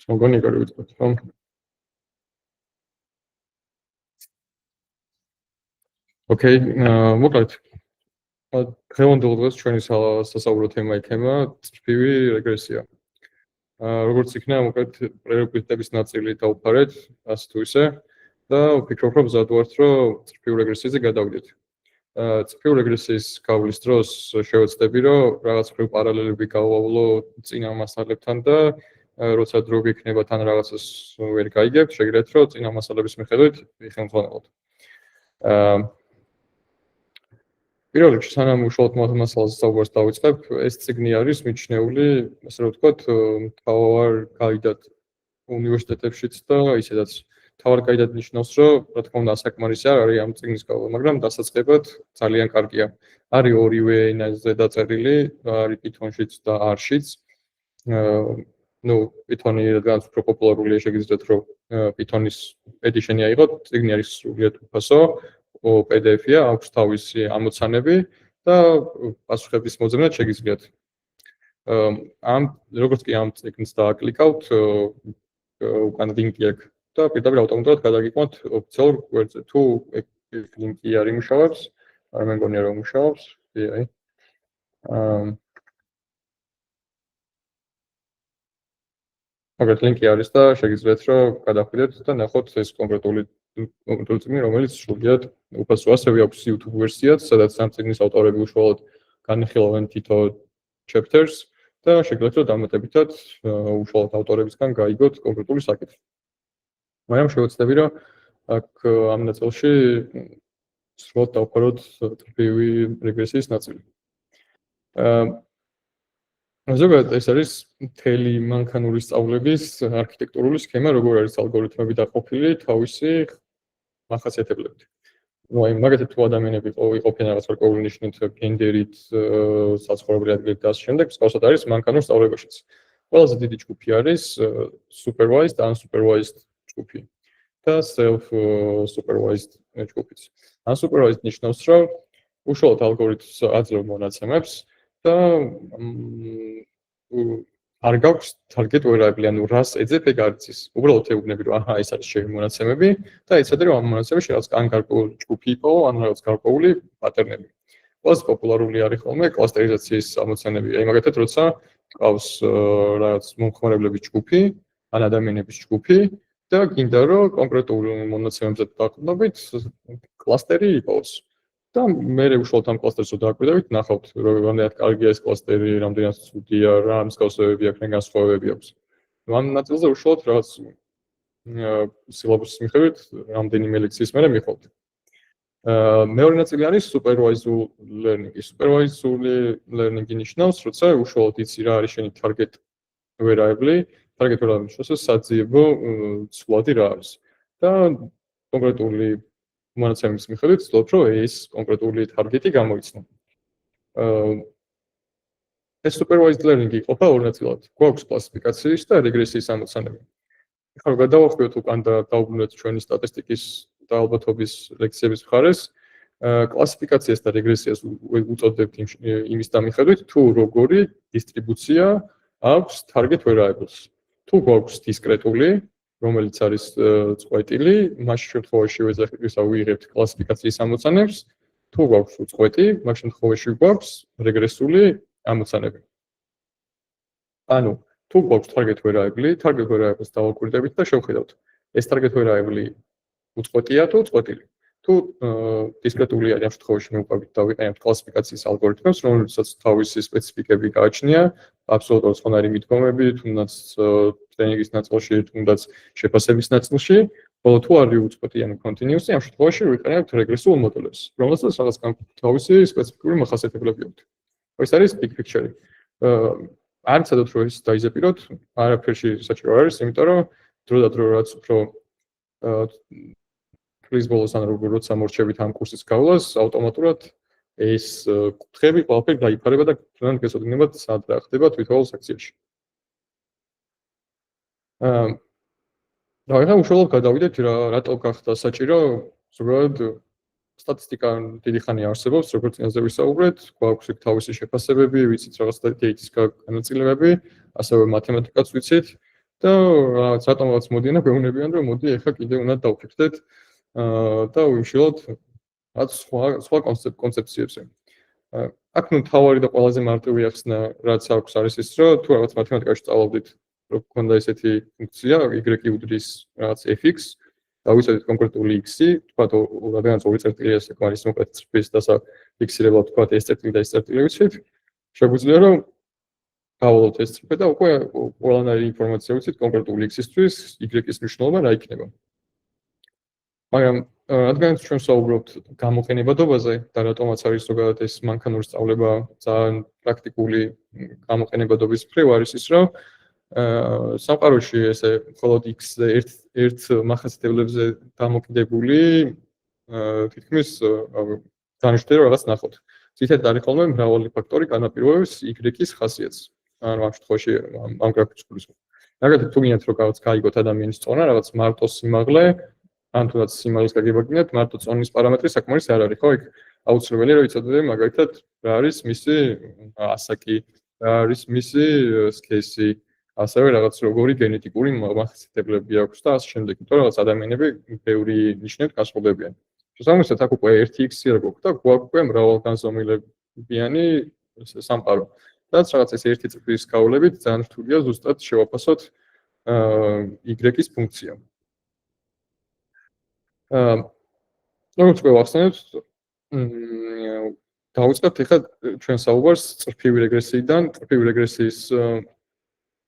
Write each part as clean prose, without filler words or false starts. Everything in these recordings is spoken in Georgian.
მოგონი კარი ვიტყოთ, ხო? ოკეი, მოკლედ დღევანდელ დღეს ჩვენი სასაუბრო თემა იქნება წრფივი რეგრესია. როგორც იქნება, მოკლედ პრერეკვიზიტების ნაწილი დავფარეთ, ასე თუ ისე და ვფიქრობ, რომ მზად ვართ, რომ წრფივ რეგრესიაზე გადავიდეთ. წრფივ რეგრესიის გავლის დროს შევეცდები, რომ რაღაც მხრივ პარალელები გავავლო წინა მასალებთან და როცა დრო გექნება თან რაღაცას ვერ გაიგებთ, შეგიძლიათ, რომ წინა მასალების მიხედვით იხელმძღვანელოთ. პირველ რიგში, სანამ უშუალოდ მასალაზე საუბარს დავიწყებ, ეს წიგნი არის მიჩნეული, ასე რომ ვთქვათ, მთავარ გაიდად უნივერსიტეტებშიც და ისედაც მთავარ გაიდად ნიშნავს, რომ რა თქმა უნდა ასაკმარისი არ არის ამ წიგნის გავლა, მაგრამ დასაწყებად ძალიან კარგია. არის ორივე ენაზე დაწერილი, არის Python-შიც და R-შიც. Python-ი რადგანაც უფრო პოპულარულია, შეგიძლიათ რომ Python-ის edition-ი აიღოთ, წიგნი არის სრულიად უფასო, PDF-ია, აქვს თავისი ამოცანები და პასუხების მოძებნად შეგიძლიათ. როგორც კი ამ წიგნს დააკლიკავთ, უკან ლინკი აქვს და პირდაპირ ავტომატურად გადაგიყვანთ ოფიციალურ გვერდზე. თუ ლინკი არ იმუშავებს, არ მეგონია რომ იმუშავებს, აი. მაგათ ლინკი არის და შეგიძლიათ რომ გადახვიდეთ და ნახოთ ეს კონკრეტული წიგნი, რომელიც სრულიად უფასო. ასევე აქვს YouTube ვერსიაც, სადაც ამ წიგნის ავტორები უშუალოდ განიხილავენ თითო chapters და შეგიძლიათ რომ დამატებითად უშუალოდ ავტორებისგან გაიგოთ კონკრეტული საკითხი. მაგრამ შევეცდები რომ აქ ამ ნაწილში სრულად დავფაროთ წრფივი რეგრესიის ნაწილი. ზოგადად ეს არის მთელი მანქანური სწავლების არქიტექტურული სქემა, როგორ არის ალგორითმები დაყოფილი თავისი მახასიათებლებით. აი მაგათი თუ ადამიანები იყოფიან რაღაც გარკვეული ნიშნით, გენდერით, საცხოვრებელი ადგილით და ასე შემდეგ, მსგავსად არის მანქანურ სწავლებაშიც. ყველაზე დიდი ჯგუფი არის supervised და unsupervised ჯგუფი და self-supervised ჯგუფიც. Unsupervised ნიშნავს, რომ უშუალოდ ალგორითმს აძლევ მონაცემებს და არ გაქვს target variable, ანუ რას ეძებ ეგ არ იცის. უბრალოდ ეუბნები, რომ აჰა, ეს არის ჩემი მონაცემები და იცოდე, რომ ამ მონაცემებში რაღაც გარკვეული ჯგუფი იყო, ან რაღაც გარკვეული პატერნები. ყველაზე პოპულარული არის ხოლმე კლასტერიზაციის ამოცანები. აი მაგათად, როცა ყავს რაღაც მომხმარებლების ჯგუფი, ან ადამიანების ჯგუფი და გინდა, რომ კონკრეტულ მონაცემებზე დაყრდნობით კლასტერი იყოს. და მე უშუალოდ ამ კლასტერს დავაკვირდებით, ნახავთ, რომ რამდენად კარგია ეს კლასტერი, რამდენად ცუდია, რა მსგავსებები აქვს, რა განსხვავებები აქვს. ამ ნაწილზე უშუალოდ რაღაც სილაბუსის მიხედვით რამდენიმე ლექციის მერე მიხვალთ. მეორე ნაწილი არის supervised learning. Supervised learning ნიშნავს, როცა უშუალოდ იცი რა არის შენი target variable, target variable ნიშნავს საძიებო ცვლადი რა არის. და კონკრეტული მონაცემების მიხედვით ვცდილობ, რომ ეს კონკრეტული target-ი გამოიცნო. ეს supervised learning იყოფა ორ ნაწილად. გვაქვს კლასიფიკაციის და რეგრესიის ამოცანები. ახლა რომ გადავახვიოთ უკან და დავუბრუნდეთ ჩვენი სტატისტიკის და ალბათობის ლექციების მხარეს, კლასიფიკაციას და რეგრესიას უწოდებთ იმის მიხედვით, თუ როგორი დისტრიბუცია აქვს target variables. თუ გვაქვს დისკრეტული, რომელიც არის წყვეტილი, მას შემთხვევაში ვიღებთ კლასიფიკაციის ამოცანებს, თუ გვაქვს უწყვეტი, მას შემთხვევაში გვაქვს რეგრესული ამოცანები. ანუ თუ გვაქვს target variable-ს დავაკვირდებით და შევხედავთ, ეს target variable უწყვეტია თუ წყვეტილი. თუ დისკრეტულია, ამ შემთხვევაში მე უკვე დავიყენებთ კლასიფიკაციის ალგორითმებს, რომელსაც თავისი სპეციფიკები გააჩნია, აბსოლუტურად სხვანაირი მიდგომები, თუნდაც ტრენინგის ნაწილში, თუნდაც შეფასების ნაწილში, ხოლო თუ არის უწყვეტი, ანუ continuous, ამ შემთხვევაში ვიყენებთ რეგრესულ მოდელებს, რომელსაც რაღაც თავისი სპეციფიკური მახასიათებლები აქვს. ეს არის big picture. არ ცადოთ რომ ეს დაიზეპიროთ, არაფერში საჭირო არ არის, იმიტომ რომ დრო და დრო რაც უფრო ფრის ბოლოს ან როცა მორჩებით ამ კურსის გავლას, ავტომატურად ეს კუთხეები ყველაფერი დაიფარება და თქვენ გესწრებათ სად რა ხდება თვითონ სექციაში. და ახლა უშუალოდ გადავიდეთ რატო გახდა საჭირო ზოგადად სტატისტიკა დიდი ხანი არსებობს, როგორც წინაზე ვისაუბრეთ, გვაქვს იქ თავისი შეფასებები, ვიცით რაღაც data-ის განაწილებები, ასევე მათემატიკაც ვიცით და რაღაც რატომაც მოდიან და გვეუბნებიან, რომ მოდი ახლა კიდე უნდა დავფიქრდეთ და ვიმშილოთ რაც სხვა კონცეფციებზე. აქ ნუ თავარი და ყველაზე მარტივი ახსნა რაც აქვს არის ის, რომ თუ რაღაც მათემატიკაში სწავლობდით, რომ გქონდა ესეთი ფუნქცია y უდრის რაღაც fx და ვიცოდით კონკრეტული x-ი, თქვათ რადგანაც ორი წერტილია საკმარის მოკლედ წრფის და ფიქსირებად თქვათ ეს წერტილი და ეს წერტილი ვიცით, შეგვიძლია რომ გავავლოთ ეს წრფე და უკვე ყველანაირი ინფორმაცია ვიცით კონკრეტული x-ისთვის, y-ის მნიშვნელობა რა იქნება. მაგრამ რადგანაც ჩვენ ვსაუბრობთ გამოყენებადობაზე და რატომაც არის ზოგადად ეს მანქანური სწავლება ძალიან პრაქტიკული გამოყენებადობის მხრივ არის ის, რომ სამყაროში ესე მხოლოდ x-ზე ერთ მახასიათებლებზე დამოკიდებული თითქმის დანიშნული რაღაც ნახოთ. Ძირითადად არის ხოლმე მრავალი ფაქტორი განაპირობებს y-ის ხასიათს. ანუ ამ შემთხვევაში ამ გრაფიკს გულისხმობ. მაგალითად თუ გინდათ რომ რაღაც გაიგოთ ადამიანის წონა, რაღაც მარტო სიმაღლე, ან თუნდაც სიმაღლის გაგება გინდათ, მარტო წონის პარამეტრი საკმარის არ არის, ხო? იქ აუცილებელია რომ იცოდეთ მაგალითად რა არის მისი ასაკი, რა არის მისი სქესი, ასევე რაღაც როგორი გენეტიკური მახასიათებლები აქვს და ასე შემდეგ. იმიტომ რომ რაღაც ადამიანები ბევრი ნიშნით განსხვავდებიან. შესაბამისად, აქ უკვე 1x-ი რა გვაქვს და გვაქვს უკვე მრავალგანზომილებიანი სამყარო. რაც რაღაც ეს ერთი წრფის გავლებით ძალიან რთულია ზუსტად შევაფასოთ y-ის ფუნქცია. როგორც უკვე ვახსენებთ, დავიწყებთ ახლა ჩვენ საუბარს წრფივი რეგრესიიდან, წრფივი რეგრესიის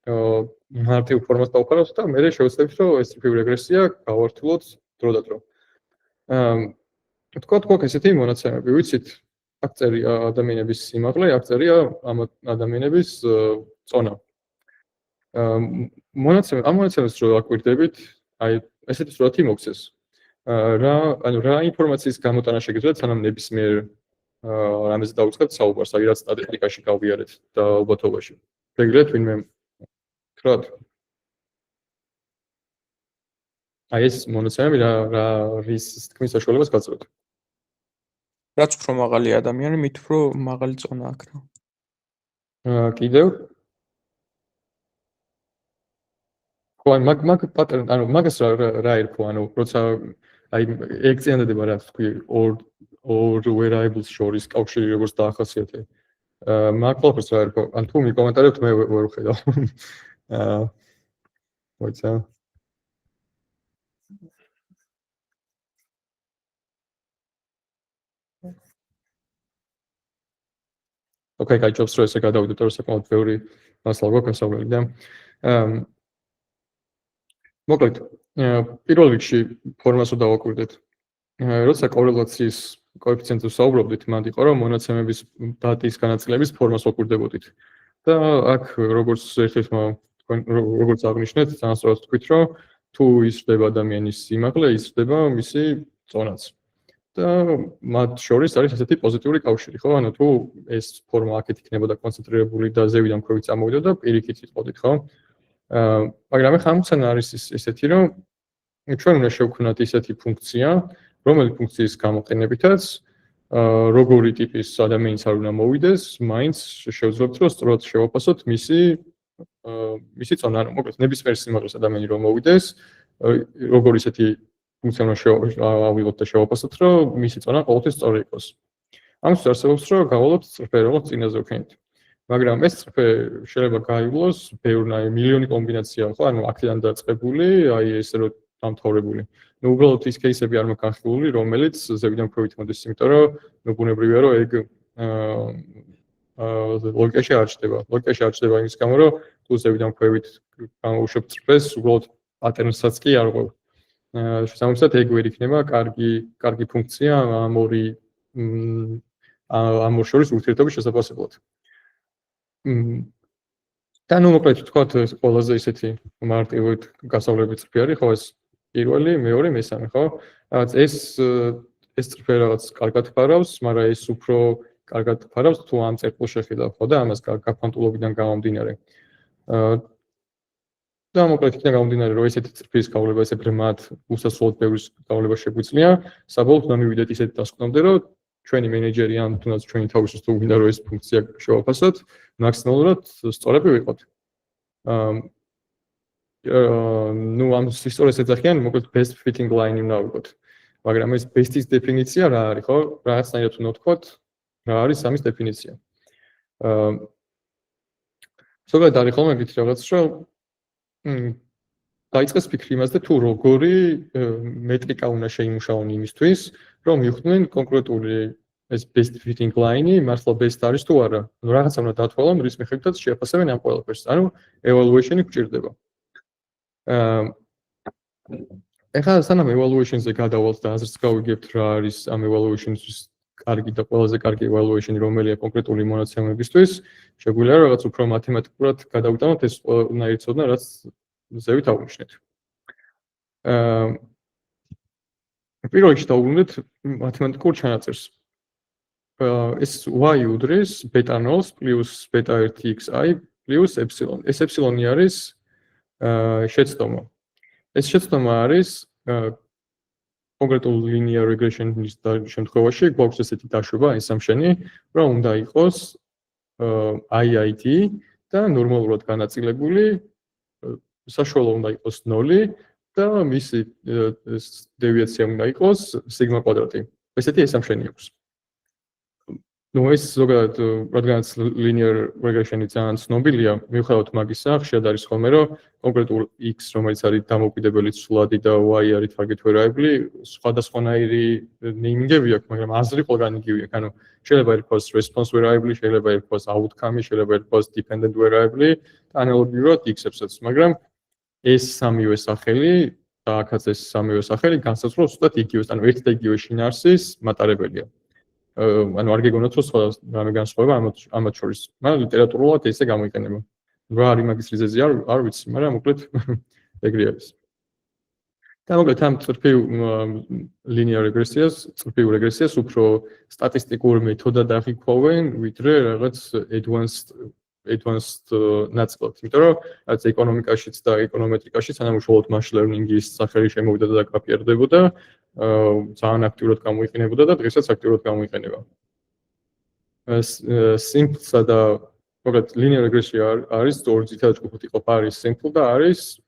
მარტივ ფორმას დავხარავთ და მე შევეცდებით, რომ ეს წრფივი რეგრესია გავართულოთ დრო და დრო. თქვათ გვაქვს ესეთი მონაცემები, ვიცით, აქ წერია ადამიანების სიმაღლე, აქ წერია ამ ადამიანების წონა. მონაცემებს რო აკვირდებით, აი ესეთი სურათი მოგცეს. რა ინფორმაციის გამოტანა შეგიძლიათ სანამ ნებისმიერ რამეზე დავიწყებთ საუბარს, აი რაც სტატისტიკაში გავიარეთ და ალბათობაში. შეგიძლიათ ვინმე თქვათ. აი ეს მონაცემები რა რის თქმის საშუალებას გაწევთ. რაც უფრო მაღალი ადამიანი, მით უფრო მაღალი წონა აქვს. კიდევ ხო, მაგ პატერნ, ანუ მაგას რა ერქვა, ანუ როცა აი ეგზიანდება რა თქვი ორ variables შორის კავშირი როგორც დაახასიათე. მაგ ყველაფერს რა ერქვა, ან თუ მიკომენტარებთ მე ვერ ვხედავ. მოიცა. Okay, გაიჭობს რომ ესე გადავიდეთ, რომ საკმაოდ ბევრი მასალა გვაქვს ასავლელი და მოკლედ, პირველ რიგში ფორმასო დავაკვირდეთ. როცა კორელაციის კოეფიციენტზე ვსაუბრობდით, მანდ იყო რომ მონაცემების დატის განაწილების ფორმას ვაკვირდებოდით. და აქ როგორც ერთ-ერთმა როგორც აღნიშნეთ, ძალიან სწორად თქვით, რომ თუ იზრდება ადამიანის სიმაღლე, იზრდება მისი წონაც. და მათ შორის არის ესეთი პოზიტიური კავშირი, ხო? ანუ თუ ეს ფორმა აქეთ იქნებოდა კონცენტრირებული და ზევიდან ქვევით წამოვიდოდა, პირიქით ვიტყოდით, ხო? მაგრამ ახლა ამცანა არის ესეთი, რომ ჩვენ უნდა შევქმნათ ისეთი ფუნქცია, რომელი ფუნქციის გამოყენებითაც როგორი ტიპის ადამიანის არ უნდა მოვიდეს, მაინც შევძლებთ, რომ სწორად შევაფასოთ მისი წონა, ანუ მოკლედ ნებისმიერ სიმაღლის ადამიანი რომ მოვიდეს, როგორი ისეთი ფუნქცია უნდა ავიღოთ და შევაფასოთ, რომ მისი წონა ყოველთვის სწორი იყოს. ამისთვის არსებობს, რომ გავალოთ წრფე, როგორც წინაზე ვქენით. მაგრამ ეს წრფე შეიძლება გაივლოს ბევრი მილიონი კომბინაცია, ხო? ანუ აქედან დაწყებული, აი ესე რომ დამთავრებული. ნუ უბრალოდ ის кейსები არ მაქვს განხილული, რომელიც ზევიდან ქვევით მოდის, იმიტომ რომ ნუ ბუნებრივია, რომ ეგ ლოგიკაში არ ჩდება. ლოგიკაში არ ჩდება იმის გამო, რომ თუ ზევიდან ქვევით გამოვუშვებთ წრფეს, უბრალოდ პატერნსაც კი არ ღვევ. შესაბამისად, ეგ ვერ იქნება კარგი ფუნქცია ამ ორ შორის ურთიერთობის შესაძლებლად. და ნუ მოკლედ ვთქვათ, ეს ყველაზე ისეთი მარტივად გასავლები წრფი არის, ხო, ეს პირველი, მეორე, მესამე, ხო? რაღაც ეს წრფე რაღაც კარგად ფარავს, მაგრამ ეს უფრო კარგად ფარავს თუ ამ წერტილს შეხედავ, ხო და ამას გაფანტულობიდან გამომდინარე. და მოკლედ იქიდან გამომდინარე, რომ ესეთი წრფის გავლება, ესე ბრმად, უსასრულოდ ბევრი გავლება შეგვიძლია, საბოლოოდ უნდა მივიდეთ ისეთ დასკვნამდე, რომ ჩვენი მენეჯერი ან თუნდაც ჩვენი თავისუფლად თუ გვინდა რომ ეს ფუნქცია შევაფასოთ, მაქსიმალურად სწორები ვიყოთ. ნუ ამ ისტორიას ეძახიან, მოკლედ best fitting line უნდა ვიყოთ. მაგრამ ეს best-ის დეფინიცია რა არის, ხო? რაღაცნაირად უნდა ვთქვათ, რა არის ამის დეფინიცია. ზოგადად არის ხოლმე მით რაღაც, რომ დაიწყეს ფიქრი იმაზე, თუ როგორი მეტრიკა უნდა შეიმუშაონ იმისთვის, რომ მივხვდნენ კონკრეტული ეს best fitting line-ი მართლა best არის თუ არა. ანუ რაღაცა უნდა დათვალონ, რის მიხედვითაც შეაფასებენ ამ ყველაფერს. ანუ evaluation-ი გვჭირდება. ეხლა სანამ evaluation-ზე გადავალთ და აზრს გავიგებთ რა არის ამ evaluation-ის კარგი და ყველაზე კარგი evaluation-ი რომელია კონკრეტული მონაცემებისთვის, შეგვიძლია რაღაც უფრო მათემატიკურად გადავიტანოთ ეს ყველანაირი ცოდნა, რაც ზევით აღვნიშნეთ. პირველ რიგში დავუბრუნდეთ მათემატიკურ ჩანაწერს. ეს y უდრის beta 0 plus beta 1 xi plus epsilon. ეს epsilon-ი არის შეცდომა. ეს შეცდომა არის კონკრეტულ linear regression-ის შემთხვევაში გვაქვს ესეთი დაშვება assumption-ი, რომ უნდა იყოს IID და ნორმალურად განაწილებული საშუალო უნდა იყოს 0 და მისი დევიაცია უნდა იყოს sigma კვადრატი. ესეთი assumption-ი აქვს. ნუ ეს ზოგადად რადგანაც linear regression-ი ძალიან ცნობილია, მიუხედავად მაგისა, ხშირად არის ხოლმე, რომ კონკრეტულ x, რომელიც არის დამოუკიდებელი ცვლადი და y არის target variable, სხვადასხვანაირი ნეიმინგები აქვს, მაგრამ აზრი ყველგან იგივე აქვს. ანუ შეიძლება იყოს response variable, შეიძლება იყოს outcome, შეიძლება იყოს dependent variable და ანალოგიურად x-ებსაც, მაგრამ ეს სამივე სახელი და აქაც ეს სამივე სახელი განსაზღვრავს ზუსტად იგივეს, ანუ ერთ და იგივე შინაარსის მატარებელია. ანუ არ გეგონოთ რომ სხვა რამე განსხვავება ამათ შორის. მაგრამ ლიტერატურულად ესე გამოიყენება. რა არის მაგის რიზეზე არ ვიცი, მაგრამ მოკლედ ეგრე არის. და მოკლედ ამ წრფივ linear წრფივ რეგრესიას უფრო სტატისტიკურ მეთოდად აღიქვავენ, ვიდრე რაღაც advanced ნაწილად. იმიტომ რომ რაც ეკონომიკაშიც და ეკონომეტრიკაშიც ანამუშავალოდ machine learning-ის სახელი შემოვიდა და გაფიარდებოდა, ძალიან აქტიურად გამოიყენებოდა და დღესაც აქტიურად გამოიყენება. Simple-სა და მოკლედ linear regression არის ორი ძირითადი ჯგუფით იყოფა, არის simple და არის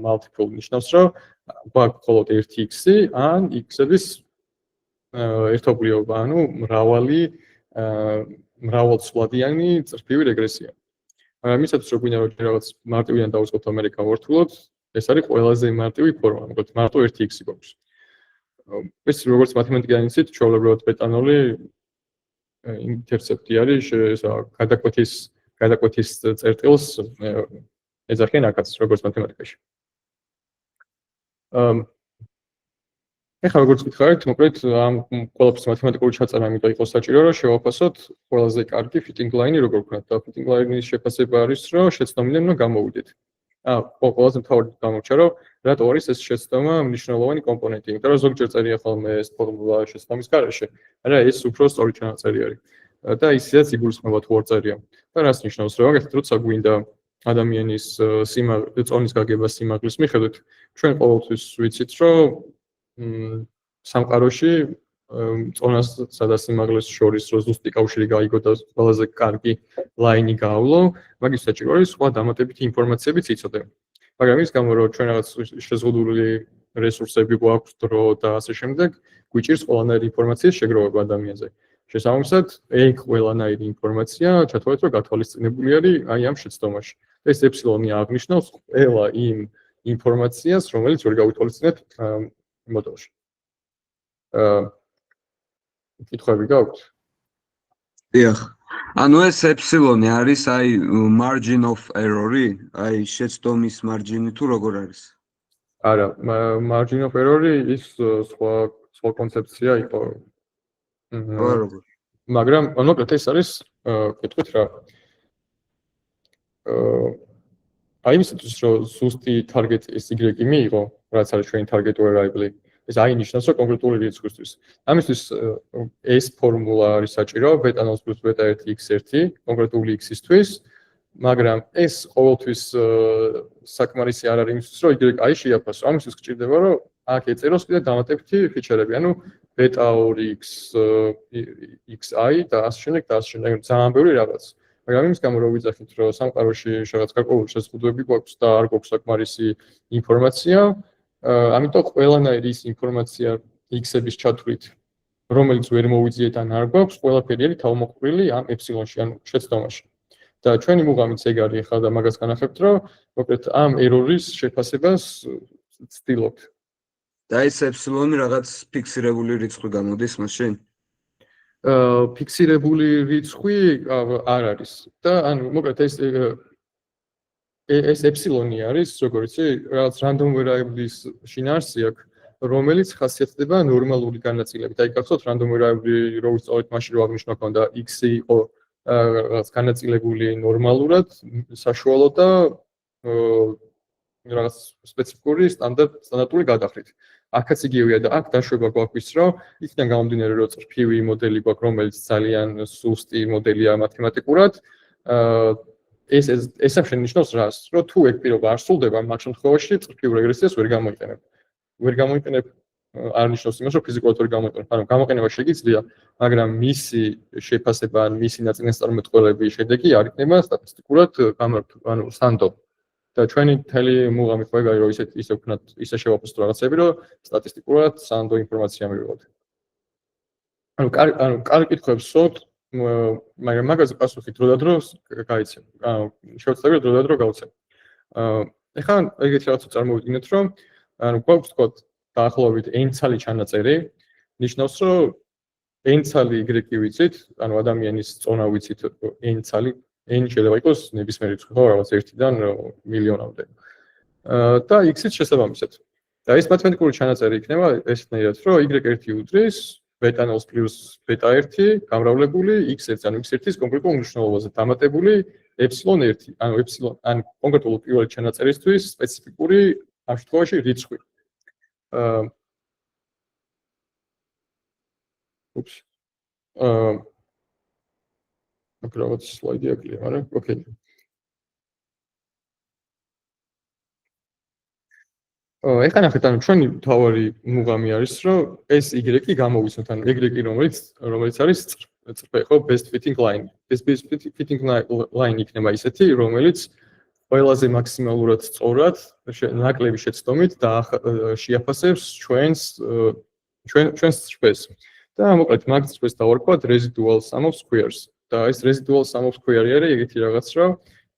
multiple. ნიშნავს, რომ გვაქვს მხოლოდ ერთი x-ი ან x-ების ერთობლიობა, ანუ მრავალცვლადიანი წრფივი რეგრესია. მაგრამ ისედაც რომ გვინდა რომ რაღაც მარტივიდან დავუწყოთ ამერიკა ვართულოთ, ეს არის ყველაზე მარტივი ფორმა, მოკლედ მარტო ერთი x-ი გვაქვს. ეს როგორც მათემატიკიდან იცით, ჩვეულებრივად beta 0 ინტერცეპტი არის, გადაკვეთის წერტილს ეძახიან აქაც, როგორც მათემატიკაში. ეხლა როგორც გითხარით, მოკლედ ამ ყველაფრის მათემატიკური ჩაწერა ამიტომ იყო საჭირო, რომ შევაფასოთ ყველაზე კარგი fitting line-ი როგორ ვქნათ და fitting line-ის შეფასება არის, რომ შეცდომიდან უნდა გამოვიდეთ. ყველაზე მთავარი გამორჩა, რომ რატო არის ეს შეცდომა მნიშვნელოვანი კომპონენტი, იმიტომ რომ ზოგჯერ წერია ხოლმე ეს ფორმულა შეცდომის გარეშე, მაგრამ ეს უფრო სწორი ჩანაწერი არის. და ისედაც იგულისხმება თუ არ წერია. და რას ნიშნავს, რომ მაგალითად როცა გვინდა ადამიანის წონის გაგება სიმაღლის მიხედვით, ჩვენ ყოველთვის ვიცით, რომ სამყაროში წონასა და სიმაღლეს შორის რო ზუსტი კავშირი გაიგო და ყველაზე კარგი ლაინი გაავლო, მაგის საჭირო არის სხვა დამატებითი ინფორმაციებიც იცოდე. მაგრამ ის გამო რომ ჩვენ რაღაც შეზღუდული რესურსები გვაქვს, დრო და ასე შემდეგ, გვიჭირს ყველანაირი ინფორმაციის შეგროვება ადამიანზე. შესაბამისად, ეგ ყველანაირი ინფორმაცია ჩათვალეთ, რომ გათვალისწინებული არის აი ამ შეცდომაში. ეს epsilon-ი აღნიშნავს ყველა იმ ინფორმაციას, რომელიც ვერ გავითვალისწინეთ მოდელში. კითხვები გაქვთ? დიახ. ანუ ეს epsilon-ი არის აი margin of error-ი, აი შეცდომის მარჯინი თუ როგორ არის? არა, margin of error-ი ის სხვა კონცეფცია იყო. როგორ? მაგრამ მოკლედ ეს არის კითხვით რა. აი იმისთვის რომ ზუსტი target ეს y-ი მიიღო, რაც არის ჩვენი target variable-ი. ეს აინიშნავს, რომ კონკრეტული რიცხვისთვის. ამისთვის ეს ფორმულა არის საჭირო beta 0 plus beta 1 x1 კონკრეტული x-ისთვის, მაგრამ ეს ყოველთვის საკმარისი არ არის იმისთვის, რომ y-აი შეაფასო. ამისთვის გჭირდება, რომ აქ ეწეროს კიდე დამატებითი ფიჩერები, ანუ beta 2 xi და ასე შემდეგ და ასე შემდეგ. ძალიან ბევრი რაღაც. მაგრამ იმის გამო რომ ვიძახით, რომ სამყაროში რაღაც გარკვეული შეზღუდვები გვაქვს და არ გვაქვს საკმარისი ინფორმაცია, ამიტომ ყველანაირი ის ინფორმაცია X-ების ჩათვლით, რომელიც ვერ მოვიძიეთ ან არ გვაქვს, ყველაფერი არის თავმოყრილი ამ ეფსილონში, ანუ შეცდომაში. და ჩვენი მუღამიც ეგ არის ხა და მაგას განახებთ, რომ მოკლედ ამ ერორის შეფასებას ვცდილობთ. და ეს ეფსილონი რაღაც ფიქსირებული რიცხვი გამოდის მაშინ? ფიქსირებული რიცხვი არ არის. და ანუ მოკლედ ეს ეფსილონი არის, როგორც იცი, რაღაც random variable-ის შინაარსი აქვს, რომელიც ხასიათდება ნორმალური განაწილებით. აი, გახსოვთ random variable რო ვისწავლეთ მაშინ რო აღნიშნა ქონდა x-ი იყო რაღაც განაწილებული ნორმალურად, საშუალო და რაღაც სპეციფიკური სტანდარტული გადახრით. აქაც იგივეა და აქ დაშვება გვაქვს, რომ იქიდან გამომდინარე, რომ წრფივი მოდელი გვაქვს, რომელიც ძალიან სუსტი მოდელია მათემატიკურად, ეს ამ შენიშნავს რას, რომ თუ ეგ პირობა არ სრულდება, მაგ შემთხვევაში წრფივ რეგრესიას ვერ გამოიყენებ. ვერ გამოიყენებ არ ნიშნავს იმას, რომ ფიზიკურად ვერ გამოიყენებ, ანუ გამოყენება შეგიძლია, მაგრამ მისი შეფასება ან მისი ნაწილნაირწარმოწყვლების შედეგი არ იქნება სტატისტიკურად ანუ სანდო. და ჩვენი მთელი მუღამი ხო ეგ არის, რომ ისე ვქნათ, ისე შევაფასოთ რაღაცები, რომ სტატისტიკურად სანდო ინფორმაცია მივიღოთ. ანუ კარგი კითხვებს ვსვათ, მაგრამ მაგაზე პასუხი დროდადრო გაიცემ. შევცდები დროდადრო გავცემ. ეხლა ეგეთი რაღაცა წარმოვიდგინეთ, რომ ანუ გვაქვს თქო დაახლოებით n ცალი ჩანაწერი, ნიშნავს, რომ n ცალი y ვიცით, ანუ ადამიანის წონა ვიცით n ცალი, n შეიძლება იყოს ნებისმიერი რიცხვი, ხო, რაღაც 1-დან მილიონამდე. და x-იც შესაბამისად. და ეს მათემატიკური ჩანაწერი იქნება ესეთნაირად, რომ y1 უდრის ბეტა0 პლუს ბეტა1 გამრავლებული x1, ანუ x1-ის კონკრეტულ მნიშვნელობაზე დამატებული ε1, ანუ კონკრეტულ პირველი ჩანაწერისთვის სპეციფიკური ამ შემთხვევაში რიცხვი. რაღაც სლაიდი აკლია, მაგრამ ოკეი. ეხლა ნახეთ, ანუ ჩვენი თავარი მუღამი არის, რომ ეს y გამოვიცნოთ, ანუ y რომელიც არის წრფე, ხო, best fitting line. ეს best fitting line იქნება ისეთი, რომელიც ყველაზე მაქსიმალურად სწორად ნაკლები შეცდომით და შეაფასებს ჩვენს წრფეს. და მოკლედ მაგ წრფეს დავარქვათ residual sum of squares. და ეს residual sum of square არის ეგეთი რაღაც, რომ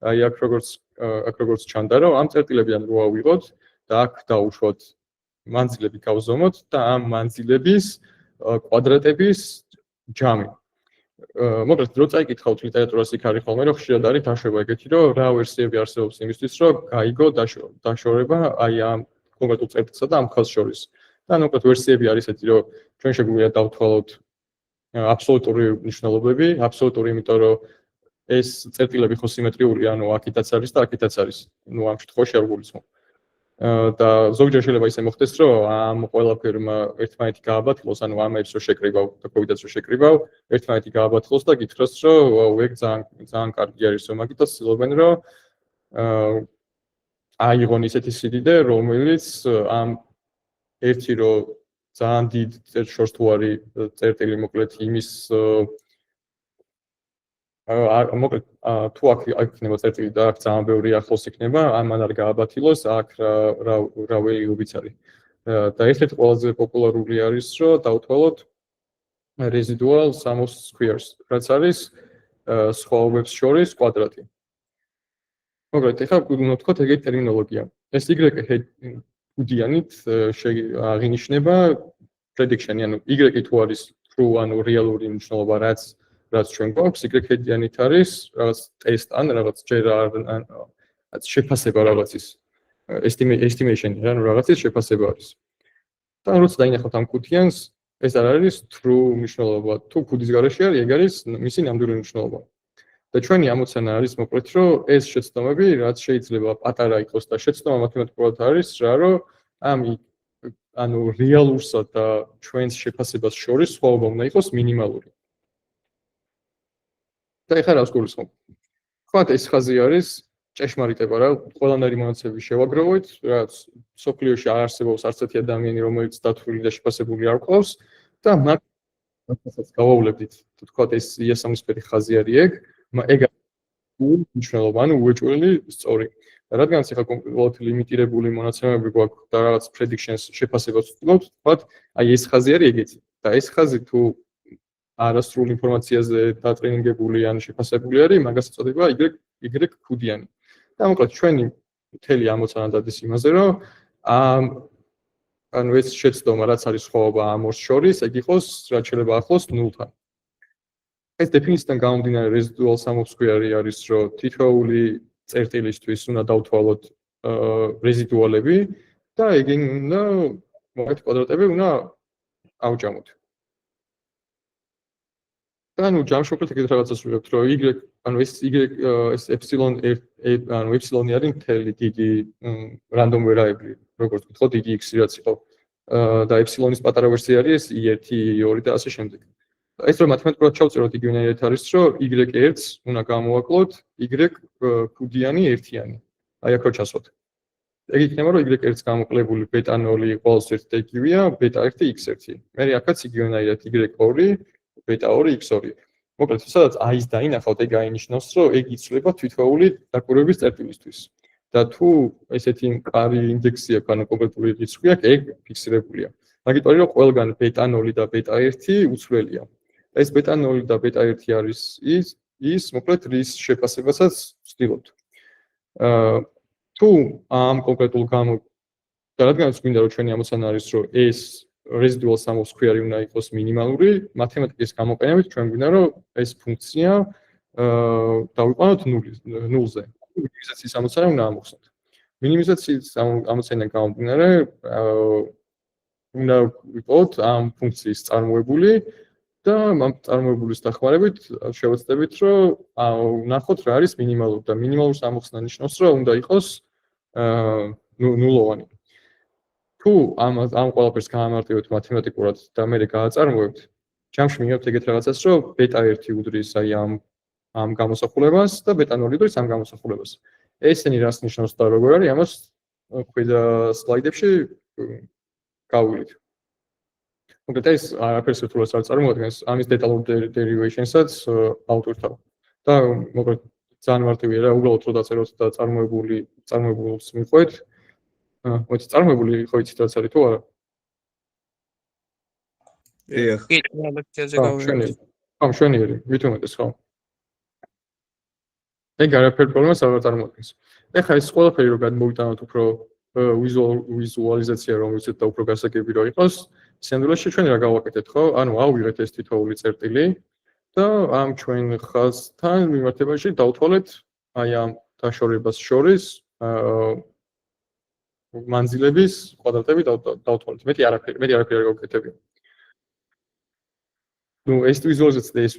აი აქ როგორც ჩანდა, რომ ამ წერტილებიდან რო ავიღოთ და აქ დავუშვოთ მანძილები გავზომოთ და ამ მანძილების კვადრატების ჯამი. მოკლედ რო წაიკითხავთ ლიტერატურას იქ არის ხოლმე, რომ ხშირად არის დაშვება ეგეთი, რომ რა ვერსიები არსებობს იმისთვის, რომ გაიგო დაშორება აი ამ კონკრეტულ წერტილსა და ამ ხაზს შორის. და მოკლედ ვერსიები არის ესეთი, რომ ჩვენ შეგვიძლია დავთვალოთ აბსოლუტური მნიშვნელობები, აბსოლუტური, იმიტომ რომ ეს წერტილები ხო სიმეტრიული, ანუ აქითაც არის და აქითაც არის. ნუ ამ შემთხვევაში არ გულისხმობ. და ზოგჯერ შეიძლება ისე მოხდეს, რომ ამ ყველაფერმა ერთმანეთი გააბათილოს, ანუ ამებს რო შეკრიბავ და კოვიდაც რო შეკრიბავ, ერთმანეთი გააბათილოს და გითხრას, რომ ეგ ძალიან კარგი არის, რომ მაგითაც ცდილობენ, რომ აიღონ ისეთი სიდიდე, რომელიც ამ ერთი რო ძალიან დიდ შორს თუ არის წერტილი მოკლედ იმის მოკლედ თუ აქ იქნება წერტილი და აქ ძალიან ბევრი ახლოს იქნება, ამან არ გააბათილოს, აქ რა ველიობიც არის. და ერთ-ერთი ყველაზე პოპულარული არის, რომ დავთვალოთ residual sum of squares, რაც არის სხვაობებს შორის კვადრატი. მოკლედ, ეხლა ვთქვათ ეგეთი ტერმინოლოგია. ეს y უდიანით აღინიშნება prediction-ი, ანუ y თუ არის true, ანუ რეალური მნიშვნელობა, რაც ჩვენ გვაქვს, y ედიანით არის რაღაც ტესტ ან რაღაც ჯერ ან შეფასება რაღაცის estimation, ანუ რაღაცის შეფასება არის. და როცა დაინახავთ ამ კუთიანს, ეს არ არის true მნიშვნელობა. თუ კუდის გარეშე არის, ეგ არის მისი ნამდვილი მნიშვნელობა. და ჩვენი ამოცანა არის მოკლედ, რომ ეს შეცდომები, რაც შეიძლება პატარა იყოს და შეცდომა მათემატიკურად არის რა, რომ ანუ რეალურსა და ჩვენს შეფასებას შორის სხვაობა უნდა იყოს მინიმალური. და ეხლა რას გულისხმობ? თქვათ ეს ხაზი არის ჭეშმარიტება რა, ყველანაირი მონაცემები შევაგროვოთ, რაც სოფლიოში არ არსებობს არც ერთი ადამიანი, რომელიც დათვლილი და შეფასებული არ ყავს და მაგასაც გავავლებდით. თუ თქვათ ეს იასამნისფერი ხაზი არის ეგ მნიშვნელობა, ანუ უეჭველი სწორი. რადგანაც ახლა კონკრეტულად ლიმიტირებული მონაცემები გვაქვს და რაღაც predictions შეფასებას ვწვდით, ვთქვათ, აი ეს ხაზი არის ეგეთი. და ეს ხაზი თუ არასრულ ინფორმაციაზე დატრენინგებული ან შეფასებული არის, მაგას ეწოდება Y ქუდიანი. და მოკლედ ჩვენი მთელი ამოცანა დადის იმაზე, რომ ანუ ეს შეცდომა, რაც არის სხვაობა ამ ორს შორის, ეგ იყოს რაც შეიძლება ახლოს 0-თან. ეს დეფინიციიდან გამომდინარე residual sum of square არის, რომ თითოეული წერტილისთვის უნდა დავთვალოთ რეზიდუალები და ეგენ უნდა მაგათ კვადრატები უნდა ავჭამოთ. და ანუ ჯამშობლით ეგეთ რაღაცას ვიღებთ, რომ y, ანუ ეს y ეს epsilon ანუ epsilon-ი არის მთელი დიდი random variable, როგორც ვთქვათ, დიდი x რაც იყო. და epsilon-ის პატარა ვერსია არის i1, i2 და ასე შემდეგ. ეს რომ მათემატიკურად ჩავწეროთ იგივენაირად არის, რომ y1-ს უნდა გამოვაკლოთ y ქუდიანი ერთიანი. აი აქ რო ჩასვათ. ეგ იქნება, რომ y1-ს გამოკლებული β0 ყოველთვის ერთი და იგივეა, β1 x1. მე აქაც იგივენაირად y2 β2 x2. მოკლედ, სადაც i-ს დაინახავთ, ეგ აინიშნავს, რომ ეგ იცვლება თითოეული დაკვირვების წერტილისთვის. და თუ ესეთი მყარი ინდექსი აქვს, ანუ კონკრეტული რიცხვი აქვს, ეგ ფიქსირებულია. მაგით არის, რომ ყველგან β0 და β1 უცვლელია. ეს β0 და β1 არის ის, მოკლედ, რის შეფასებასაც ვცდილობთ. თუ ამ კონკრეტულ და რადგანაც გვინდა, რომ ჩვენი ამოცანა არის, რომ ეს residual sum of square უნდა იყოს მინიმალური, მათემატიკის გამოყენებით ჩვენ გვინდა, რომ ეს ფუნქცია დავიყვანოთ 0-ზე. მინიმიზაციის ამოცანა უნდა ამოვხსნათ. მინიმიზაციის ამოცანიდან გამომდინარე, უნდა ვიყოთ ამ ფუნქციის წარმოებული და ამ წარმოებულის დახმარებით შევეცდებით, რომ ვნახოთ რა არის მინიმალური და მინიმალურს ამოვხსნა ნიშნავს, რომ უნდა იყოს ნულოვანი. თუ ამ ყველაფერს გაამარტივებთ მათემატიკურად და მე გააწარმოებთ, ჯამში მივიღებთ ეგეთ რაღაცას, რომ β1 უდრის აი ამ გამოსახულებას და β0 უდრის ამ გამოსახულებას. ესენი რას ნიშნავს და როგორ არის, ამას ქვედა სლაიდებში გავუვლით. მოკლედ ეს არაფერს რთულობას არ წარმოადგენს, ამის დეტალურ derivation-საც ავტორთავ. და მოკლედ ძალიან მარტივია რა, უბრალოდ რო დაწეროთ და წარმოებულს მიყვეთ. მოიცა წარმოებული ხო იცით რაც არის თუ არა? დიახ. კი, ლექციაზე გავიგე. ხო, მშვენიერი, მით უმეტეს ხო. ეგ არაფერ პრობლემას არ წარმოადგენს. ეხლა ეს ყველაფერი რო გადმოვიტანოთ უფრო ვიზუალიზაცია რომ ვიცით და უფრო გასაგები რო იყოს, სინამდვილეში ჩვენ რა გავაკეთეთ ხო? ანუ ავიღეთ ეს თითოეული წერტილი და ამ ჩვენ ხაზთან მიმართებაში დავთვალეთ აი ამ დაშორებას შორის მანძილების კვადრატები დავთვალეთ. მეტი არაფერი არ გავაკეთებია. ეს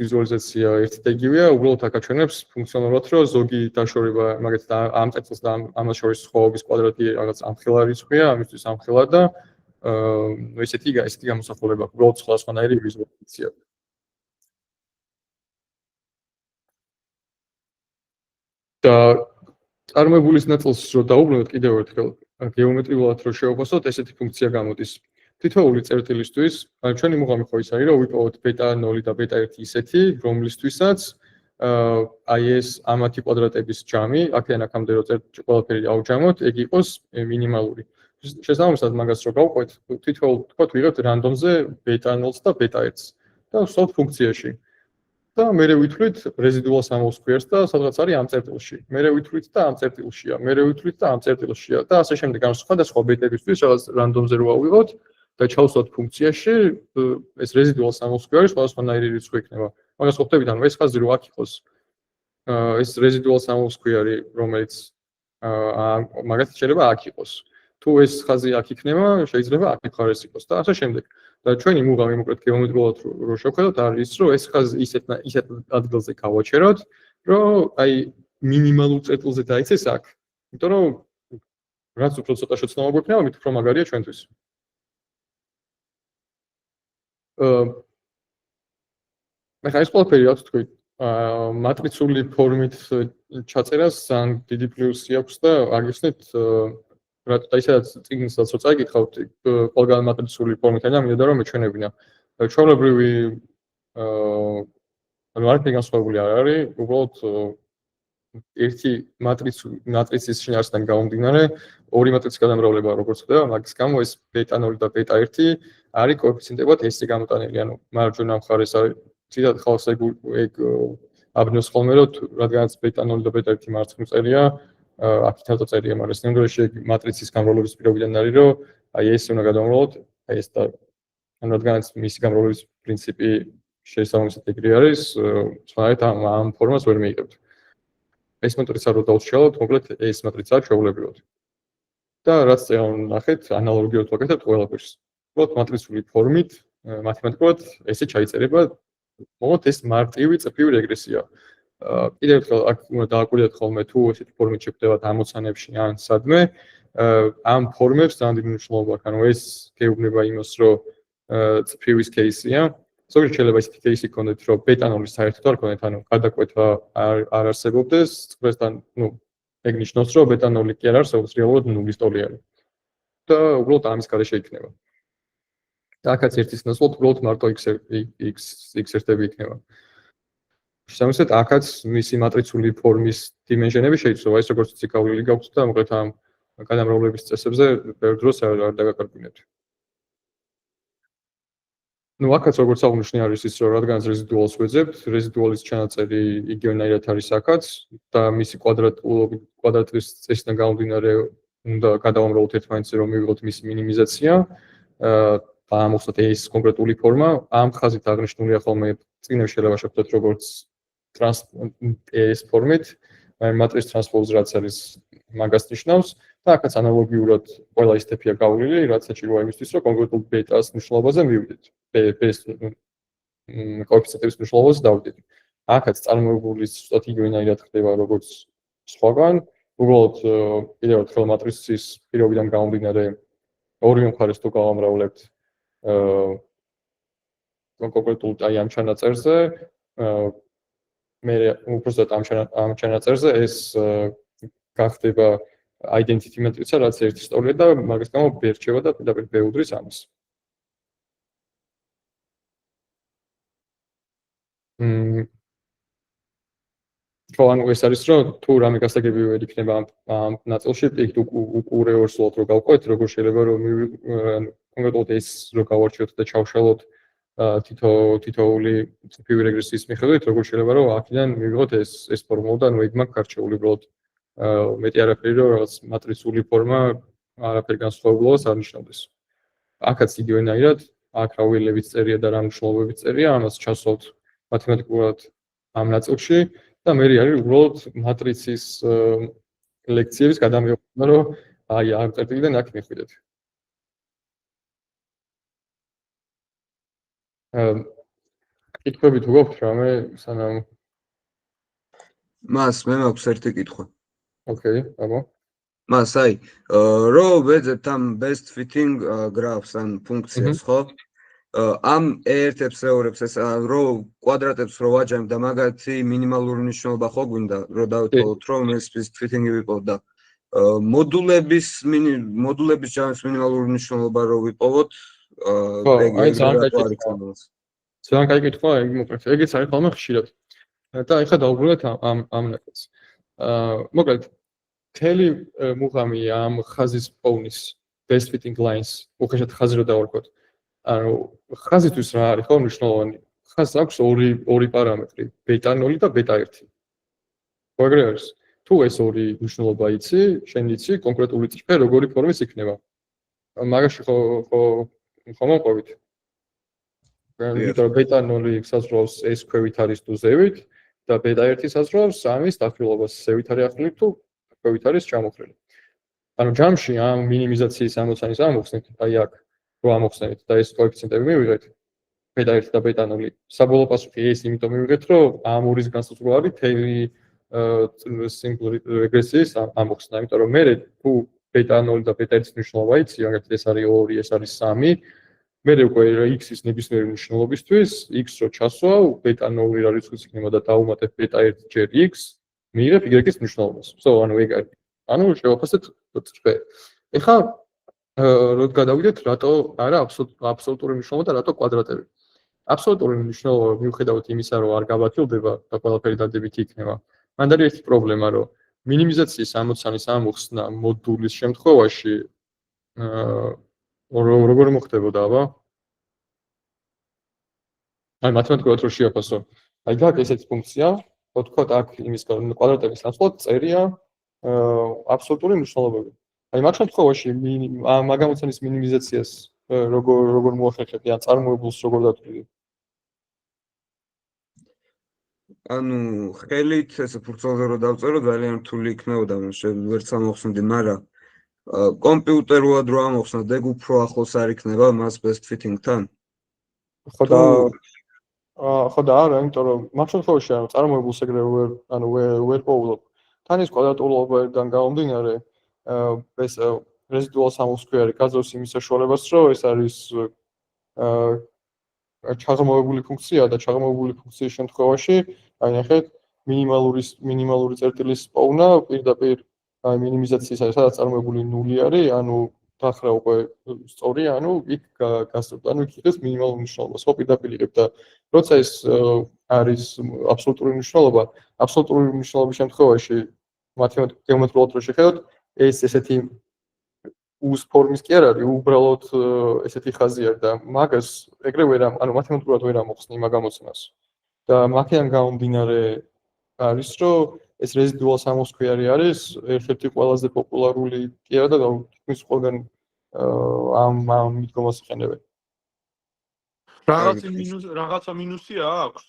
ვიზუალიზაცია ერთი და იგივეა, უბრალოდ აქ აჩვენებს ფუნქციონალურად, რომ ზოგი დაშორება, მაგალითად ამ წერტილს და ამას შორის სხვაობის კვადრატი რაღაც ამხელა რიცხვია, ამისთვის ამხელა და ესეთი გამოსახულება აქვს, უბრალოდ სხვადასხვანაირი ვიზუალიზაცია. და წარმოებულის ნაწილს რო დაუბრუნოთ კიდევ ერთხელ გეომეტრიულად რო შევაფასოთ, ესეთი ფუნქცია გამოდის. თითოეული წერტილისთვის, ჩვენი მუღამი ხო ის არის, რომ ვიპოვოთ β0 და β1 ისეთი, რომლისთვისაც აი ეს ამათი კვადრატების ჯამი, აქედან აქამდე რო ყველაფერი ავჯამოთ, ეგ იყოს მინიმალური. შესაბამისად, მაგას რო გავყვეთ, თითოეულ თქვათ ვიღებთ რანდომზე β0-ს და β1-ს და ვსვათ ფუნქციაში. და მერე ვითვლით residual sum of squares და სადღაც არის ამ წერტილში. მერე ვითვლით და ამ წერტილშია, მერე ვითვლით და ამ წერტილშია და ასე შემდეგ. ამ სხვადასხვა ბეტებისთვის რაღაც რანდომზე რო ავიღოთ და ჩავსვათ ფუნქციაში, ეს residual sum of squares სხვადასხვანაირი რიცხვი იქნება. მაგას ხო ხვდებით, ანუ ეს ხაზი რო აქ იყოს, ეს residual sum of square, რომელიც მაგას შეიძლება აქ იყოს. თუ ეს ხაზი აქ იქნება, შეიძლება აქ მხარეს იყოს და ასე შემდეგ. და ჩვენი მუღამი მოკლედ გეომეტრიულად რო შევხედოთ, არის რომ ეს ხაზი ისეთ ადგილზე გავაჩეროთ, რომ აი მინიმალურ წერტილზე დაიცეს აქ. იმიტომ რომ რაც უფრო ცოტა შეცდომა გვექნება, მით უფრო მაგარია ჩვენთვის. ახლა ეს ყველაფერი რაც თქვი, მატრიცული ფორმით ჩაწერას ძალიან დიდი პლუსი აქვს და აგიხსნით რატო და ისედაც წიგნსაც რო წაიკითხავთ, ყველგან მატრიცული ფორმით არის, მინდა რომ მეჩვენებინა. ჩვეულებრივი ანუ არაფერი განსხვავებული არ არის, უბრალოდ ერთი მატრიცის შინაარსიდან გამომდინარე ორი მატრიცის გადამრავლება როგორც ხდება, მაგის გამო ეს ბეტა 0 და ბეტა 1 არის კოეფიციენტებად ესე გამოტანილი, ანუ მარჯვენა მხარეს არის ცირად ხალხს ეგ აბნევს ხოლმე რომ რადგანაც ბეტა 0 და ბეტა 1 მარცხნივ აქითავ წერია, მაგრამ სიმდროში მატრიცის გამრავლების პირობიდან არის რომ აი ეს უნდა გადავმრავლოთ, აი ეს და ანუ რადგანაც მისი გამრავლების პრინციპი შესაბამისად ეგრე არის, სხვაერთ ამ ფორმას ვერ მიიღებთ. ეს მატრიცა რო დავშალოთ, მოკლედ ეს მატრიცაა ჩვეულებრივად. და რაც ნახეთ, ანალოგიურად ვაკეთებთ ყველაფერს. უბრალოდ მატრიცული ფორმით, მათემატიკურად ესე ჩაიწერება, მოკლედ ეს მარტივი წრფივი რეგრესია. კიდევ ერთხელ აქ უნდა დააკვირდეთ ხოლმე თუ ესეთი ფორმით შეგვდებათ ამოცანებში ან სადმე, ამ ფორმებს ძალიან დიდი მნიშვნელობა აქვს. ანუ ეს გეუბნება იმას, რომ წრფივის кейსია. ზოგადად შეიძლება ისეთი кейსი გქონდეთ, რომ ბეტა 0 საერთოდ არ გქონდეთ, ანუ გადაკვეთა არ არსებობდეს, წრფესთან, ეგ ნიშნავს, რომ ბეტა 0 კი არ არსებობს, რეალურად 0-ის ტოლი არის. და უბრალოდ ამის გარეშე იქნება. და აქაც ერთის ნაცვლად უბრალოდ მარტო x1-ები იქნება. შესაბამისად, აქაც მისი მატრიცული ფორმის დიმენჟენები შეიძლება, ეს როგორც ციკავლილი გაქვთ და მოკლედ ამ გადამრავლების წესებზე ბევრ დროს არ დაგაკარგვინებთ. აქაც როგორც აღნიშნე არის ის, რომ რადგანაც რეზიდუალს ვეძებთ, რეზიდუალის ჩანაწერი იგივენაირად არის აქაც და მისი კვადრატის წესიდან გამომდინარე უნდა გადავამრავლოთ ერთმანეთზე, რომ მივიღოთ მისი მინიმიზაცია. ამოვხსნათ ეს კონკრეტული ფორმა, ამ ხაზით აღნიშნულია ხოლმე წინაშე შეიძლება შევხვდეთ როგორც ეს ფორმით, მატრიცის ტრანსპოზი რაც არის მაგას ნიშნავს და აქაც ანალოგიურად ყველა ის ტიპია გავლილი, რაც საჭიროა იმისთვის, რომ კონკრეტულ ბეტას მნიშვნელობაზე მივიდეთ. ბეტას კოეფიციენტების მნიშვნელობაზე დავიდეთ. აქაც წარმოებული ზუსტად იგივენაირად ხდება როგორც სხვაგან, უბრალოდ კიდევ ერთხელ მატრიცის პირობიდან გამომდინარე ორივე მხარეს თუ გავამრავლებთ კონკრეტულ აი ამ ჩანაწერზე, მე უბრალოდ ამ ჩანაწერზე ეს გახდება identity matrix-ა, რაც ერთი სტორია და მაგის გამო ბერჩება და პირდაპირ ბეუდრის ამას. ანუ ეს არის რომ თუ რამე გასაგები ვერ იქნება ამ ნაწილში, იქ უკურეორსულად რო გავყვეთ, როგორ შეიძლება რომ კონკრეტულად ეს რო გავარჩიოთ და ჩავშალოთ თითოეული წრფივი რეგრესიის მიხედვით, როგორ შეიძლება რომ აქედან მივიღოთ ეს ფორმულა და ნუ ეგ მაგ გარჩეული უბრალოდ მეტი არაფერი რომ რაღაც მატრიცული ფორმა არაფერი განსხვავებულობას არ ნიშნავდეს. აქაც იგივენაირად, აქ რა ველებიც წერია და რა მნიშვნელობებიც წერია, ამას ჩასვავთ მათემატიკურად ამ ნაწილში და მე არის უბრალოდ მატრიცის ლექციების გადამღება, რომ აი ამ წერტილიდან აქ მიხვიდეთ. კითხვები თუ გაქვთ რამე სანამ მას მე მაქვს ერთი კითხვა. ოკეი, აბა. მას აი, რო ვეძებთ ამ best fitting graphs ან ფუნქციას, ხო? ამ ერთებს რეორებს ეს რო კვადრატებს რო ვაჯამებ და მაგათი მინიმალური მნიშვნელობა ხო გვინდა, რო დავიტოვოთ, რომ ეს best fitting-ი ვიპოვოთ და მოდულების ჯამის მინიმალური მნიშვნელობა რო ვიპოვოთ, აი ძალიან კაი კითხვა, ეგეც არის ხოლმე ხშირად. და ეხლა დავუბრუნდეთ ამ ნაკეთს. მოკლედ მთელი მუღამი ამ ხაზის პოვნის best fitting lines უკეთესად ხაზი რო დავარქვათ. ანუ ხაზისთვის რა არის ხო მნიშვნელოვანი? ხაზს აქვს ორი პარამეტრი, ბეტა 0 და ბეტა 1. ხო ეგრე არის. თუ ეს ორი მნიშვნელობა იცი, შენ იცი კონკრეტული წრფე როგორი ფორმის იქნება. მაგაში ხო მოყვებით. ბეტა 0 საზრდოობს ეს ქვევით არის თუ ზევით და ბეტა 1 საზრდოობს ამის დახილობას ზევით არის ახლილი თუ ქვევით არის ჩამოხრილი. ანუ ჯამში ამ მინიმიზაციის ამოცანის ამოხსნით, აი აქ რო ამოხსნით და ეს კოეფიციენტები მივიღეთ, ბეტა 1 და ბეტა 0. საბოლოო პასუხი ეს იმიტომ მივიღეთ, რომ ამ ორის განსაზღვრა არის თელი simple რეგრესიის ამოხსნა, იმიტომ რომ მე თუ ბეტა 0 და ბეტა 1-ის მნიშვნელობა იცი, მაგალითად ეს არის 2, ეს არის 3. მე უკვე x-ის ნებისმიერი მნიშვნელობისთვის, x რო ჩასვავ, ბეტა 0 რა რიცხვიც იქნება და დავუმატებ ბეტა 1 ჯერ x, მიიღებ y-ის მნიშვნელობას. ანუ ეგ არის. ანუ შევაფასეთ წრფე. ეხლა რო გადავიდეთ, რატო არა აბსოლუტური მნიშვნელობა და რატო კვადრატები. აბსოლუტური მნიშვნელობა მიუხედავად იმისა, რომ არ გავაჩილდება და ყველაფერი დადებითი იქნება, მან არის ერთი პრობლემა, რომ მინიმიზაციის ამოცანის ამოხსნა მოდულის შემთხვევაში როგორ მოხდებოდა, აბა? აი მათემატიკურად რო შეაფასო. აი გაქვს ესეთი ფუნქცია, ვთქვათ, აქ იმის კვადრატების ნაცვლად წერია აბსოლუტური მნიშვნელობები. აი მაგ შემთხვევაში მაგ ამოცანის მინიმიზაციას როგორ მოახერხებთ, ან წარმოებულს როგორ დათვლით? ანუ ხელით ესე ფურცელზე რო დავწერო ძალიან რთული იქნებოდა, ვერც ამოხსნდი, მაგრამ კომპიუტერულად რო ამოხსნა, დეგ უფრო ახლოს არ იქნება მას best fitting-თან? ხო და არა, იმიტომ რომ მაგ შემთხვევაში წარმოებულს ეგრე ვერ პოულობ. თან ის კვადრატულობიდან გამომდინარე, ეს residual სამოსკვიარი გაძლევს იმის საშუალებას, რომ ეს არის ჩაღრმავებული ფუნქცია და ჩაღრმავებული ფუნქციის შემთხვევაში, აი ნახეთ, მინიმალური წერტილის პოვნა პირდაპირ აი მინიმიზაციის არის, სადაც წარმოებული 0 არის, ანუ დახრა უკვე სწორი, ანუ იქ გასწორდა, ანუ იქ იყოს მინიმალური მნიშვნელობა. ხო, პირდაპირ იღებ და როცა ეს არის აბსოლუტური მნიშვნელობა, აბსოლუტური მნიშვნელობის შემთხვევაში მათემატიკურ გეომეტრიულად რო შეხედოთ, ეს ესეთი უს ფორმის კი არ არის, უბრალოდ ესეთი ხაზი არის და მაგას ეგრე ანუ მათემატიკურად ვერ ამოხსნი მაგ ამოცანას. და მაქედან გამომდინარე არის, რომ ეს residual სამოსკვიარი არის ერთ-ერთი ყველაზე პოპულარული კი არა და თითქმის ყველგან ამ მიდგომას იყენებენ. რაღაცა მინუსია აქვს?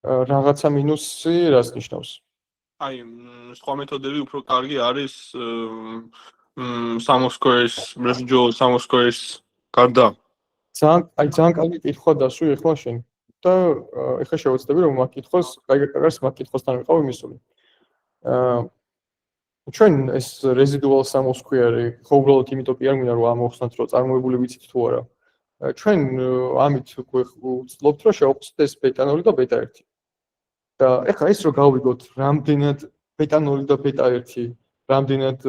რაღაცა მინუსი რას ნიშნავს? აი, სხვა მეთოდები უფრო კარგი არის სამოსკვერის, residual სამოსკვერის გარდა. ძალიან კარგი კითხვა დასვი ახლა შენ. და ეხლა შევეცდები რომ მაგ კითხვას, მაგ კითხვასთან ვიყავი მისული. ჩვენ ეს residual სამოსკვიარი ხო უბრალოდ იმიტომ კი არ მინდა რომ ამოვხსნათ რომ წარმოებული ვიცით თუ არა. ჩვენ ამით ვცდილობთ რომ შევახსნათ ეს ბეტა 0 და ბეტა 1. და ეხლა ეს რომ გავიგოთ რამდენად ბეტა 0 და ბეტა 1 რამდენად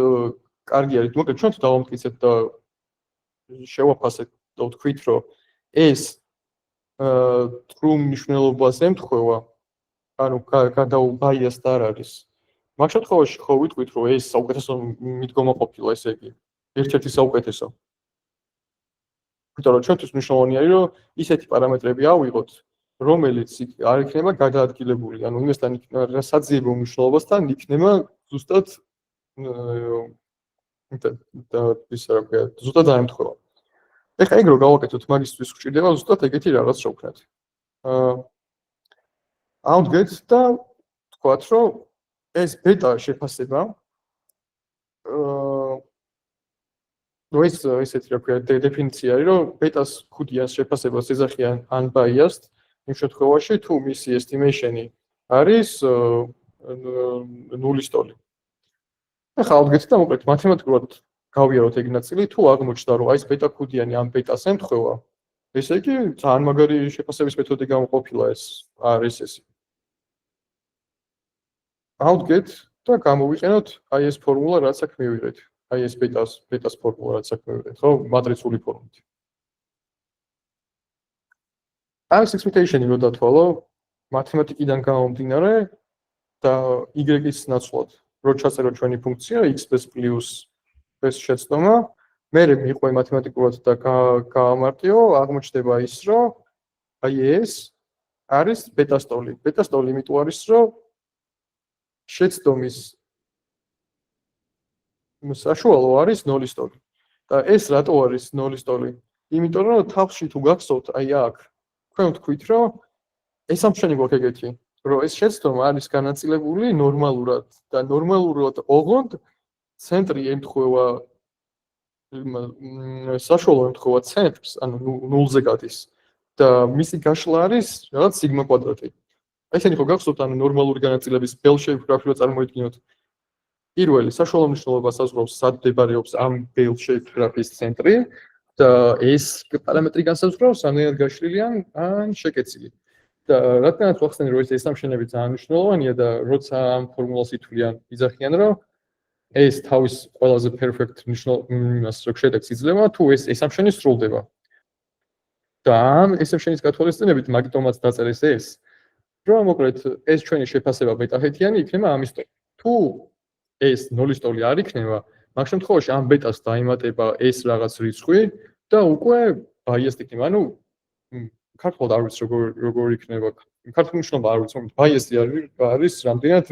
კარგი არის, მოკლედ ჩვენ თუ დავამტკიცებთ და შევაფასეთ და ვთქვით რომ ეს true მნიშვნელობას ემთხვევა, ანუ გადაუბაიასტ არ არის. მაგ შემთხვევაში ხო ვიტყვით რომ ეს საუკეთესო მიდგომა ყოფილა, ესე იგი ერთ-ერთი საუკეთესო. იმიტომ რომ ჩვენთვის მნიშვნელოვანი არის რომ ისეთი პარამეტრები ავიღოთ, რომელიც არ იქნება გადაადგილებული, ანუ იმასთან საძიებო მნიშვნელობასთან იქნება ზუსტად ზუსტად დაემთხვევა. ეხლა ეგ რო გავაკეთოთ, მაგისთვის გვჭირდება ზუსტად ეგეთი რაღაც შევქნათ. Outget და თქვათ რომ ეს ბეტა შეფასება ესეთი რა ქვია დეფინიცია არის რომ ბეტას ხუთიანს შეფასებას ეძახიან unbiased იმ შემთხვევაში თუ მისი estimation-ი არის 0-ის ტოლი. ეხლა outget და მოკლედ მათემატიკურად გავიაროთ ეგ ნაწილი, თუ აღმოჩნდა რომ აი ეს ბეტა ხუთიანი ამ ბეტას ემთხვევა, ესე იგი ძალიან მაგარი შეფასების მეთოდი გამოყოფილა ეს არის ესე. Outget და გამოვიყენოთ აი ეს ფორმულა, რაც აქ მივიღეთ. აი ეს ბეტას ფორმულა, რაც აქ მივიღეთ, ხო, მატრიცული ფორმით. Այս expectation-ი რო დათვალო, მათემატიკიდან გამომდინარე და y-ის ნაცვლად, რო ჩაწერო ჩვენი ფუნქცია x+ ეს შეცდომა, მე მიყვე მათემატიკურად და გავამარტიო, აღმოჩნდება ის, რომ აი ეს არის ბეტას ტოლი. ბეტას ტოლი იმიტომ არის, რომ შეცდომის საშუალო არის 0-ის ტოლი. და ეს რატო არის 0-ის ტოლი? იმიტომ რომ თავში თუ გახსოვთ, აი აქ თქვენ ვთქვით, რომ ეს ამშვენი გვაქვს ეგეთი, რომ ეს შეცდომა არის განაწილებული ნორმალურად და ნორმალურად ოღონდ ცენტრი ემთხვევა საშუალო ემთხვევა ცენტრს, ანუ 0-ზე გადის და მისი გაშლა არის რაღაც სიგმა კვადრატი. ესენი ხო გახსოვთ, ანუ ნორმალური განაწილების bell-shaped graph-ი წარმოიდგინოთ. პირველი საშუალო მნიშვნელობა საზღვრავს სად მდებარეობს ამ bell-shaped graph-ის ცენტრი და ეს პარამეტრი განსაზღვრავს ამდენად გაშლილი ან შეკეცილი. და რადგანაც ვახსენე რომ ეს ამშენები ძალიან მნიშვნელოვანია და როცა ამ ფორმულას ითვლიან, იძახიან რომ ეს თავის ყველაზე perfect იმას რო შედეგს იძლევა, თუ ეს ამშენი სრულდება. და ამ ეს ამშენის გათვალისწინებით მაგიტომაც დაწერეს ეს, რომ მოკლედ ეს ჩვენი შეფასება ბეტა-ჰეტიანი იქნება ამის თუ ეს 0-ის ტოლი არ იქნება, მაგ შემთხვევაში ამ ბეტას დაემატება ეს რაღაც რიცხვი და უკვე biased იქნება. ანუ ქართულად არ ვიცი როგორ იქნება. ქართულ მნიშვნელობა არ ვიცი, მაგრამ biased არის რამდენად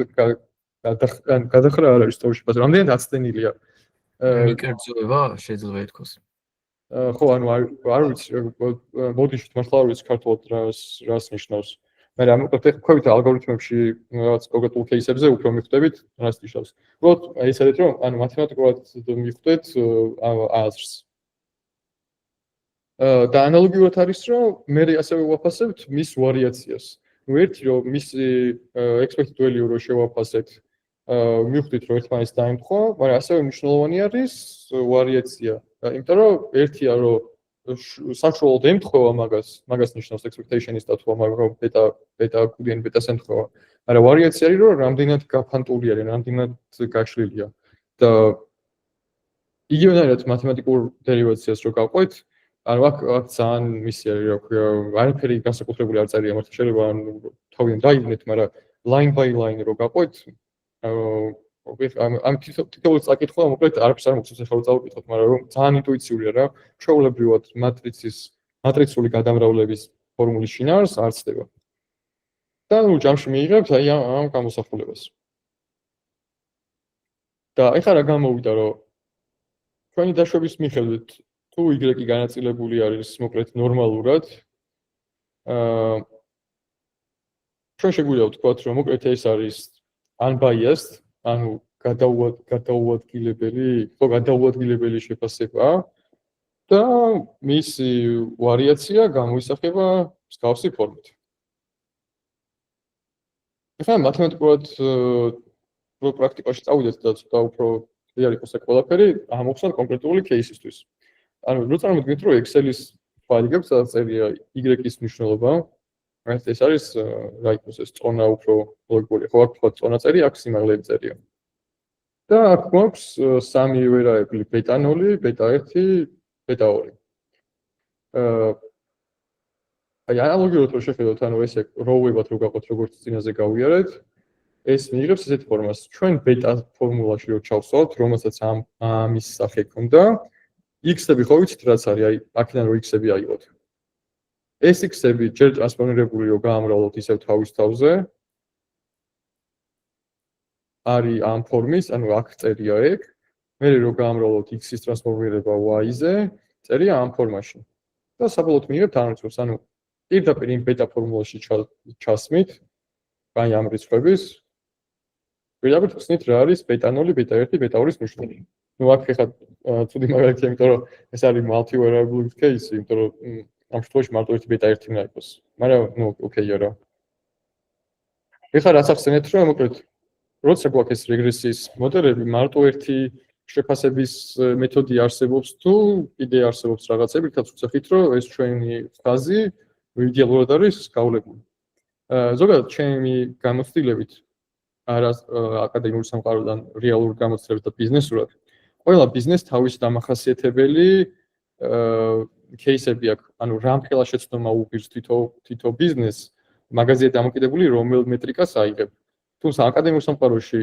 გადახრა არ არის ტოლში, რამდენად აცდენილია. მიკერძოება შეიძლება ითქვას. ხო, ანუ არ ვიცი, მოდიშით მართლა არ ვიცი ქართულად რას ნიშნავს. მაგრამ მოკლედ ხვევით ალგორითმებში რაღაც კონკრეტულ кейსებზე უფრო მიხვდებით რას ნიშნავს. უბრალოდ ისედეთ რომ ანუ მათემატიკურად მიხვდეთ აზრს. და ანალოგიურად არის რომ მე ასევე ვაფასებთ მის ვარიაციას. ნუ ერთი რომ მისი expected value რო შევაფასეთ მიხვდით რომ ერთმანეთს დაემთხვა, მაგრამ ასევე მნიშვნელოვანი არის ვარიაცია. იმიტომ რომ ერთია რომ საშუალოდ ემთხვევა მაგას ნიშნავს expectation-ის დათვლა, მაგრამ ბეტა კუდიანი ბეტას ემთხვევა. მაგრამ ვარიაცია არის რომ რამდენად გაფანტული არის, რამდენად გაშლილია. და იგივენაირად მათემატიკურ დერივაციას რო გავყვეთ, ანუ აქ ძალიან მისი არის რა ქვია, არაფერი განსაკუთრებული არ წერია, მართლა შეიძლება თავიდან დაივნეთ, მაგრამ line by line რო გავყვეთ, ამ თითოეულ წაკითხვა მოკლედ არაფერს არ მოგწევს ახლა წავიკითხოთ, მაგრამ რომ ძალიან ინტუიციურია რა, ჩვეულებრივად მატრიცული გადამრავლების ფორმულის შინაარს არ ცდება. და ნუ ჯამში მიიღებთ აი ამ გამოსახულებას. და ეხლა რა გამოვიდა რომ ჩვენი დაშვების მიხედვით თუ y განაწილებული არის მოკლედ ნორმალურად ჩვენ შეგვიძლია ვთქვათ რომ მოკლედ ეს არის unbiased, ანუ გადაუადგილებელი შეფასება და მისი ვარიაცია გამოისახება მსგავსი ფორმით. ეხლა მათემატიკურად რო პრაქტიკაში წავიდეთ და ცოტა უფრო ძლიერი იყოს ეს ყველაფერი, ამოვხსნათ კონკრეტული кейსისთვის. ანუ რო წარმოიდგინეთ რომ Excel-ის ფაილი გაქვს, სადაც წერია y-ის მნიშვნელობა, ეს არის რა იყოს ეს წონა უფრო ლოგიკური. ხო აქ თქვა წონა წერია, აქ სიმაღლეები წერია. და აქ გვაქვს სამი ვერაებლი ბეტა 0, ბეტა 1, ბეტა 2. აი ანალოგიურად რო შეხედოთ, ანუ ესე როუებად რო გაყოთ, როგორც წინაზე გავიარეთ, ეს მიიღებს ესეთ ფორმას. ჩვენ ბეტა ფორმულაში რო ჩავსვათ, რომელსაც ამის სახე ქონდა, x-ები ხო ვიცით რაც არის, აი აქედან რო x-ები აიღოთ. ეს x-ები ჯერ ტრანსფორმირებული რო გაამრავლოთ ისევ თავის თავზე, არის ამ ფორმის, ანუ აქ წერია ეგ, მერე რო გაამრავლოთ x-ის ტრანსფორმირება y-ზე, წერია ამ ფორმაში. და საბოლოოდ მიიღებთ ამ რიცხვს, ანუ პირდაპირ იმ ბეტა ფორმულაში ჩასმით, აი ამ რიცხვების პირდაპირ ხსნით რა არის ბეტა 0, ბეტა 1, ბეტა 2-ის მნიშვნელობა. ნუ აქ ეხლა ცუდი მაგალითია, იმიტომ რომ ეს არის multi variable case, იმიტომ რომ ამ შემთხვევაში მარტო ერთი ბეტა 1 უნდა იყოს. მაგრამ ნუ ოკეია რა. ეხლა რაც ახსენეთ რომ მოკლედ როცა გვაქვს ეს რეგრესიის მოდელები, მარტო ერთი შეფასების მეთოდი არსებობს თუ კიდე არსებობს რაღაცები, რითაც ვცეხით რომ ეს ჩვენი ფაზი იდეალურად არის გავლებული. ზოგადად ჩემი გამოცდილებით აკადემიურ სამყაროდან რეალურ გამოცდილებით და ბიზნესურად ყველა ბიზნეს თავის დამახასიათებელი кейსები აქვს. ანუ რამხელა შეცდომა უღირს თითო ბიზნესს, მაგაზია დამოკიდებული რომელ მეტრიკას აიღებ. თუმცა აკადემიურ სამყაროში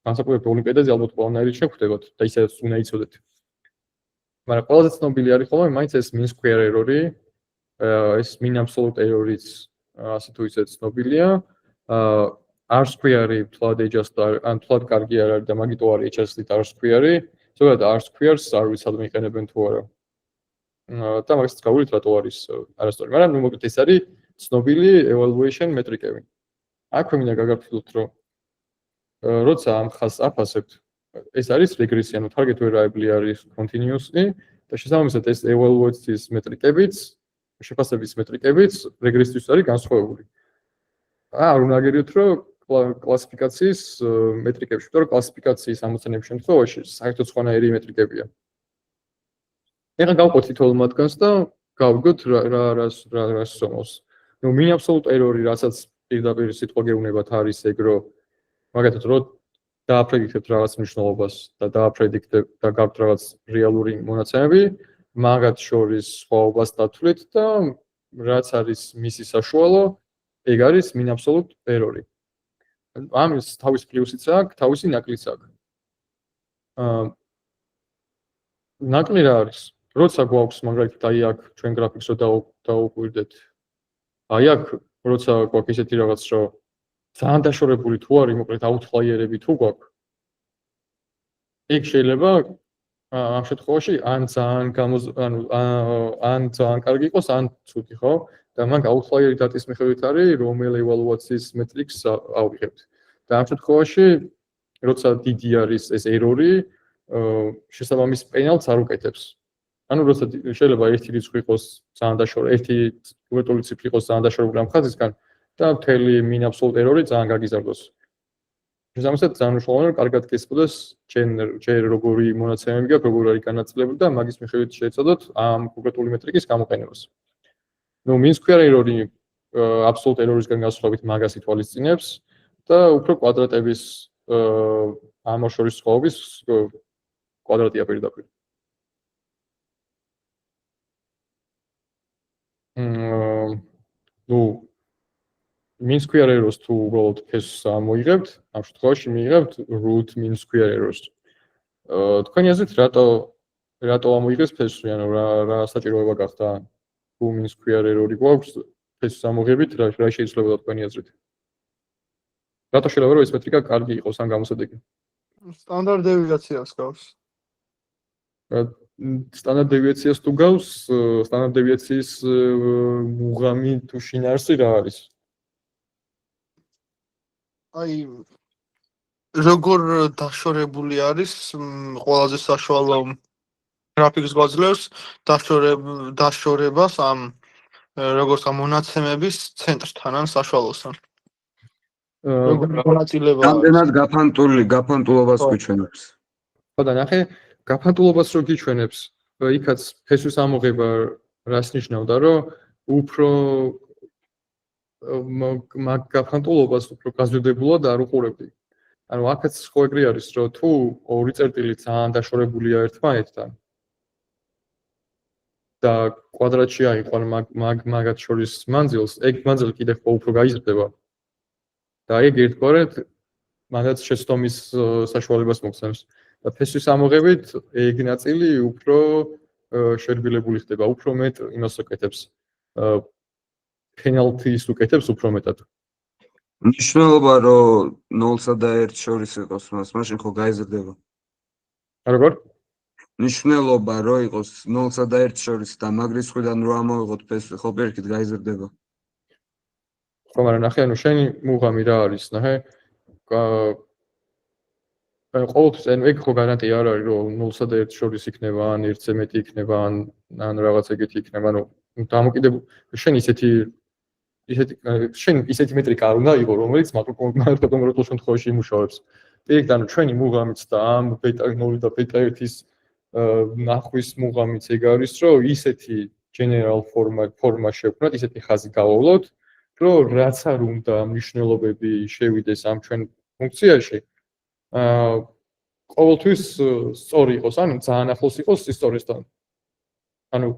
განსაკუთრებით ოლიმპიადაზე ალბათ ყველანაირი შეხვდებათ და ისედაც უნდა იცოდეთ. მაგრამ ყველაზე ცნობილი არის ხოლმე მაინც ეს mean square error-ი, ეს mean absolute error-იც ასე თუ ისე ცნობილია. R square-ი თლად adjust ან თლად კარგი არ არის და მაგიტო არის adjust-ით R square-ი. ზოგადად R square-ს არ ვიცი სად მიყენებენ თუ არა. და მაგასაც გავუვლით რატო არის არასწორი, მაგრამ ნუ მოკლედ ეს არის ცნობილი evaluation მეტრიკები. აქვე მინდა გაგაფრთხილოთ, რომ როცა ამ ხაზს აფასებთ, ეს არის რეგრესია, ანუ target variable არის continuously და შესაბამისად ეს evaluation-ის მეტრიკებიც, შეფასების მეტრიკებიც რეგრესიისთვის არის განსხვავებული. არ უნდა გერიოთ, რომ კლასიფიკაციის მეტრიკებში, იმიტომ რომ კლასიფიკაციის ამოცანების შემთხვევაში საერთოდ სხვანაირი მეტრიკებია. ეხლა გავყოთ თითოეულ მათგანს და გავიგოთ რას სომავს. ნუ mean absolute error-ი, რასაც პირდაპირ სიტყვა გეუბნებათ არის ეგ, რომ მაგათაც რო დააპრედიქტებთ რაღაც მნიშვნელობას და დააპრედიქტებთ და გაქვთ რაღაც რეალური მონაცემები, მაგათ შორის სხვაობას დათვლით და რაც არის მისი საშუალო, ეგ არის min absolute error-ი. ამის თავის პლუსიც აქვს, თავისი ნაკლიც აქვს. ნაკლი რა არის? როცა გვაქვს მაგალითად აი აქ ჩვენ გრაფიკს რო დაუკვირდეთ. აი აქ როცა გვაქვს ესეთი რაღაც რომ ძალიან დაშორებული თუ არის, მოკლედ outlier-ები თუ გვაქვს. ეგ შეიძლება ამ შემთხვევაში ან ძალიან ან ძალიან კარგი იყოს, ან ცუდი, ხო? და მაგ outlier-ი დატის მიხედვით არის, რომელი ევალუაციის მეტრიკს ავიღებთ. და ამ შემთხვევაში, როცა დიდი არის ეს error-ი, შესაბამის პენალს არ უკეთებს. ანუ როცა შეიძლება ერთი რიცხვი იყოს ძალიან დაშორებული, ერთი ვერტული ციფრი იყოს ძალიან დაშორებული ამ ხაზისგან და მთელი min absolute error-ი ძალიან გაგიზარდოს. შესაბამისად, ძალიან მნიშვნელოვანია, რომ კარგად გესწროს ჯერ როგორი მონაცემები გაქვს, როგორ არის განაწილებული და მაგის მიხედვით შეეცადოთ ამ კონკრეტული მეტრიკის გამოყენებას. ნუ min square error-ი absolute error-ისგან განსხვავებით მაგას ითვალისწინებს და უფრო კვადრატების ამას შორის სხვაობის კვადრატია პირდაპირ. ნუ min square errors თუ უბრალოდ ფესვს ამოიღებთ, ამ შემთხვევაში მიიღებთ root min square errors. თქვენი აზრით რატო ამოიღეს ფესვი, ანუ რა საჭიროება გახდა თუ min square error-ი გვაქვს ფესვს ამოღებით, რა შეიძლება თქვენი აზრით? რატო შეიძლება რომ ეს მეტრიკა კარგი იყოს ან გამოსადეგი? სტანდარტ დევიაციას გავს. სტანდარტ დევიაციას თუ გავს, სტანდარტ დევიაციის მუღამი თუ შინაარსი რა არის? აი როგორ დაშორებული არის, ყველაზე საშუალო გრაფიკს გვაძლევს დაშორებას ამ როგორც ამ მონაცემების ცენტრთან ან საშუალოსთან. როგორ მონაწილეობა რამდენად გაფანტულობას გვიჩვენებს. ხო და ნახე, გაფანტულობას რო გიჩვენებს, იქაც ფესვის ამოღება რას ნიშნავდა, რომ უფრო მაგ გაფანტულობას უფრო გაზრდებულად არ უყურებდი. ანუ აქაც ხო ეგრე არის, რომ თუ ორი წერტილი ძალიან დაშორებულია ერთმანეთთან და კვადრატში აიყვან მაგათ შორის მანძილს, ეგ მანძილი კიდევ უფრო გაიზრდება. და ეგ ერთგვარად მაგათ შეცდომის საშუალებას მოგცემს. და ფესვის ამოღებით ეგ ნაწილი უფრო შერბილებული ხდება, უფრო მეტ იმას უკეთებს. penalty-ს უკეთებს უფრო მეტად. ნიშნულობა რომ 0-სა და 1 შორის იყოს მას, მაშინ ხო გაიზრდება. როგორ? ნიშნულობა რომ იყოს 0-სა და 1 შორის და მაგრის მხრიდან რო ამოვიღოთ ფესვი, ხო პირიქით გაიზრდება. ხო, მაგრამ ნახე, ანუ შენი მუღამი რა არის, ნახე? ყოველთვის ეგ ხო გარანტია არ არის, რომ 0-სა და 1 შორის იქნება, ან 1-ზე მეტი იქნება, ან რაღაც ეგეთი იქნება, ანუ დამოკიდებული შენ ისეთი მეტრიკა არ უნდა იყოს, რომელიც მაკროკონკრეტულ შემთხვევაში იმუშავებს. პირიქით, ანუ ჩვენი მუღამიც და ამ ბეტა-0 და ბეტა-1-ის ნახვის მუღამიც ეგ არის, რომ ისეთი general forma შევქმნათ, ისეთი ხაზი გავავლოთ, რომ რაც არ უნდა მნიშვნელობები შევიდეს ამ ჩვენ ფუნქციაში, ყოველთვის სწორი იყოს, ან ძალიან ახლოს იყოს ისტორიასთან. ანუ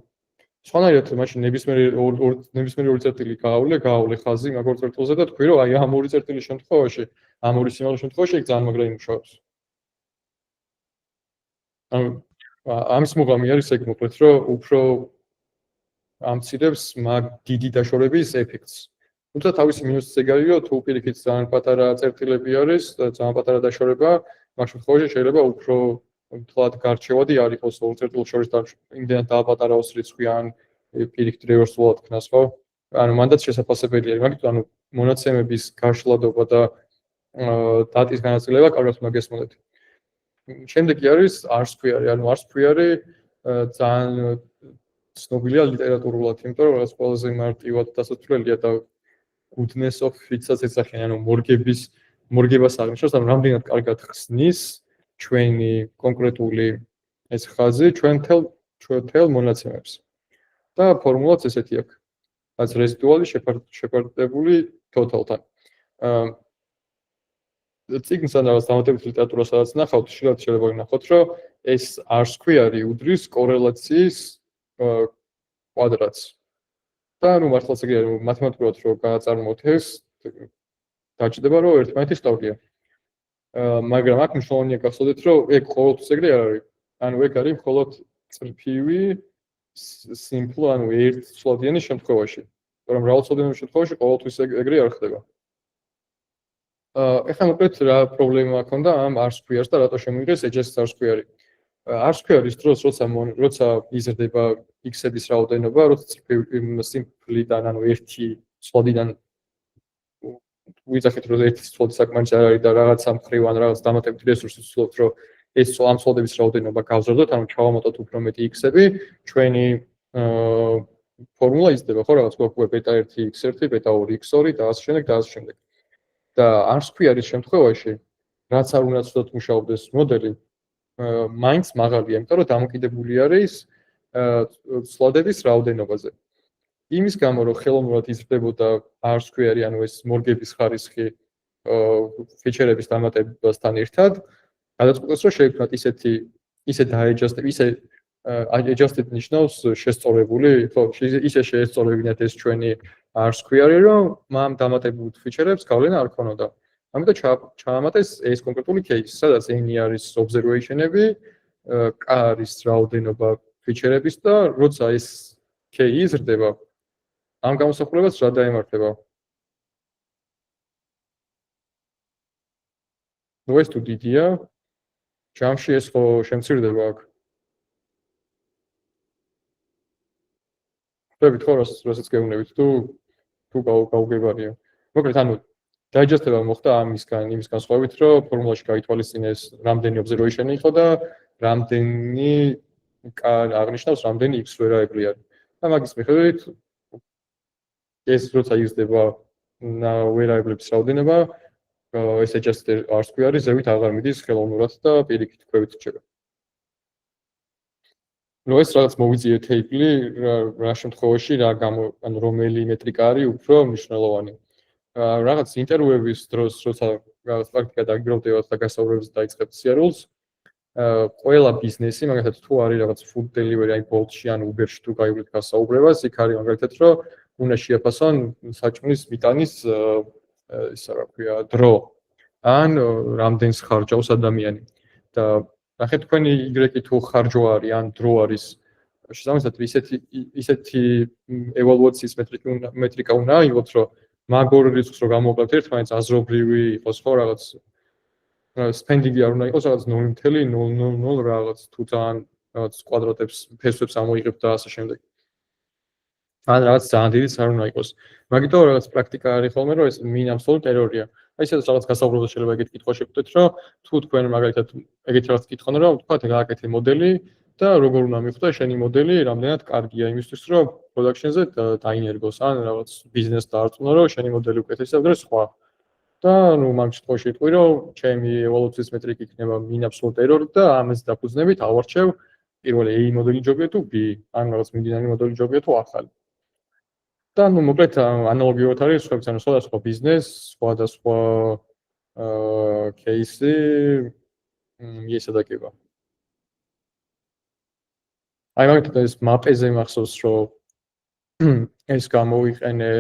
სხვანაირად მაშინ ნებისმიერი ორი წერტილი გაავლე ხაზი მაგ ორ წერტილზე და თქვი რომ აი ამ ორი წერტილის შემთხვევაში, ამ ორი სიმაღლის შემთხვევაში ეგ ძალიან მაგრა იმუშავებს. ანუ ამის მუღამი არის ეგ მოკლედ, რომ უფრო ამცირებს მაგ დიდი დაშორების ეფექტს. თუმცა თავისი მინუსიც ეგ არის, რომ თუ პირიქით ძალიან პატარა წერტილები არის და ძალიან პატარა დაშორება, მაგ შემთხვევაში შეიძლება უფრო თლად გარჩევადი არ იყოს ორ წერტილს შორის და იმდენად დააპატარაოს რიცხვი ან პირიქით რევერსულად ქნას, ხო? ანუ მანდაც შესაძლებელია, მაგიტომ ანუ მონაცემების გაშლადობა და დატის განაწილება კარგად უნდა გესმოდეთ. შემდეგი არის R-square, ანუ R-square ძალიან ცნობილია ლიტერატურულად, იმიტომ რომ რაღაც ყველაზე მარტივად დასაცვლელია და goodness of fit-საც ეძახიან, ანუ მორგებას აღნიშნავს, ანუ რამდენად კარგად ხსნის ჩვენი კონკრეტული ეს ხაზი ჩვენ თელ მონაცემებს. და ფორმულაც ესეთი აქვს. რაც რეზიდუალი შეფარდებული total-თან. წიგნსა და დამატებით ლიტერატურასაც ნახავთ, შეიძლება ვნახოთ, რომ ეს R-square უდრის კორელაციის კვადრატს. და ნუ მართლაც ეგრეა, რომ მათემატიკურად რო გააწარმოოთ ეს, დაჭდება რომ ერთმანეთი სწორია. მაგრამ აქ მნიშვნელოვანია გახსოვდეთ, რომ ეგ ყოველთვის ეგრე არ არის. ანუ ეგ არის მხოლოდ წრფივი სიმპლო, ანუ ერთსვლადიანი შემთხვევაში. მაგრამ მრავალსვლადიანი შემთხვევაში ყოველთვის ეგრე არ ხდება. ეხლა მოკლედ რა პრობლემა ჰქონდა ამ R-square-ს და რატო შემოიღეს EJS R-square-ი. R-square-ის დროს როცა იზრდება x-ების რაოდენობა, როცა სიმპლიდან, ანუ ერთი სვლადიდან ვიძახით რომ ერთი სვლადი საკმარისი არ არის და რაღაცა მხრივ ან რაღაც დამატებითი რესურსი ვცდილობთ რომ ეს ამ სვლადების რაოდენობა გავზრდოთ, ანუ ჩავამატოთ უფრო მეტი x-ები, ჩვენი ფორმულა იზრდება, ხო, რაღაც გვაქვს β1 x1, β2 x2 და ასე შემდეგ და ასე შემდეგ. და R-square-ის შემთხვევაში, რაც არ უნდა ცუდად მუშაობდეს მოდელი, მაინც მაღალია, იმიტომ რომ დამოკიდებული არის სვლადების რაოდენობაზე. იმის გამო, რომ ხელოვნურად იზრდებოდა R-square-ი, ანუ ეს მორგების ხარისხი ფიჩერების დამატებასთან ერთად, გადაწყვეტეს, რომ შეექმნათ ისე adjusted ნიშნავს შესწორებული, ხო, ისე შეესწორებინათ ეს ჩვენი R-square-ი, რომ მამ დამატებულ ფიჩერებს გავლენა არ ქონოდა. ამიტომ ჩაამატეს ეს კონკრეტული case, სადაც n არის observation-ები, k არის რაოდენობა ფიჩერების და როცა ეს k იზრდება, ამ გამოსახულებას რა დაემართება? ნუ ეს თუ დიდია, ჯამში ეს ხო შემცირდება აქ. ხვდებით ხო, რასაც გეუბნებით, თუ გაუგებარია. მოკლედ, ანუ დაიჯესტება მოხდა იმის განსხვავებით, რომ ფორმულაში გაითვალისწინეს რამდენი observation-ი იყო და რამდენი აღნიშნავს რამდენი x ვერაებლი არის. და მაგის მიხედვით ეს როცა იზრდება ვერაებლების რაოდენობა, ეს adjusted R-square-ი ზევით აღარ მიდის ხელოვნურად და პირიქით ქვევით რჩება. ნუ ეს რაღაც მოვიძიე თეიბლი, რა შემთხვევაში ანუ რომელი მეტრიკა არის უფრო მნიშვნელოვანი. რაღაც ინტერვიუების დროს, როცა რაღაც პრაქტიკა დაგიგროვდებათ და გასაუბრებელს დაიწყებთ სიარულს, ყველა ბიზნესი, მაგალითად თუ არის რაღაც food delivery, აი Bolt-ში ან Uber-ში თუ გაიგებთ გასაუბრებას, იქ არის მაგალითად, რომ უნდა შეაფასონ საჭმლის მიტანის ისა რა ქვია, დრო ან რამდენს ხარჯავს ადამიანი. და ნახეთ თქვენი Y თუ ხარჯვა არის ან დრო არის, შესაბამისად ისეთი ევალუაციის მეტრიკა უნდა აიღოთ, რომ მაგ ორ რისკს რო გამოვაკლოთ ერთმანეთს აზრობრივი იყოს ხო რაღაც spending-ი არ უნდა იყოს რაღაც 0.000 რაღაც თუ ძალიან რაღაც კვადრატებს ფესვებს ამოიღებთ და ასე შემდეგ. ან რაღაც ძალიან დიდიც არ უნდა იყოს. მაგიტომ რაღაც პრაქტიკა არის ხოლმე რომ ეს min absolute error-ია. აი ესეც რაღაც გასაუბრებელს შეიძლება ეგეთ კითხვა შეგხვდეთ, რომ თუ თქვენ მაგალითად ეგეთ რაღაც კითხონ, რომ თქვათ გააკეთე მოდელი და როგორ უნდა მიხვდა შენი მოდელი რამდენად კარგია იმისთვის, რომ production-ზე დაინერგოს ან რაღაც ბიზნესს დაარწმუნო, რომ შენი მოდელი უკეთესია, ვიდრე სხვა. და ნუ მაგ შემთხვევაში იტყვი, რომ ჩემი evaluation მეტრიკა იქნება min absolute error და ამას დაფუძნებით ავარჩევ პირველი A მოდელი ჯობია თუ B, ან რაღაც მიმდინარე მოდელი ჯობია თუ ახალი. და ნუ მოკლედ ანალოგიურად არის სხვაებთან, სხვადასხვა ბიზნეს, სხვადასხვა кейსი ესადაკება. აი მაგით ეს მაპეზე მახსოვს, რომ ეს გამოვიყენე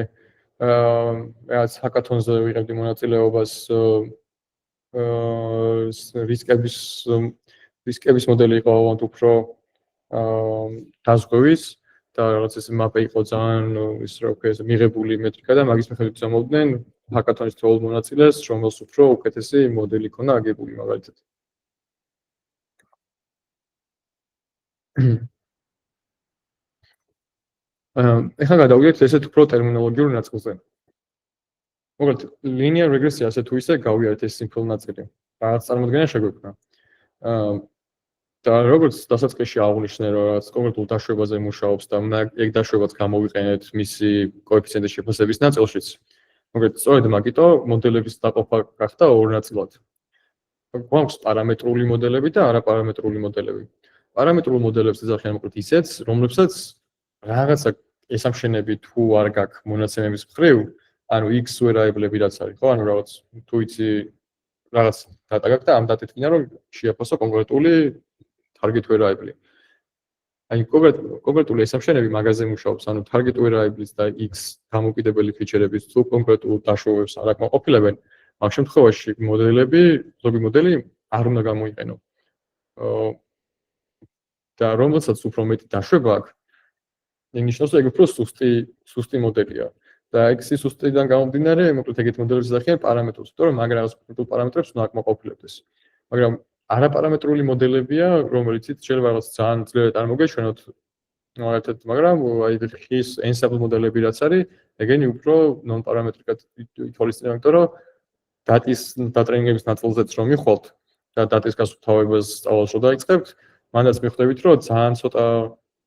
რაღაც ჰაკათონზე ვიღებდი მონაწილეობას რისკების მოდელი იყო ალბათ უფრო დაზღვევის და რაღაც ეს მაპე იყო ძალიან ის რა ვქო ეს მიღებული მეტრიკა და მაგის მიხედვით ამოვდნენ ჰაკათონის თვალ მონაწილეს, რომელს უფრო უკეთესი მოდელი ქონდა აგებული მაგალითად. ეხლა გადავიდეთ ესეთ უფრო ტერმინოლოგიურ ნაწილზე. მოკლედ linear regression ასე თუ ისე გავიარეთ ეს სიმპლ ნაწილი. რაღაც წარმოდგენა შეგვექმნა. და როგორც დასაწყისში აღვნიშნე, რომ რაღაც კონკრეტულ დაშვებაზე მუშაობს და ეგ დაშვებაც გამოვიყენეთ მისი კოეფიციენტის შეფასების ნაწილშიც. მოკლედ სწორედ მაგიტო მოდელების დაყოფა გახდა ორ ნაწილად. გვაქვს პარამეტრული მოდელები და არაპარამეტრული მოდელები. პარამეტრულ მოდელებს ეძახიან მოკლედ ისეთს, რომლებსაც რაღაცა ესამშენები თუ არ გაქვს მონაცემების მხრივ, ანუ x ვერაებლები რაც არის, ხო? ანუ რაღაც თუ იცი რაღაც დატა გაქვს და ამ დატით გინდა რომ შეაფასო კონკრეტული target ვერაებლი. აი კონკრეტული ესამშენები მაგაზე მუშაობს, ანუ target variables და x გამოკიდებელი ფიჩერების თუ კონკრეტულ დაშვებებს არ აკმაყოფილებენ, ამ შემთხვევაში ზოგი მოდელი არ უნდა გამოიყენო. და რომელსაც უფრო მეტი დაშვება აქვს, ნიშნავს, ეგ უფრო სუსტი მოდელია. და x-ის სუსტიდან გამომდინარე, მოკლედ ეგეთ მოდელებს ეძახიან პარამეტრებს, იმიტომ რომ მაგ რაღაც კონკრეტულ პარამეტრებს უნდა აკმაყოფილებდეს. მაგრამ არაპარამეტრული მოდელებია, რომელიც შეიძლება რაღაც ძალიან ძლიერ წარმოგეჩვენოთ, ერთად, მაგრამ აი ხის ensemble მოდელები რაც არის, ეგენი უფრო non-parametric-ად ითვალისწინებენ, იმიტომ რომ დატის დატრენინგების ნაწილზეც რომ მიხვალთ და დატის გასუფთავებას სწავლას რო დაიწყებთ, მანდაც მიხვდებით, რომ ძალიან ცოტა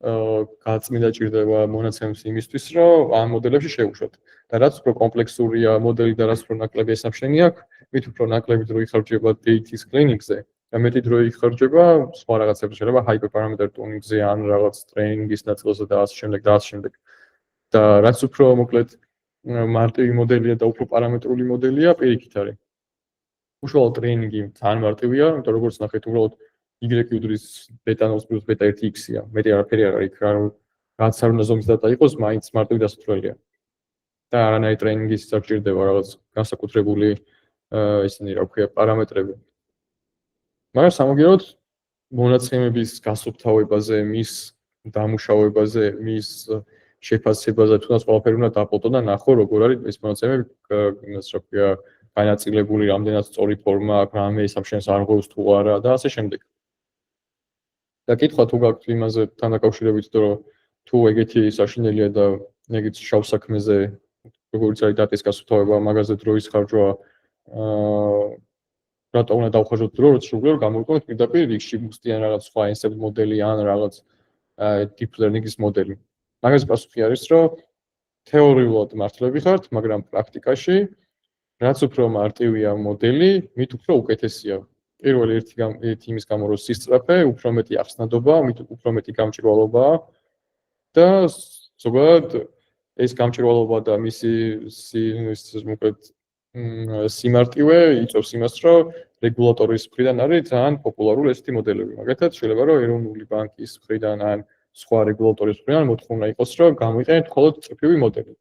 გაწმიდა ჭირდება მონაცემს იმისთვის, რომ ამ მოდელებში შევუშვათ. და რაც უფრო კომპლექსურია მოდელი და რაც უფრო ნაკლები ესამშენი აქვს, მით უფრო ნაკლები დრო იხარჯება data-ის cleaning-ზე და მეტი დრო იხარჯება სხვა რაღაცებზე, შეიძლება hyperparameter tuning-ზე ან რაღაც ტრეინინგის ნაწილზე და ასე შემდეგ და ასე შემდეგ. და რაც უფრო მოკლედ მარტივი მოდელია და უფრო პარამეტრული მოდელია, პირიქით არის. უშუალოდ ტრეინინგი ძალიან მარტივია, იმიტომ როგორც ნახეთ, უბრალოდ y უდრის ბეტა-0 + ბეტა-1x-ია. მეტი არაფერი არ არის, რაც არ უნდა ზომის დატა იყოს, მაინც მარტივი დასათვლელია. და არანაირი ტრეინინგის არ ჭირდება რაღაც განსაკუთრებული ისინი რა ქვია პარამეტრები. მაგრამ სამაგიეროდ მონაცემების გასუფთავებაზე, მის დამუშავებაზე, მის შეფასებაზე თუნდაც ყველაფერი უნდა დაპოტო და ნახო როგორ არის ეს მონაცემები, იმას რა ქვია განაწილებული, რამდენად სწორი ფორმა აქვს, რამე ესამშენს არ ღვევს თუ არა და ასე შემდეგ. და კითხვა თუ გაქვთ იმაზე თან დაკავშირებით, რომ თუ ეგეთი საშინელია და ეგეც შავ საქმეზე როგორც არის დატის გასუფთავება, მაგაზე დროის ხარჯვა, რატო უნდა დავხარჯოთ დრო, როცა შეგვიძლია გამოვიყენოთ პირდაპირ რიგში მუსტიან რაღაც სხვა ensemble მოდელი ან რაღაც deep learning-ის მოდელი. მაგაზე პასუხი არის, რომ თეორიულად მართლები ხართ, მაგრამ პრაქტიკაში რაც უფრო მარტივია მოდელი, მით უფრო უკეთესია. პირველი ერთი იმის გამო, რომ სისწრაფე, უფრო მეტი ახსნადობა, მით უფრო მეტი გამჭვირვალობაა და ზოგადად ეს გამჭვირვალობა და მისი მოკლედ სიმარტივე იწვევს იმას, რომ რეგულატორის მხრიდან არის ძალიან პოპულარული ესეთი მოდელები. მაგალითად, შეიძლება რომ ეროვნული ბანკის მხრიდან ან სხვა რეგულატორის მხრიდან მოთხოვნა იყოს, რომ გამოიყენოთ მხოლოდ წრფივი მოდელი.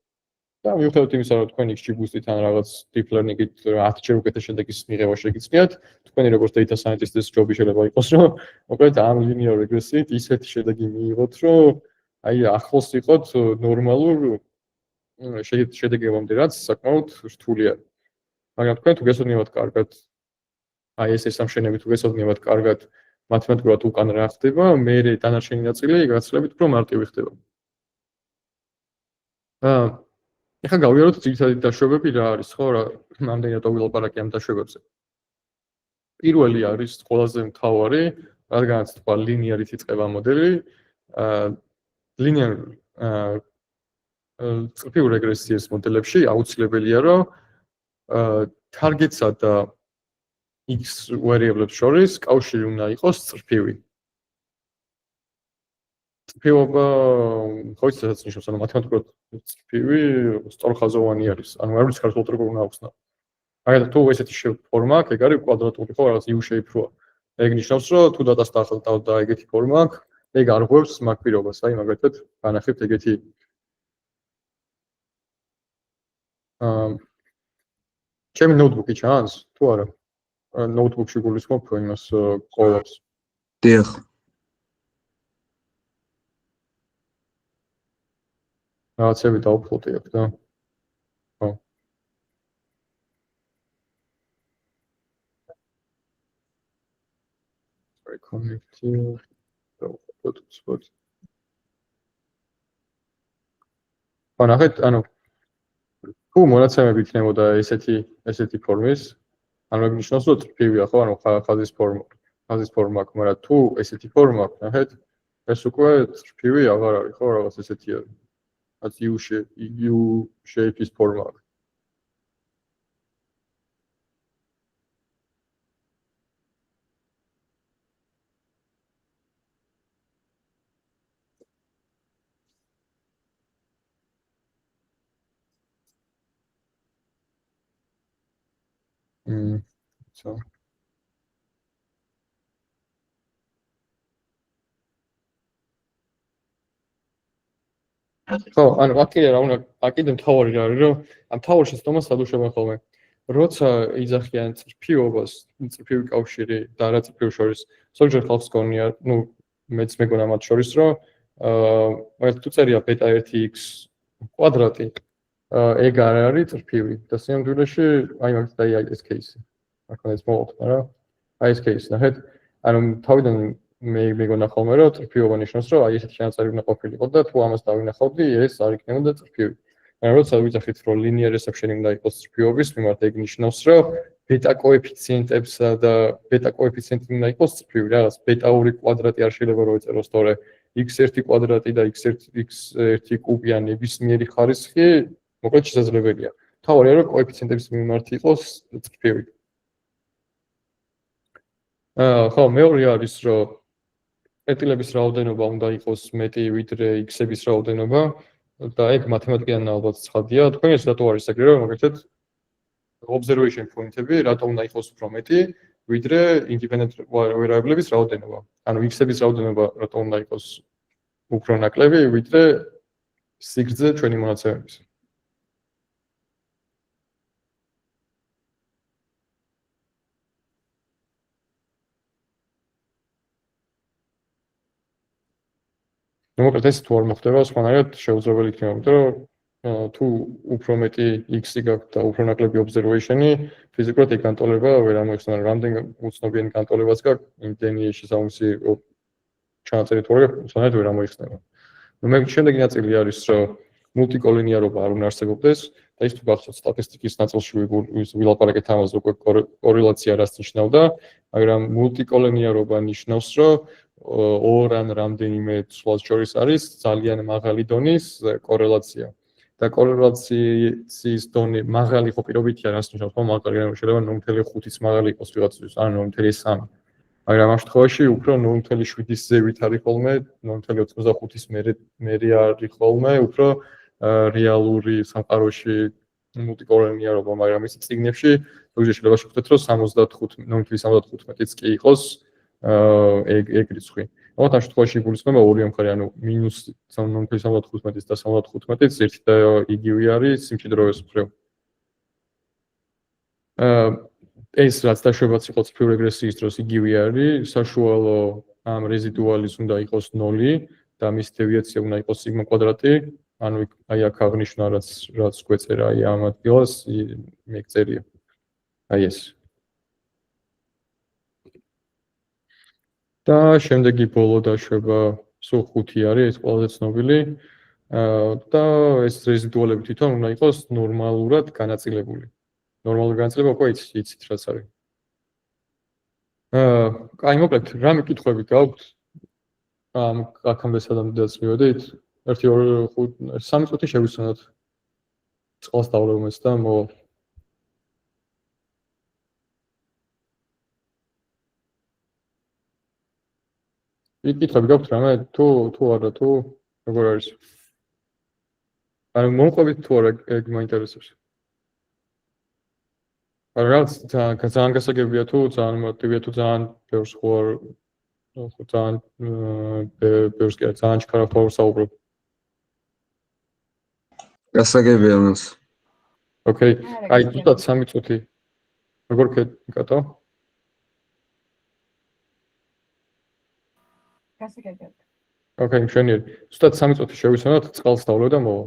და მიუხედავად იმისა, რომ თქვენ XG Boost-ით ან რაღაც deep learning-ით 10-ჯერ უკეთეს შედეგის მიღება შეგიძლიათ, თქვენი როგორც data scientist-ის ჯობი შეიძლება იყოს, რომ მოკლედ ამ linear regression-ით ისეთი შედეგი მიიღოთ, რომ აი ახლოს იყოთ ნორმალურ შედეგებამდე, რაც საკმაოდ რთულია. მაგრამ თქვენ თუ გესწრებათ კარგად აი ეს ესამშენები თუ გესწრებათ კარგად მათემატიკურად უკან რა ხდება, მე დანარჩენი ნაწილი გაცილებით უფრო მარტივი ხდება. ეხლა გავიაროთ ძირითადი დაშვებები რა არის, ხო, რამდენად ვილაპარაკე ამ დაშვებებზე. პირველი არის ყველაზე მთავარი, რადგანაც თქვა ლინიარით იწყება მოდელი, ლინიარ წრფივ რეგრესიის მოდელებში აუცილებელია, რომ target-სა და x variable-ებს შორის კავშირი უნდა იყოს წრფივი. წრფივობა ხო იცით რაც ნიშნავს, ანუ მათემატიკურად წრფივი სწორხაზოვანი არის, ანუ არ ვიცი ქართულად როგორ უნდა ავხსნა. მაგალითად თუ ესეთი ფორმა აქვს, ეგ არის კვადრატული, ხო, რაღაც u shape როა. ეგ ნიშნავს, რომ თუ დატას დაახლოვდა და ეგეთი ფორმა აქვს, ეგ არ ღვევს მაგ პირობას, აი მაგალითად განახებთ ეგეთი ჩემი ნოუთბუქი ჩანს თუ არა? ნოუთბუქში გულისხმობ იმას კოლაპს. დიახ. რაღაცები დავფლოტე აქ და ხო. Connecting spot. ანახეთ, ანუ თუ მონაცემები იქნებოდა ესეთი ფორმის, ანუ ეგ ნიშნავს, რომ წრფივია, ხო, ანუ ხაზის ფორმა აქვს, მაგრამ თუ ესეთი ფორმა აქვს, ნახეთ, ეს უკვე წრფივი აღარ არის, ხო, რაღაც ესეთი არის. რაც U shape-ის ფორმა აქვს. So. ხო, ანუ აქედან რა უნდა, აქედან თავარი რა არის, რომ ამ თავარში სტომა სადუშებენ ხოლმე. როცა იძახიან წრფიობას, წრფივი კავშირი და რა წრფივ შორის, ზოგჯერ ხალხს გონია, ну, მეც მეგონა მათ შორის, რომ მაგალითად თუ წერია β1x კვადრატი, ეგ არ არის წრფივი და სიამოვნებაში აი მაგით აი ეს кейსი. აქაც მოვაყოთ, მაგრამ აი ეს кейსი, ნახეთ, ანუ თავიდან მე მეგონა ხოლმე, რომ წრფივობა ნიშნავს, რომ აი ესეთი ჩანაწერი უნდა ყოფილიყო და თუ ამას დავინახავდი, ეს არ იქნებოდა წრფივი. მაგრამ როცა ვიძახით, რომ linear reception უნდა იყოს წრფივობის მიმართ, ეგ ნიშნავს, რომ ბეტა კოეფიციენტებსა და ბეტა კოეფიციენტი უნდა იყოს წრფივი, რაღაც ბეტა2 კვადრატი არ შეიძლება რომ ეწეროს თორე x1 კვადრატი და x1 კუბი ან ნებისმიერი ხარისხი, მოკლედ შესაძლებელია. თავარია რომ კოეფიციენტების მიმართ იყოს წრფივი. ხო, მეორე არის, რომ წერტილების რაოდენობა უნდა იყოს მეტი ვიდრე x-ების რაოდენობა და ეგ მათემატიკიდან ალბათ ცხადია. თქვენ ეს რატო არის ეგრე, რომ მაგალითად observation point-ები რატო უნდა იყოს უფრო მეტი ვიდრე independent variable-ების რაოდენობა. ანუ x-ების რაოდენობა რატო უნდა იყოს უფრო ნაკლები ვიდრე სიგრძე ჩვენი მონაცემების. მოკლედ ეს თუ არ მოხდება, სხვანაირად შეუძლებელი იქნება, იმიტომ რომ თუ უფრო მეტი x-ი გაქვთ და უფრო ნაკლები observation-ი, ფიზიკურად ეგ განტოლება ვერ ამოიხსნა, რამდენ უცნობიანი განტოლებაც გაქვთ, იმდენი შესაბამისი ჩანაწერი თუ არ გაქვთ, უცნაურად ვერ ამოიხსნება. ნუ მე შემდეგი ნაწილი არის, რომ მულტიკოლინიარობა არ უნდა არსებობდეს და ის თუ გახსოვთ სტატისტიკის ნაწილში ვილაპარაკეთ ამაზე, უკვე კორელაცია რას ნიშნავდა, მაგრამ მულტიკოლინიარობა ნიშნავს, რომ ორ ან რამდენიმე ცვლას შორის არის ძალიან მაღალი დონის კორელაცია. და კორელაციის დონე მაღალი ხო პირობითია, რას ნიშნავს, რომ მაღალი შეიძლება 0.5-იც მაღალი იყოს ვიღაცისთვის, ან 0.3. მაგრამ ამ შემთხვევაში უფრო 0.7-ის ზევით არის ხოლმე, 0.95-ის მერე არის ხოლმე, უფრო რეალური სამყაროში მულტიკოლინიარობა, მაგრამ ის წიგნებში ზოგჯერ შეიძლება შევხვდეთ, რომ 0.75-იც კი იყოს ეგ რიცხვი. ალბათ ამ შემთხვევაში იგულისხმება ორი მხარე, ანუ -0.75-ის და 0.75-იც ერთი და იგივე არის სიმჭიდროვის მხრივ. ეს რაც დაშვებაც იყო წრფივ რეგრესიის დროს იგივე არის, საშუალო ამ რეზიდუალის უნდა იყოს 0 და მის დევიაცია უნდა იყოს σ კვადრატი, ანუ აი აქ აღნიშნა რაც გვეწერა აი ამ ადგილას, მეგწერია. აი ეს. და შემდეგი ბოლო დაშვება სულ 5 არის, ეს ყველაზე ცნობილი. და ეს რეზიდუალები თვითონ უნდა იყოს ნორმალურად განაწილებული. ნორმალური განაწილება უკვე იცით რაც არის. აი მოკლედ, რა მიკითხვები გაქვთ? აქამდე სადამდე დაწმიოდით? 1 2 5 3 წუთი შევიცვალოთ. წყალს დავლებმეს და მოვა. მიკითხვები გაქვთ რამე? თუ არა, თუ როგორ არის? ანუ მომყვებით თუ არა, ეგ მაინტერესებს. რაღაც ძალიან გასაგებია თუ ძალიან მარტივია თუ ძალიან ბევრს ხო არ ძალიან ბევრს კი ძალიან ჩქარა ხო საუბრობ. გასაგებია მას. ოკეი, აი ზუსტად 3 წუთი. როგორ კატო? გასაგებია. ოკეი, მშვენიერი. ზუსტად 3 წუთი შევიცვალოთ, წყალს დავლევ და მოვა.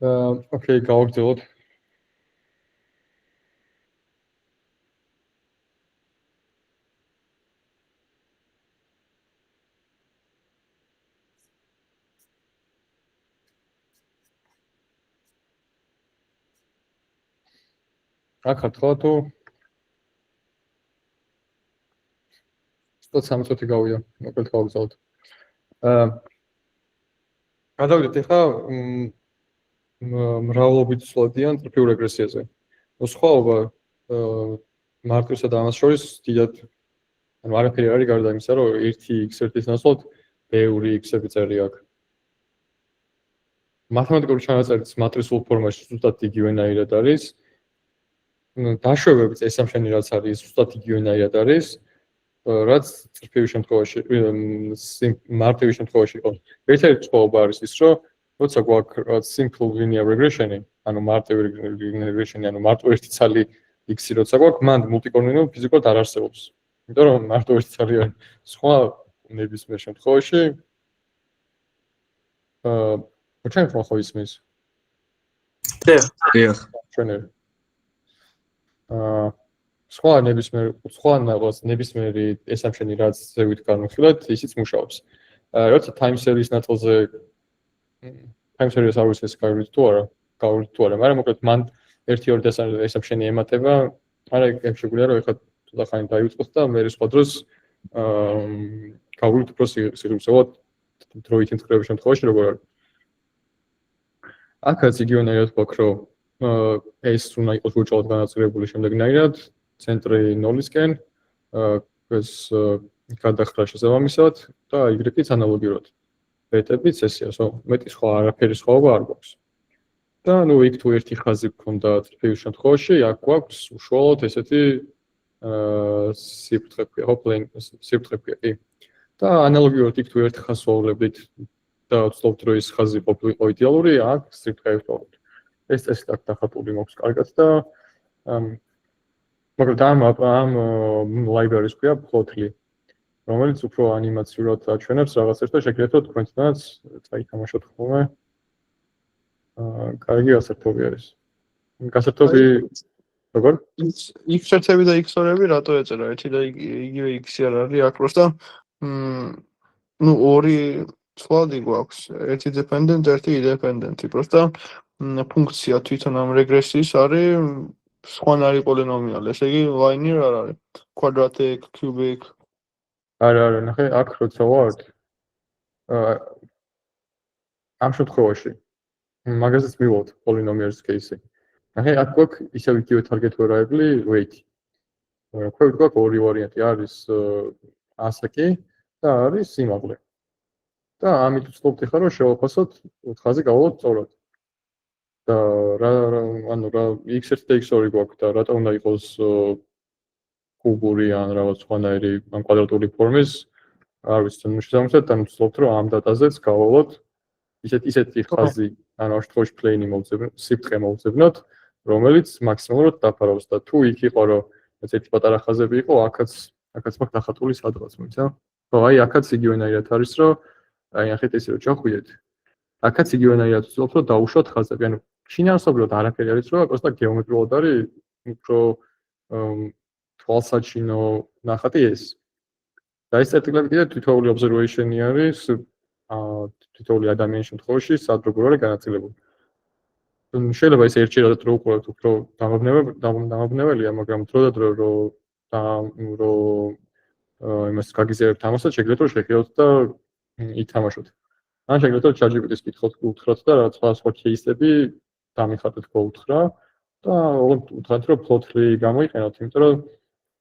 ოკეი, გავაგრძელოთ. აქ ხო თუ 23 წუთი გავიდა, მოკლედ გავაგზავნოთ. გადავიდეთ ახლა მრავლობით სვლადიან ტრიფიულ რეგრესიაზე. სხვაობა მარტივსა და ამას შორის დიდად ანუ არაფერი არ არის გარდა იმისა, რომ 1x1-ის ნაცვლად ბევრი x-ები წერი აქვს. მათემატიკური ჩანაწერის მატრიცულ ფორმაში ზუსტად იგივენაირად არის. დაშვებებით ეს სამშენი რაც არის, ზუსტად იგივენაირად არის. რაც ტრიფიულ შემთხვევაში, მარტივი შემთხვევაში იყო. ერთ-ერთი სხვაობა არის ის, რომ როცა გვაქვს simple linear regression-ი, ანუ მარტივი regression-ი, ანუ მარტო ერთი ცალი x-ი როცა გვაქვს, მან მულტიკორნინო ფიზიკურად არ არსებობს. იმიტომ რომ მარტო ერთი ცალი არის. სხვა ნებისმიერ შემთხვევაში ჩვენ ხო ისმის. დიახ. ჩვენერი. სხვა ნებისმიერი ეს სამშენი რაც ზევით განვიხილეთ, ისიც მუშაობს. როცა time series ნაწილზე time series არის ეს გავივლით თუ არა, მაგრამ მოკლედ მან 1-2 ეს სამშენი ემატება, მაგრამ შეგვიძლია რომ ეხლა ცოტა ხანი დაივიწყოთ და მე სხვა დროს გავივლით უფრო სიღრმისეულად დროით ინტეგრირების შემთხვევაში როგორ არის. აქაც იგივენაირად გვაქვს რომ ეს უნდა იყოს უჭალოდ განაწილებული შემდეგნაირად ცენტრი 0-ისკენ ეს გადახრა შესაბამისად და y-იც ანალოგიურად. ბეტებიც ესეა, მეტი სხვა არაფერი სხვაობა არ გვაქვს. და ნუ იქ თუ ერთი ხაზი გქონდა ტრიფიულ შემთხვევაში, აქ გვაქვს უშუალოდ ესეთი სიფრთხე ქვია, სიფრთხე ქვია, კი. და ანალოგიურად იქ თუ ერთ ხაზს ვავლებდით და ვცდილობთ რომ ეს ხაზი ყოფილიყო იდეალური, აქ სიფრთხე ვთვალოთ. ეს წესი აქ დახატული მაქვს კარგად და მოკლედ ამ library-ს ქვია plotly, რომელიც უფრო ანიმაციურად აჩვენებს რაღაცებს და შეგიძლიათ რომ თქვენთანაც წაითამაშოთ ხოლმე. კარგი გასართობი არის. გასართობი როგორ? x-ები და x-ები რატო ეწერა? ერთი და იგივე x-ი არ არის აქ პროსტა ნუ ორი სვლადი გვაქვს. ერთი dependent, ერთი independent. პროსტა ფუნქცია თვითონ ამ რეგრესიის არის სხვანაირი პოლინომიალი. ესე იგი linear არ არის. quadratic, cubic. არა, ნახე, აქ როცა ვართ ამ შემთხვევაში მაგაზეც მივოთ პოლინომიალის кейსი. ნახე, აქ გვაქვს ისევ იგივე target variable weight. ქვევით გვაქვს ორი ვარიანტი, არის ასაკი და არის სიმაღლე. და ამით ვცდილობთ ახლა რომ შევაფასოთ ხაზი გავალოთ სწორად. და ანუ რა x1 და x2 გვაქვს და რატომ უნდა იყოს კუბური ან რაღაც სხვანაირი ან კვადრატული ფორმის არ ვიცი შესაბამისად და ვცდილობთ რომ ამ დატაზეც გავალოთ ისეთი ხაზი ანუ ამ შემთხვევაში plane-ი მოვძებნოთ, სიფრთხე მოვძებნოთ, რომელიც მაქსიმალურად დაფარავს და თუ იქ იყო რომ ესეთი პატარა ხაზები იყო, აქაც მაქვს დახატული სადღაც, მოიცა? ხო, აი აქაც იგივენაირად არის რომ აი ახეთ ესე რომ ჩახვიდეთ. აქაც იგივენაირად ვცდილობთ რომ დავუშვათ ხაზები, ანუ შინაარსობრივად არაფერი არის რომ პროსტა გეომეტრიულად არის უფრო თვალსაჩინო ნახატი ეს. და ეს წერტილები კიდე თითოეული observation-ი არის თითოეული ადამიანის შემთხვევაში სად როგორ არის განაწილებული. შეიძლება ეს ერთჯერადად რო უყურებთ უფრო დამაბნეველია, მაგრამ დრო და დრო რო იმას გაგიზიარებთ ამასაც შეგიძლიათ რომ შეგეოთ და ითამაშოთ. ან შეგიძლიათ რომ ChatGPT-ს უთხრათ და რა სხვა кейსები დამიხატეთ გოუთხრა და უთხრათ რომ plotly გამოიყენოთ, იმიტომ რომ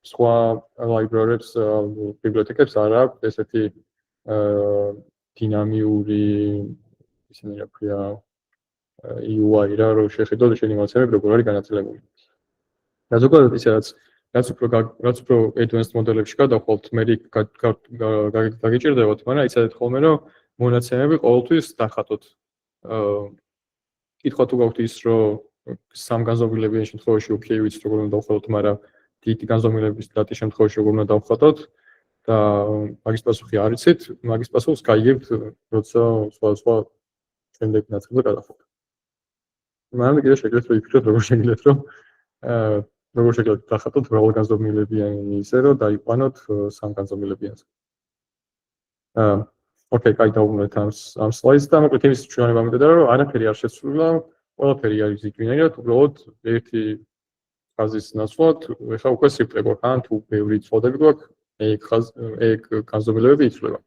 სხვა library-ებს, ბიბლიოთეკებს არ აქვს ესეთი დინამიური ისინი რა ქვია UI რა რომ შეხედოთ შენი მოცემები როგორ არის განაწილებული. და ზოგადად ისე რაც უფრო advanced მოდელებში გადავხვალთ, მე გაგიჭირდებათ, მაგრამ იცადეთ ხოლმე რომ მონაცემები ყოველთვის დახატოთ. კითხვა თუ გაქვთ ის რომ სამგანზომილებიან შემთხვევაში OK ვიცით როგორ უნდა დავხატოთ, მაგრამ დიდი განზომილების დატის შემთხვევაში როგორ უნდა დავხატოთ და მაგის პასუხი არ იცით, მაგის პასუხს გაიგებთ, როცა სხვა შემდეგ ნაწილზე გადავხატოთ. მანამდე კიდე შეგიძლიათ რომ იფიქროთ როგორ შეგიძლიათ რომ როგორ შეგიძლიათ დახატოთ მრავალგანზომილებიანი ისე რომ დაიყვანოთ სამგანზომილებიანზე. ოკეი, კაი დავუბრუნდეთ ამ სლაიდს და მოკლედ იმის ჩვენება მინდოდა რომ არაფერი არ შეცვლილა, ყველაფერი არის იგივენაირად, უბრალოდ ერთი ხაზის ნაცვლად ეხლა უკვე სიფრთხილე გვაქვს, ან თუ ბევრი წოდები გვაქვს, ეგ განზომილებები იცვლება.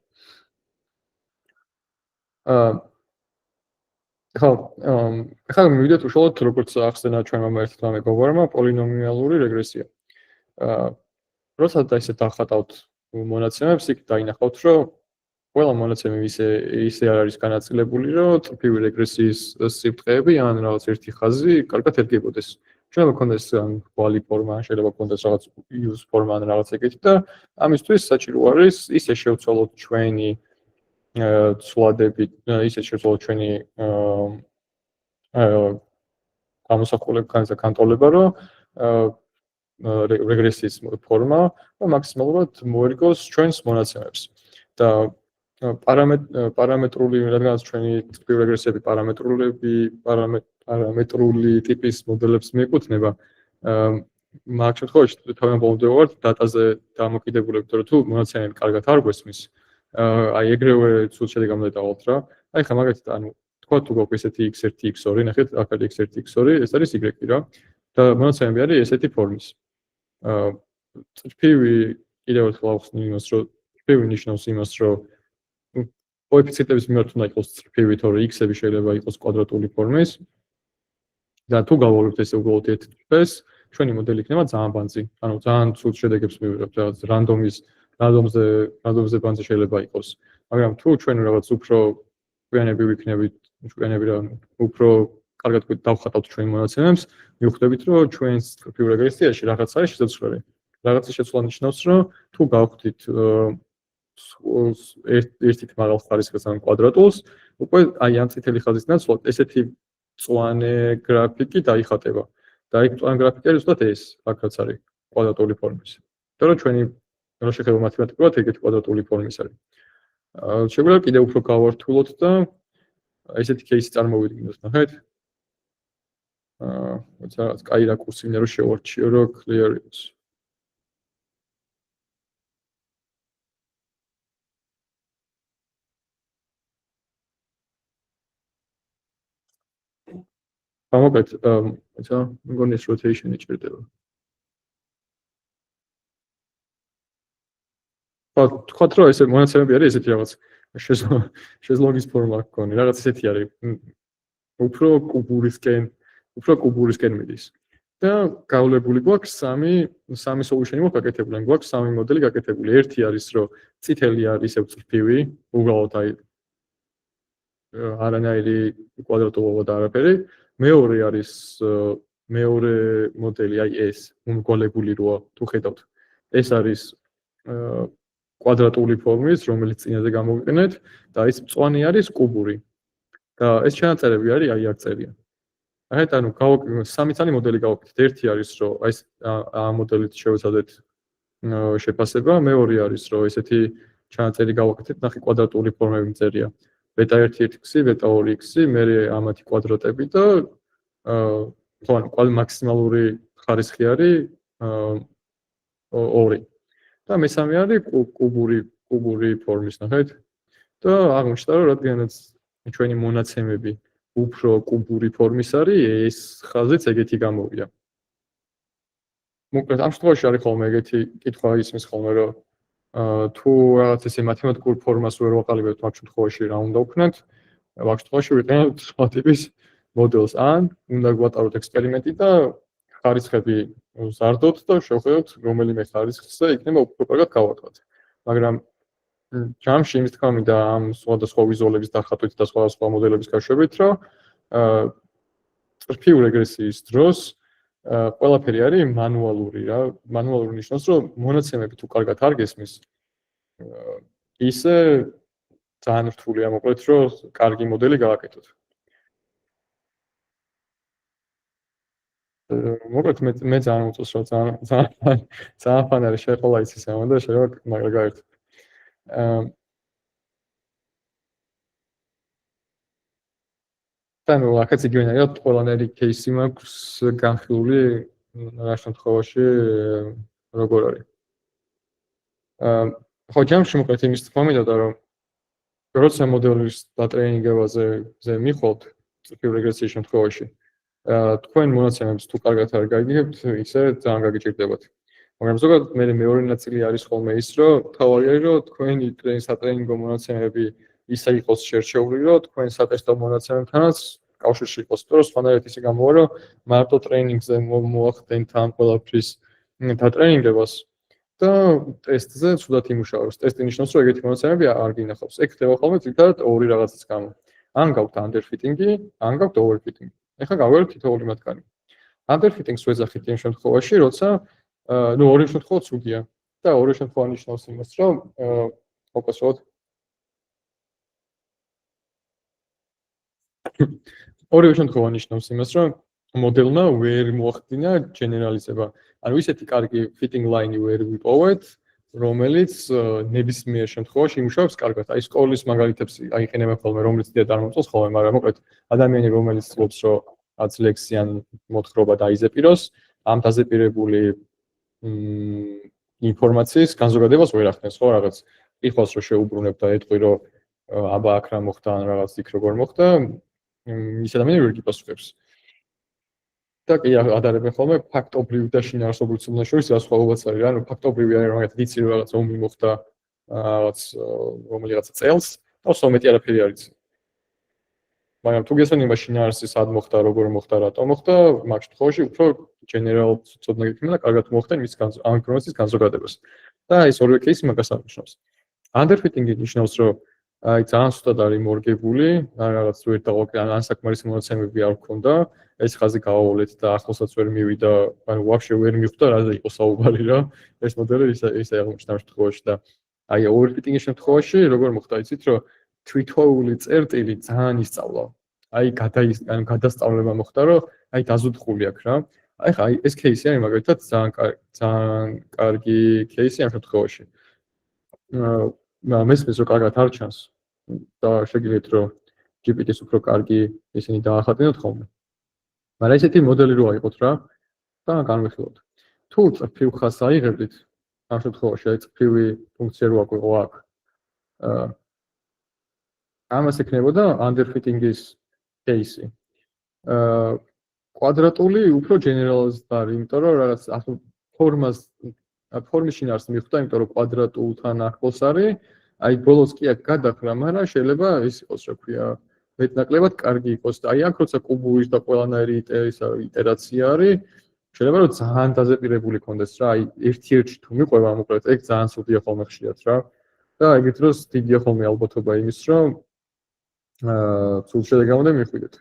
ახლა მივიდეთ უშუალოდ როგორც ახსენა ჩვენმა ერთ რამე გოგორმა პოლინომიალური რეგრესია. როდესაც ისე დახატავთ მონაცემებს, იქ დაინახავთ, რომ ყველა მონაცემები ისე არ არის განაწილებული, რომ წრფივი რეგრესიის სიფრთხეები ან რაღაც ერთი ხაზი კარგად ერგებოდეს. შეიძლება გქონდეს კვალი ფორმა, შეიძლება გქონდეს რაღაც use ფორმა ან რაღაც ეგეთი და ამისთვის საჭირო არის ისე შევცვალოთ ჩვენი ცვლადები, ისე შევცვალოთ ჩვენი გამოსახულებები და კანტოლება, რომ რეგრესიის ფორმა და მაქსიმალურად მოერგოს ჩვენს მონაცემებს. და პარამეტრული, რადგანაც ჩვენი წრფივი რეგრესიები პარამეტრული ტიპის მოდელებს მიეკუთვნება, მაგ შემთხვევაში თავმოყრილობდი ვარ დატაზე დამოკიდებულებით, რომ თუ მონაცემები კარგად არ გვესმის, აი ეგრევე ცუდ შედეგამდე დავალთ რა. აი ხა მაგალითად, ანუ თქვა თუ გვაქვს ესეთი x1, x2, ნახეთ, აქ არის x1, x2, ეს არის y რა. და მონაცემები არის ესეთი ფორმის. წრფივი კიდევ ერთხელ ავხსნი იმას, რომ წრფივი ნიშნავს იმას, რომ კოეფიციენტების მიმართ უნდა იყოს წრფივი, თორე x-ები შეიძლება იყოს კვადრატული ფორმის. და თუ გავავლობთ ესე უბრალოდ ერთ წრფეს, ჩვენი მოდელი იქნება ძალიან ბანძი. ანუ ძალიან ცუდ შედეგებს მივიღებთ, რაღაც რანდომზე ბანძი შეიძლება იყოს. მაგრამ თუ ჩვენ რაღაც უფრო კვიანები ვიქნებით, უფრო კარგად დავხატავთ ჩვენი მონაცემებს, მივხვდებით, რომ ჩვენს წრფივ რეგრესიაში რაღაც არის შესაძლებელი. რაღაცა შეცვლა ნიშნავს, რომ თუ გავხდით ერთით მაღალ ხარისხის ან კვადრატულს, უკვე აი ამ წითელი ხაზის ნაცვლად ესეთი მწვანე გრაფიკი დაიხატება. და იქ მწვანე გრაფიკი არის ზუსტად ეს, აქაც არის კვადრატული ფორმის. იმიტომ რომ ჩვენი რა შეხება მათემატიკურად ეგეთი კვადრატული ფორმის არის. შეგვიძლია კიდევ უფრო გავართულოთ და ესეთი кейსი წარმოვიდგინოთ, ნახეთ. რაღაც კაი რაკურსი მინდა რომ შევარჩიო, რომ clear იყოს. ამოკლედ, მგონი ეს rotation-ი ჭირდება. თქვათ რომ ესე მონაცემები არის ესეთი რაღაც შეზლონგის ფორმა გქონი, რაღაც ესეთი არის. უფრო კუბურისკენ მიდის. და გავლებული გვაქვს სამი solution-ი გვაქვს გაკეთებული, გვაქვს სამი მოდელი გაკეთებული. ერთი არის რომ წითელი არის ისევ წრფივი, უბრალოდ აი არანაირი კვადრატულობა და არაფერი. მეორე არის მეორე მოდელი, აი ეს უმრგვალებული როა, თუ ხედავთ. ეს არის კვადრატული ფორმის, რომელიც წინაზე გამოვიყენეთ და ეს მწვანე არის კუბური. და ეს ჩანაწერები არის აი აქ წერია. აი ანუ სამი წანი მოდელი გავაკეთეთ. ერთი არის რომ აი ამ მოდელით შევეცადეთ შეფასება, მეორე არის რომ ესეთი ჩანაწერი გავაკეთეთ, ნახე კვადრატული ფორმები წერია. ბეტა 1x, ბეტა 2x, მერე ამათი კვადრატები და მაქსიმალური ხარისხი არის 2. და მესამე არის კუბური ფორმის, ნახეთ. და აღმოჩნდა რომ რადგანაც ჩვენი მონაცემები უფრო კუბური ფორმის არის, ეს ხაზიც ეგეთი გამოვიდა. მოკლედ ამ შემთხვევაში არის ხოლმე ეგეთი კითხვა ისმის ხოლმე რომ თუ რაღაც ესე მათემატიკურ ფორმას ვერ ვაყალიბებთ, მაგ შემთხვევაში რა უნდა ვქნათ? მაგ შემთხვევაში ვიყენებთ სხვა ტიპის მოდელს ან უნდა გვატაროთ ექსპერიმენტი და ხარისხები ვზარდოთ და შევხედოთ რომელიმე ხარისხზე იქნება უფრო კარგად გავაკეთოთ. მაგრამ ჯამში იმის თქმა მინდა ამ სხვადასხვა ვიზუალების დახატვით და სხვადასხვა მოდელების გაშვებით, რომ წრფივ რეგრესიის დროს ყველაფერი არის მანუალური რა. მანუალური ნიშნავს, რომ მონაცემები თუ კარგად არ გესმის, ისე ძალიან რთულია მოკლედ, რომ კარგი მოდელი გააკეთოთ. მოკლედ მე ძალიან უწევს, რომ ძალიან ფანარი შეყოლა იცის ამ და შეიძლება მაგრა გაერთო. და ნუ აქაც იგივენაირად ყველანაირი кейსი მაქვს განხილული რა შემთხვევაში როგორ არის. ხო ჯამში მოკლედ იმის თქმა მინდოდა რომ როცა მოდელის დატრეინინგებაზე მიხვალთ წრფივ რეგრესიის შემთხვევაში თქვენ მონაცემებს თუ კარგად არ გაიგებთ ისე ძალიან გაგიჭირდებათ. მაგრამ ზოგადად მეორე ნაწილი არის ხოლმე ის რომ თავი არის რომ თქვენი სატრეინინგო მონაცემები ისე იყოს შერჩეული რომ თქვენ სატესტო მონაცემებთანაც კავშირში იყოს. იმიტომ რომ სხვანაირად ისე გამოვა რომ მარტო ტრეინინგზე მოახდენთ ამ ყველაფრის დატრეინინგებას და ტესტზე ცუდად იმუშავებს. ტესტი ნიშნავს რომ ეგეთი მონაცემები არ გინახავს. ეგ ხდება ხოლმე თითქოს ორი რაღაცის გამო. ან გაქვთ underfitting-ი, ან გაქვთ overfitting-ი. ეხლა გავიგეთ თითოეული მათგანი. Underfitting-ს ვეძახით იმ შემთხვევაში, როცა ნუ ორი შემთხვევა ცუდია და ორი შემთხვევა ნიშნავს იმას, რომ ფოკუსოთ ორივე შემთხვევა ნიშნავს იმას, რომ მოდელმა ვერ მოახდინა ჯენერალიზება. ანუ ისეთი კარგი fitting line-ი ვერ ვიპოვეთ, რომელიც ნებისმიერ შემთხვევაში იმუშავებს კარგად. აი სკოლის მაგალითებს აიყენებენ ხოლმე, რომელიც დიდად არ მომწონს ხოლმე, მაგრამ მოკლედ ადამიანი რომელიც ცდილობს რომ რაც ლექსიან მოთხრობა დაიზეპიროს, ამ დაზეპირებული ინფორმაციის განზოგადებას ვერ ახდენს, ხო რაღაც იხვალს რომ შეუბრუნებ და ეტყვი რომ აბა აქ რა მოხდა ან რაღაც იქ როგორ მოხდა, ის ადამიანი ვერ გიპასუხებს. და კი ადარებენ ხოლმე ფაქტობრივ და შინაარსობრივ ცოდნას შორის რა სხვაობაც არის. ანუ ფაქტობრივი არის რომ მაგათ იცი რომ რაღაც ომი მოხდა რაღაც რომელიღაცა წელს და სომეტი არაფერი არ იცი. მაგრამ თუ გესმენ იმას შინაარსი სად მოხდა, როგორ მოხდა, რატომ მოხდა, მაგ შემთხვევაში უფრო general ცოდნა გექნება და კარგად მოახდენ მის ამ ინფორმაციის განზოგადებას. და ეს ორივე кейსი მაგას აღნიშნავს. Underfitting-ი ნიშნავს რომ აი ძალიან სუსტად არის მორგებული, რაღაც ვერ დაყოლკი ან საკმარისი მონაცემები არ გქონდა, ეს ხაზი გავავლეთ და ახლოსაც ვერ მივიდა, ანუ ვაფშე ვერ მიხვდა რა იყო საუბარი რა. ეს მოდელი ისე აღმოჩნდა ამ შემთხვევაში და აი overfitting-ის შემთხვევაში როგორ მოხდა იცით რომ თვითოული წერტილი ძალიან ისწავლა. აი გადასწავლება მოხდა რომ აი დაზუთხული აქვს რა. აი ხა ეს кейსი არის მაგალითად ძალიან კარგი кейსი ამ შემთხვევაში. მესმის რომ კარგად არ ჩანს და შეგიძლიათ რომ GPT-ს უფრო კარგი ისინი დაახატინოთ ხოლმე. მაგრამ ესეთი მოდელი რო აიყოთ რა და განვიხილოთ. თუ წრფივ ხაზს აიღებდით ამ შემთხვევაში აი წრფივი ფუნქცია რო აკვირო აქ. ამას ექნებოდა underfitting-ის кейსი. კვადრატული უფრო generalized არის, იმიტომ რომ რაღაც ფორმის შინაარსს მიხვდა, იმიტომ რომ კვადრატულთან ახლოს არის. აი ბოლოს კი აქ გადახრა, მაგრამ შეიძლება ის იყოს, რა ქვია, მეტნაკლებად კარგი იყოს და აი აქ როცა კუბური და ყველანაირი იტერაცია არის, შეიძლება რომ ძალიან დაზეპირებული კონდეს რა, აი ერთ-ერთი თუ მიყვება მოკლედ, ეგ ძალიან ცუდია ხოლმე ხშირად რა. და ეგეთ დროს დიდია ხოლმე ალბათობა იმის, რომ ცუდ შედეგამდე მიხვიდეთ.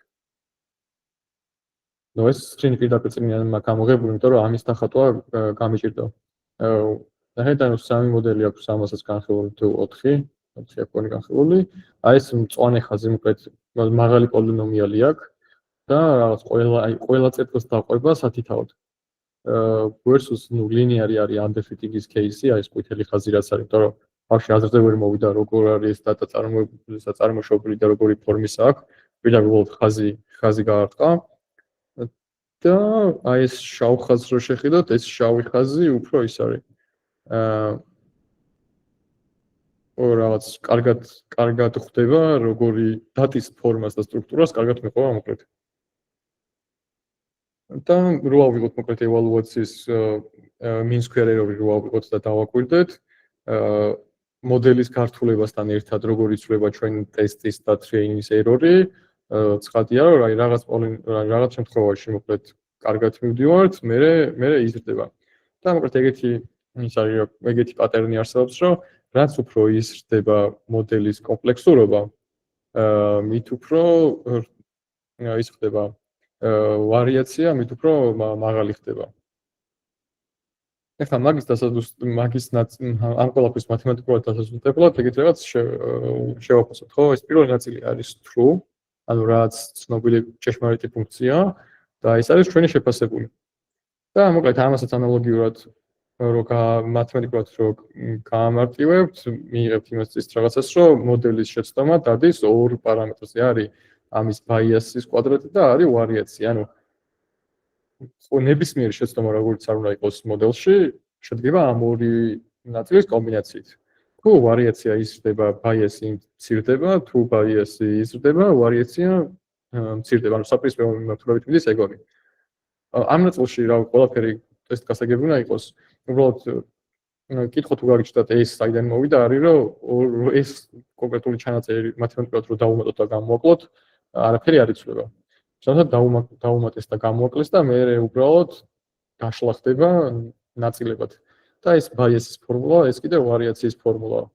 ნუ ეს სკრინი პირდაპირ წინიან გამოგებული, იმიტომ რომ ამის დახატვა გამიჭირდა. და სამი მოდელი აქვს ამასაც განხილული თუ 4 აქ განხილული. აი ეს მწვანე ხაზი მოკლედ მაღალი პოლინომიალი აქვს და რაღაც ყველა წერტილს დაყვება სათითაოდ. versus ნუ ლინიარი არის underfitting-ის кейსი, აი ეს ყვითელი ხაზი რაც არის, იმიტომ რომ ბავშვი აზრზე ვერ მოვიდა როგორ არის data წარმოშობილი და როგორი ფორმის აქვს. პირდაპირ ხაზი გაარტყა. და აი ეს შავ ხაზს რო შეხედოთ, ეს შავი ხაზი უფრო ის არის. რაღაც კარგად ხვდება, როგორი დატის ფორმას და სტრუქტურას კარგად მიყვება მოკლედ. და რო ავიღოთ მოკლედ ევალუაციის mean square error-ი რო ავიღოთ და დავაკვირდეთ, მოდელის გართულებასთან ერთად როგორ იცვლება ჩვენ ტესტის და ტრეინინგის error-ი, ცხადია რომ აი რაღაც შემთხვევაში მოკლედ კარგად მივდივართ, მე იზრდება. და მოკლედ ეგეთი პატერნი არსებობს, რომ რაც უფრო იზრდება მოდელის კომპლექსურობა, მით უფრო ის ხდება ვარიაცია, მით უფრო მაღალი ხდება. ეხლა მაგის ამ ყველაფრის მათემატიკურად დასაზუსტებლად ეგეთ რაღაც შევაფასოთ, ხო? ეს პირველი ნაწილი არის true, ანუ რაც ცნობილი ჭეშმარიტი ფუნქცია და ეს არის ჩვენი შეფასებული. და მოკლედ ამასაც ანალოგიურად რომ მათემატიკურად რომ გაამარტივებთ, მიიღებთ იმას ის რაღაცას, რომ მოდელის შეცდომა დადის ორ პარამეტრზე. არის ამის bias-ის კვადრატი და არის ვარიაცია. ანუ ნებისმიერი შეცდომა როგორც არ უნდა იყოს მოდელში, შედგება ამ ორი ნაწილის კომბინაციით. თუ ვარიაცია იზრდება, bias-ი მცირდება, თუ bias-ი იზრდება, ვარიაცია მცირდება. ანუ საპირისპირო მიმართულებით მიდის ეგონი. ამ ნაწილში რა ყველაფერი ტესტ გასაგები უნდა იყოს. უბრალოდ კითხო თუ გაგიჩნდათ ეს საიდან მოვიდა არის რომ ეს კონკრეტული ჩანაწერი მათემატიკურად რო დავუმატოთ და გამოვაკლოთ, არაფერი არ იცვლება. შესაძლოა დავუმატეს და გამოვაკლეს და მე უბრალოდ დაშლა ხდება ნაწილებად. და ეს bias-ის ფორმულა, ეს კიდე ვარიაციის ფორმულა.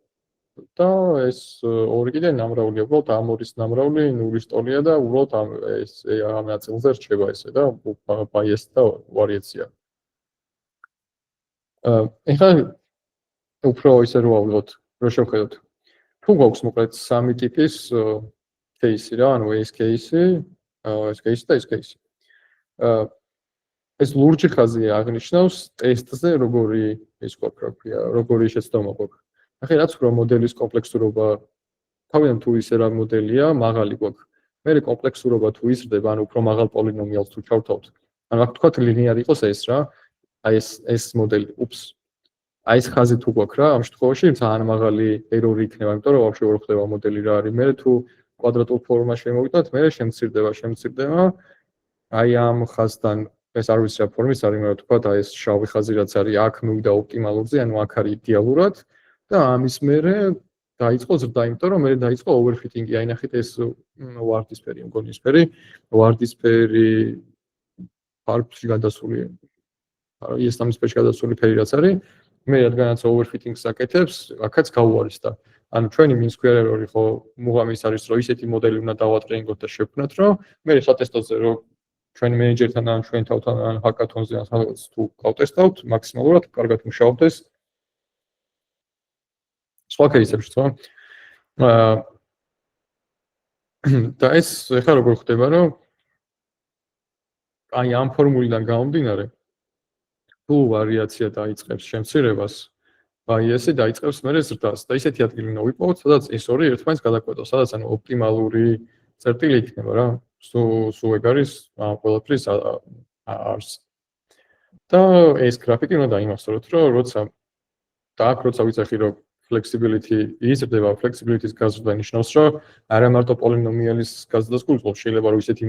და ეს ორი კიდე ნამრავლია, უბრალოდ ამ ორის ნამრავლი ნულის ტოლია და უბრალოდ ამ ნაწილზე რჩება ესე და bias და ვარიაცია. ეხლა უფრო ისე რო ავიღოთ, რო შევხედოთ. თუ გვაქვს მოკლედ სამი ტიპის кейსი რა, ანუ ეს кейსი, ეს кейსი და ეს кейსი. ეს ლურჯი ხაზი აღნიშნავს ტესტზე როგორი ის გვაქვს, როგორი შეცდომა გვაქვს. ახლა რაც უფრო მოდელის კომპლექსურობა თავიდან თუ ისე რა მოდელია, მაღალი გვაქვს. მე კომპლექსურობა თუ იზრდება, ანუ უფრო მაღალ პოლინომიალს თუ ჩავთავთ. ანუ აქ თქვათ ლინიარი იყოს ეს რა, აი ეს მოდელი, უპს. აი ეს ხაზი თუ გვაქვს რა, ამ შემთხვევაში ძალიან მაღალი ერორი იქნება, იმიტომ რომ ვაფშე ვერ ხვდება მოდელი რა არის. მე თუ კვადრატულ ფორმაში მოვიტანთ, მე შემცირდება. აი ამ ხაზთან ეს არ ვიცი რა ფორმის არის, მე ვთქვათ, აი ეს შავი ხაზი რაც არის, აქ მივიდა ოპტიმალურზე, ანუ აქ არის იდეალურად და ამის მერე დაიწყო ზრდა, იმიტომ რომ მე დაიწყო overfitting-ი, აი ნახეთ ეს ვარდისფერი, მგონი ისფერი, ვარდისფერი ფარფლში გადასული, ეს სამისფერში გადასული ფერი რაც არის, მე რადგანაც overfitting-ს აკეთებს, აქაც გავუარესდა. ანუ ჩვენი mean square error-ი ხო მუღამის არის, რომ ისეთი მოდელი უნდა დავატრენინგოთ და შევქმნათ, რომ მე სატესტოზე რომ ჩვენი მენეჯერთან ან ჩვენ თავთან ან ჰაკათონზე ან სადღაც თუ გავტესტავთ, მაქსიმალურად კარგად მუშაობდეს. სხვა кейსებში ხო? და ეს ახლა როგორ ხდება, რომ აი ამ ფორმულიდან გამომდინარე, თუ ვარიაცია დაიწყებს შემცირებას, bias-ი დაიწყებს მერე ზრდას და ისეთი ადგილი უნდა ვიპოვოთ, სადაც ეს ორი ერთმანეთს გადაკვეთოს, სადაც ანუ ოპტიმალური წერტილი იქნება რა. სულ ეგ არის ყველაფრის არს. და ეს გრაფიკი უნდა დაიმახსოვროთ, რომ როცა ვიცახი რომ flexibility იზრდება, flexibility-ს გაზრდა ნიშნავს, რომ არა მარტო პოლინომიალის გაზრდას გულისხმობს, შეიძლება რომ ისეთი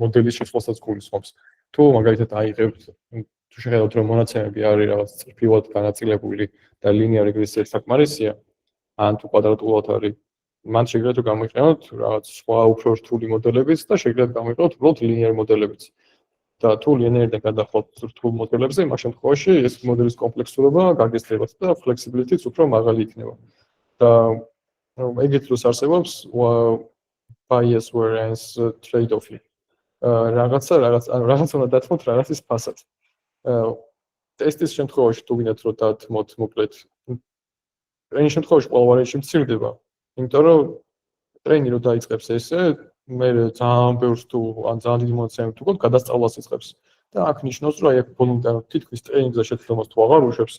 მოდელის შეცვლასაც გულისხმობს. თუ მაგალითად აიღებთ, თუ შეხედავთ რომ მონაცემები არის რაღაც წრფივად განაწილებული და ლინიარ რეგრესია საკმარისია, ან თუ კვადრატულად არის, მან შეგიძლიათ რომ გამოიყენოთ რაღაც სხვა უფრო რთული მოდელებიც და შეგიძლიათ გამოიყენოთ უბრალოდ ლინიარ მოდელებიც. და თუ ლინიარიდან გადახვალთ რთულ მოდელებზე, იმ შემთხვევაში ეს მოდელის კომპლექსურობა გაგესწრებათ და flexibility-ც უფრო მაღალი იქნება. და ეგეთ დროს არსებობს bias variance trade-off-ი. რაღაც უნდა დათმოთ რაღაცის ფასად. ტესტის შემთხვევაში თუ გინდათ რომ დათმოთ მოკლედ, ტრეინის შემთხვევაში ყველა ვარიანტი მცირდება, იმიტომ რომ ტრეინი რო დაიწყებს ესე, მე ძალიან ბევრს თუ ან ძალიან დიდი მონაცემები თუ გქონდ, გადასწავლას იწყებს. და აქ ნიშნავს, რომ აი აქ ბოლომდე თითქმის ტრეინინგზე შეცდომას თუ აღარ უშვებს.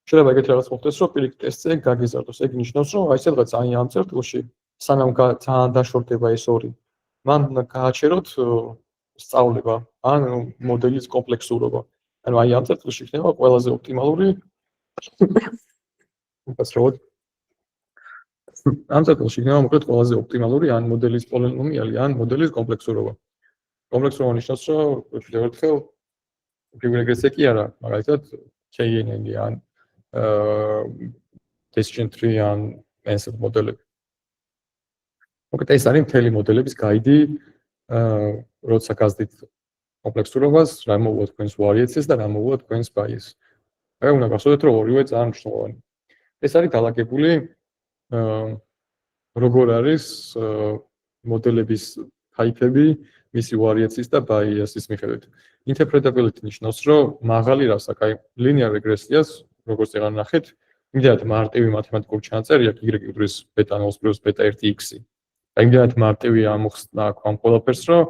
შეიძლება ეგეთი რაღაც მოხდეს, რომ პირიქით ტესტზე გაგიზარდოს. ეგ ნიშნავს, რომ აი სადღაც აი ამ წერტილში სანამ ძალიან დაშორდება ეს ორი, მან უნდა გააჩეროთ სწავლება ან მოდელის კომპლექსურობა. ანუ აი ამ წერტილში იქნება ყველაზე ოპტიმალური უპასროდ ამ წერტილში იქნება მოკლედ ყველაზე ოპტიმალური ან მოდელის პოლინომიალი ან მოდელის კომპლექსურობა. კომპლექსურობა ნიშნავს, რომ კიდევ ერთხელ რეგრესია კი არა, მაგალითად KNN-ი ან decision tree ან answer მოდელები. მოკლედ ეს არის მთელი მოდელების გაიდი, როცა გაზრდით კომპლექსურობას, რა მოუვათ თქვენს ვარიაციას და რა მოუვათ თქვენს bias. აი უნდა გახსოვდეთ, რომ ორივე ძალიან მნიშვნელოვანი. ეს არის დალაგებული როგორ არის მოდელების ტაიპები, მისი ვარიაციის და bias-ის მიხედვით. Interpretability ნიშნავს, რომ მაღალი რას აქვს, აი linear regressias, როგორც აღარ ნახეთ, იმდენად მარტივი მათემატიკური ჩანაწერია y β0 + β1x. აი იმდენად მარტივი ამოხსნა აქვს ამ ყველაფერს, რომ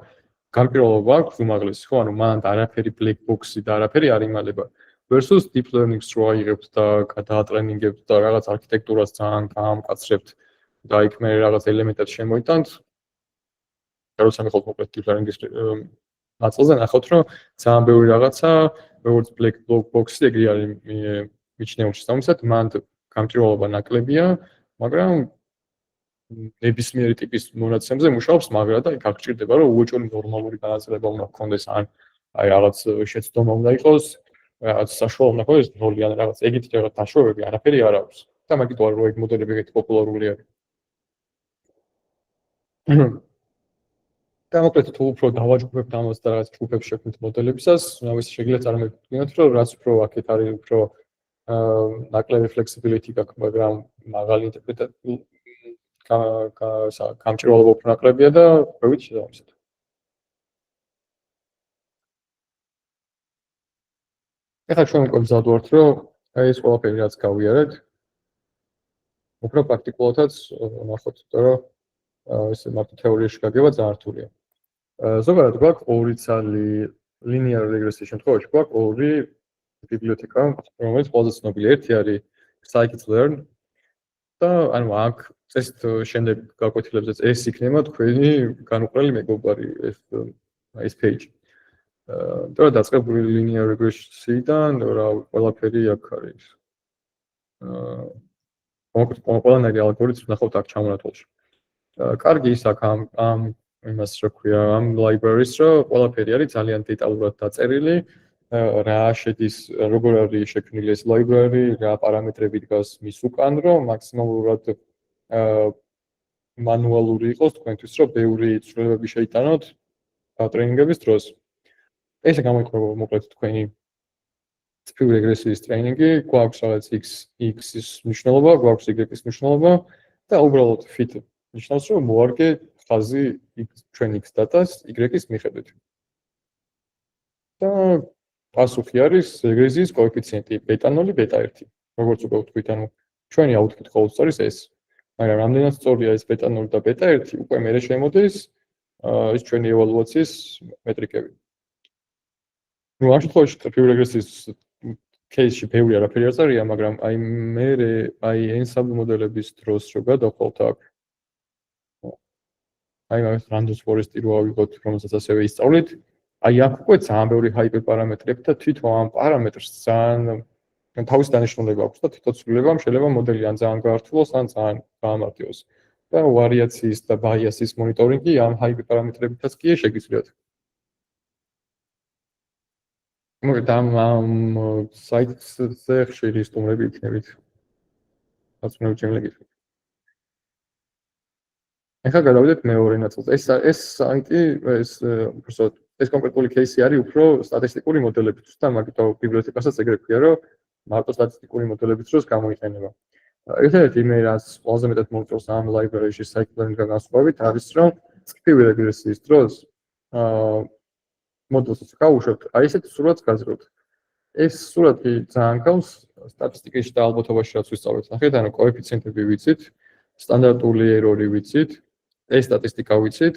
განპირობობა აქვს უმაღლესი, ხო, ანუ მანამდე არაფერი black box-ი და არაფერი არ იმალება. versus deep learning-ს რო აიღებთ და გადაატრენინგებთ და რაღაც არქიტექტურას ძალიან გაამკაცრებთ და იქ მე რაღაც ელემენტად შემოიტანთ, როცა მიხოთ მოკლედ deep learning-ის ნაწილზე ნახავთ, რომ ძალიან ბევრი რაღაცა, როგორც black box-ი ეგრე არის მიჩნეული შესაბამისად, მან გამჭირვალობა ნაკლებია, მაგრამ ნებისმიერი ტიპის მონაცემზე მუშაობს, მაგრამ და იქ არ გჭირდება, რომ უეჭველი ნორმალური განაწილება უნდა გქონდეს, ან აი რაღაც შეცდომა უნდა იყოს, რაღაც საშუალო უნდა გქონდეს, ნოლი ან რაღაც ეგეთი რაღაც დაშორებები არაფერი არ აქვს. და მაგით ვარ რომ ეგ მოდელები ეგეთი პოპულარული არის. და მოკლედ თუ უფრო დავაჯგუფებთ ამას და რაღაც ჯგუფებს შექმნით მოდელებისას, ამის შეგიძლიათ წარმოვიდგინოთ, რომ რაც უფრო აქეთ არის უფრო ნაკლები flexibility გაქვს, მაგრამ მაღალი გამჭირვალობა უფრო ნაკლებია და ხვევით შესაბამისად. ეხლა ჩვენ უკვე ვზადვართ, რომ აი ეს ყველაფერი რაც გავიარეთ, უფრო პრაქტიკულადაც ნახოთ, რომ ესე მარტო თეორიაში გაგება ძალიან რთულია. ზოგადად გვაქვს ორი ცალი linear regression შემთხვევაში გვაქვს ორი ბიბლიოთეკა, რომელიც ყველაზე ცნობილი. ერთი არის scikit-learn და ანუ აქ წესით შემდეგ გაკვეთილებზეც ეს იქნება თქვენი განუყრელი მეგობარი ეს page. და დაწყებული linear regression-დან რა ყველაფერი აქ არის. ყველანაირი ალგორითმი ნახავთ აქ ჩამონათვალში. კარგი ის აქ ამ იმას რა ქვია, ამ libraries, რომ ყველაფერი არის ძალიან დეტალურად დაწერილი, რა შედის, როგორ არის შექმნილი ეს library, რა პარამეტრები დგას მის უკან, რომ მაქსიმალურად მანუალური იყოს თქვენთვის, რომ ბევრი ცვლილებები შეიტანოთ ტრეინინგების დროს. ესე გამოიყვება მოკლედ თქვენი ციფრული რეგრესიის ტრეინინგი, გვაქვს რაღაც x-ის მნიშვნელობა, გვაქვს y-ის მნიშვნელობა და უბრალოდ fit ნიშნავს, რომ მოარგე ხაზი ჩვენ x data-ს y-ის მიხედვით. და პასუხი არის რეგრესიის კოეფიციენტი β0, β1. როგორც უკვე ვთქვით, ანუ ჩვენი output ყოველთვის არის ეს. მაგრამ რამდენად სწორია ეს β0 და β1, უკვე მერე შემოდის ეს ჩვენი ევალუაციის მეტრიკები. ნუ ამ შემთხვევაში ციფრული რეგრესიის case-ში ბევრი არაფერი არ წერია, მაგრამ აი მერე აი ensemble მოდელების დროს რო გადავხვალთ აქ აი მაგას random forest-ი რო ავიღოთ, რომელსაც ასევე ისწავლით, აი აქ უკვე ძალიან ბევრი ჰაიპერპარამეტრები და თვითონ ამ პარამეტრს ძალიან თავის დანიშნულება აქვს და თვითონ ცვლილებამ შეიძლება მოდელი ან ძალიან გაართულოს, ან ძალიან გაამარტივოს. და ვარიაციის და ბაიასის მონიტორინგი ამ ჰაიპერპარამეტრებითაც კი შეგიძლიათ. მოკლედ ამ საიტზე ხშირი სტუმრები იქნებით. აცნობი ჩემლეგით. ეხლა გადავიდეთ მეორე ნაწილზე. ეს საიტი, ეს კონკრეტული кейსი არის უფრო სტატისტიკური მოდელებისთვის და მაგითო ბიბლიოთეკასაც ეგრე ქვია, რომ მარტო სტატისტიკური მოდელების დროს გამოიყენება. ერთ-ერთი მე რაც ყველაზე მეტად მომწონს ამ library-ში scikit-learn-დან განსხვავებით არის, რომ ციფრული რეგრესიის დროს მოდელს გავუშვებთ, აი ესეთ სურათს გაზრდოთ. ეს სურათი ძალიან გავს სტატისტიკაში და ალბათობაში რაც ვისწავლეთ. ნახეთ, ანუ კოეფიციენტები ვიცით, სტანდარტული ერორი ვიცით, სტატისტიკა ვიცით,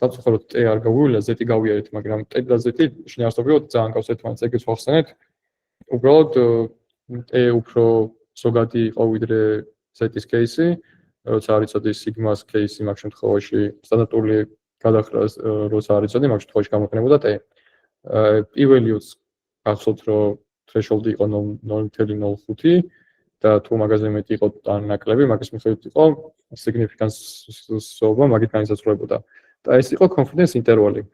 სამწუხაროდ t არ გავუვილა, z გავიარეთ, მაგრამ t და z შინაარსობრივად ძალიან გავს ერთმანეთს, ეგეც ვახსენეთ. უბრალოდ t უფრო ზოგადი იყო ვიდრე z-ის кейსი, როცა არ იცოდი sigma-ს кейსი მაგ შემთხვევაში სტანდარტული გადახრას როცა არ იცოდი, მაგ შემთხვევაში გამოიყენებოდა t. პირველიოც გახსოვთ, რომ threshold-ი იყო 0.05 და თუ მაგაზე მეტი იყო ან ნაკლები, მაგის მიხედვით იყო significance-ობა მაგით განისაზღვრებოდა. და ეს იყო confidence interval-ი.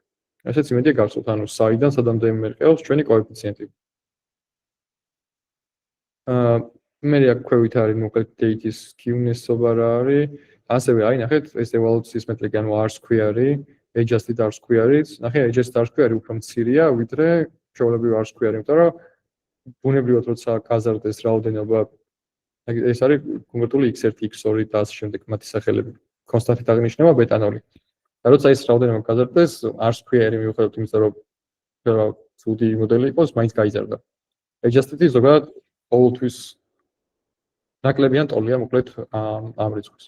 ესეც იმედია გახსოვთ, ანუ საიდან სადამდე მერყეობს ჩვენი კოეფიციენტი. მე აქ ქვევით არის მოკლედ data-ის skewness-ობა რა არის. ასევე აი ნახეთ, ეს evaluatsiys მეტრიკა, ანუ R-square-ი, adjusted R-square-იც. ნახე, adjusted R-square-ი უფრო მცირეა, ვიდრე ჩვეულებრივი R-square-ი, იმიტომ რომ ბუნებრივად როცა გაზარდეს რაოდენობა, ეს არის კონკრეტული x1, x2 და ასე შემდეგ მათი სახელები. კონსტანტით აღინიშნება β0. და როცა ეს რაოდენობა გაზარდეს, R-square-ი მიუხედავად იმისა, რომ ცუდი მოდელი იყოს, მაინც გაიზარდა. adjusted-ი ზოგადად ყოველთვის ნაკლებიან ტოლია მოკლედ ამ რიცხვს.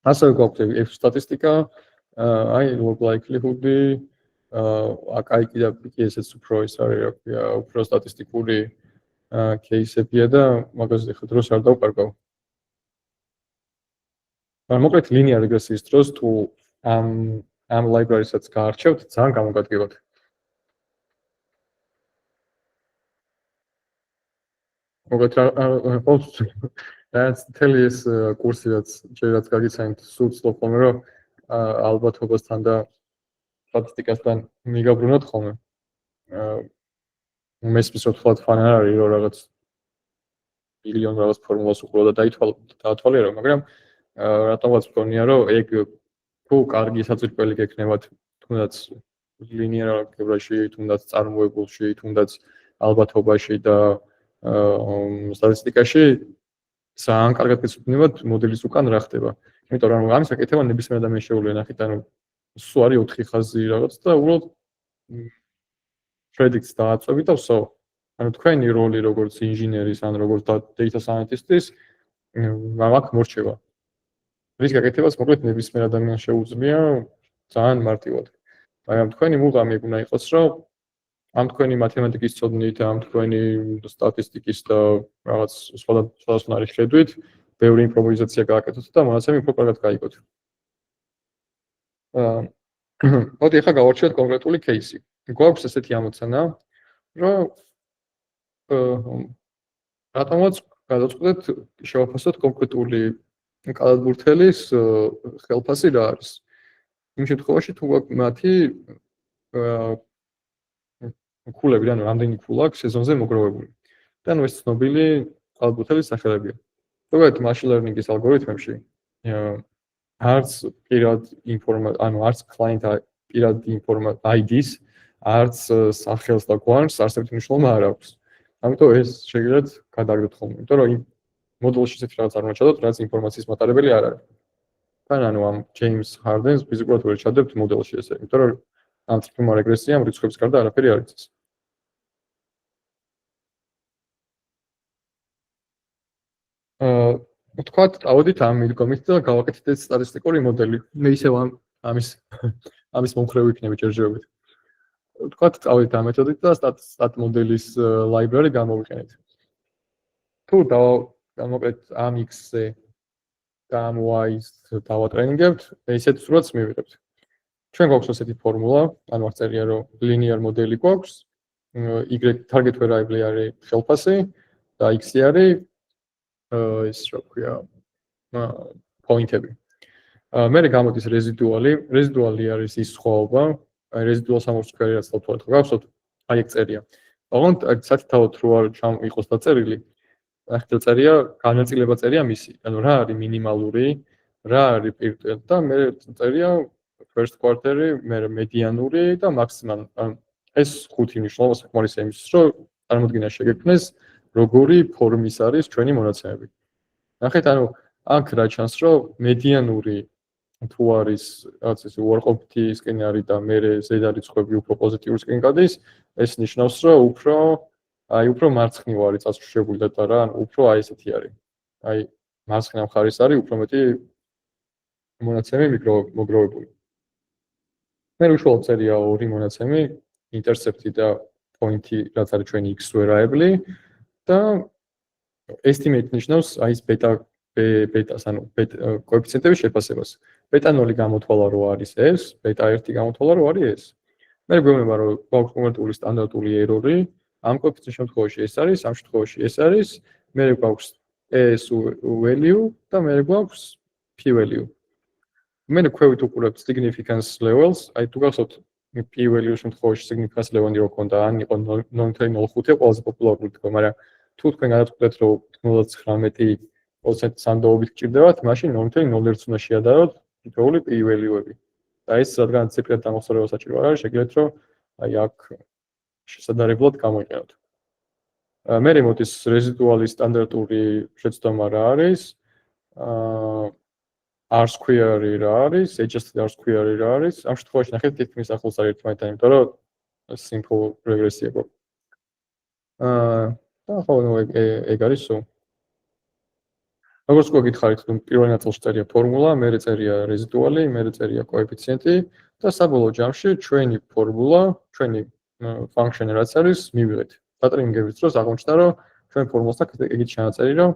ასევე გვაქვს F სტატისტიკა, აი log likelihood-ი, აი კიდევ ესეც უფრო ის არის, რა ქვია, უფრო სტატისტიკური кейსებია და მაგაზე ხე დროს არ დავკარგავ. მაგრამ მოკლედ linear regression-ის დროს თუ ამ library-საც გაარჩევთ ძალიან გამოგადგებათ. მოგეთ რაც მთელი ეს კურსი რაც გაგიცანით სულ ცდილობ ხოლმე რომ ალბათობასთან და სტატისტიკასთან მიგაბრუნოთ ხოლმე. მესმის რომ თქვათ ფან არ არის რომ რაღაც მილიონ რაღაც ფორმულას უყურო და დაათვალიერო, მაგრამ რატომაც მგონია რომ ეგ თუ კარგი საწყებელი გექნებათ თუნდაც ლინიარ ალგებრაში, თუნდაც წარმოებულში, თუნდაც ალბათობაში და სტატისტიკაში ძალიან კარგად გეცნობათ მოდელის უკან რა ხდება. იმიტომ რომ ამის აკეთება ნებისმიერ ადამიანს შეუძლია ნახეთ, ანუ სულ არის 4 ხაზი რაღაც და უბრალოდ predicts დააწვევით და ვსო. ანუ თქვენი როლი როგორც ინჟინერის ან როგორც data scientist-ის მაგ მორჩება. რის გაკეთებას მოკლედ ნებისმიერ ადამიანს შეუძლია ძალიან მარტივად. მაგრამ თქვენი მუღამი უნდა იყოს რომ ამ თქვენი მათემატიკის ცოდნით, ამ თქვენი სტატისტიკის და რაღაც სხვადასხვა ხედვით ბევრი იმპროვიზაცია გააკეთოთ და მონაცემი უფრო კარგად გაიგოთ. მოდი ახლა გავარჩიოთ კონკრეტული кейსი. გვაქვს ესეთი ამოცანა, რომ რატომაც გადავწყვეტთ შევაფასოთ კონკრეტული კალათბურთელის ხელფასი რა არის. იმ შემთხვევაში თუ გვაქვს მათი ქულები, ანუ რამდენი ქულა აქვს სეზონზე მოგროვებული. და ანუ ეს ცნობილი კალათბურთელის სახელებია. ზოგადად machine learning-ის ალგორითმებში არც პირად ანუ არც client პირად ID-ს, არც სახელს და გვარს არსებითი მნიშვნელობა არ აქვს. ამიტომ ეს შეგიძლიათ გადააგდოთ ხოლმე. იმიტომ რომ იმ მოდელში ისეთი რაღაც არ უნდა ჩადოთ, რაც ინფორმაციის მატარებელი არ არის. თან ანუ ამ James Harden-ს ფიზიკურად ვერ ჩადებთ მოდელში ესე. იმიტომ რომ ამ წრფმა რეგრესიამ რიცხვების გარდა არაფერი არ იცის. თქვათ, ავედით ამ მიდგომით და გავაკეთეთ ეს სტატისტიკური მოდელი. მე ისევ ამის მომხრე ვიქნები ჯერჯერობით. თქვათ, ავედით ამ მეთოდით და stat მოდელის library გამოვიყენეთ. თუ დავამოკლეთ ამ x-ზე და ამ y-ს დავატრენინგებთ, ესეთ სურათს მივიღებთ. ჩვენ გვაქვს ესეთი ფორმულა, ანუ აღწერია რომ linear მოდელი გვაქვს, y target variable არის ხელფასი და x არის ის რა ქვია პოინტები. მე გამოდის რეზიდუალი არის ის სხვაობა, აი რეზიდუალ სამორჩქარი რაც თავად გავხსოთ, აი ეგ წერია. ოღონდ სათითაოდ რო არ იყოს დაწერილი, ახლა წერია განაწილება წერია მისი, ანუ რა არის მინიმალური, რა არის პირდ და მე წერია first quarter-ი, მე მედიანური და მაქსიმუმ. ეს ხუთი მნიშვნელობა საკმარისია იმისთვის, რომ წარმოდგენა შეგექმნეს როგორი ფორმის არის ჩვენი მონაცემები. ნახეთ, ანუ აქ რა ჩანს, რომ მედიანური თუ არის რაღაც ეს უარყოფითისკენ არის და მე ზედა რიცხვები უფრო პოზიტიურისკენ გადის, ეს ნიშნავს, რომ უფრო მარცხნივ არის წასრულებული დატა რა, ანუ უფრო აი ესეთი არის. აი მარცხენა მხარის არის უფრო მეტი მონაცემი მოგროვებული. მე უშუალოდ წერია ორი მონაცემი, ინტერსეპტი და პოინტი, რაც არის ჩვენი x variable და estimate ნიშნავს აი ეს ბეტას, ანუ კოეფიციენტების შეფასებას. ბეტა 0 გამოთვალა რო არის ეს, ბეტა 1 გამოთვალა რო არის ეს. მე გვეუბნება რომ გვაქვს კონკრეტული სტანდარტული ერორი, ამ კოეფიციენტის შემთხვევაში ეს არის, ამ შემთხვევაში ეს არის, მე გვაქვს s value და მე გვაქვს p value. მე ქვევით უყურებთ significance levels, აი თუ გახსოვთ p value შემთხვევაში significance level-ი რო ქონდა, ან იყო 0.05 ყველაზე პოპულარული თქო, მაგრამ თუ თქვენ გადაწყვეტეთ რომ 99% სანდოობით გჭირდებათ, მაშინ 0.01 უნდა შეადაროთ თითოეული p value-ები. და ეს რადგან ციფრად დამახსოვრება საჭირო არ არის, შეგიძლიათ რომ აი აქ შესაძლებლად გამოიყენოთ. მე მოდის რეზიდუალის სტანდარტული შეცდომა რა არის? R square-ი რა არის? adjusted R square-ი რა არის? ამ შემთხვევაში ნახეთ თითქმის ახლოს არის ერთმანეთთან, იმიტომ რომ simple რეგრესია გვაქვს. და ხო, ეგ არის სულ. როგორც გითხარით, პირველ ნაწილში წერია ფორმულა, მერე წერია რეზიდუალი, მერე წერია კოეფიციენტი და საბოლოო ჯამში ჩვენი ფორმულა, ჩვენი function რაც არის, მივიღეთ. დატრენინგებით დროს აღმოჩნდა, რომ ჩვენ ფორმულასთან ეგეთ ჩანაწერი, რომ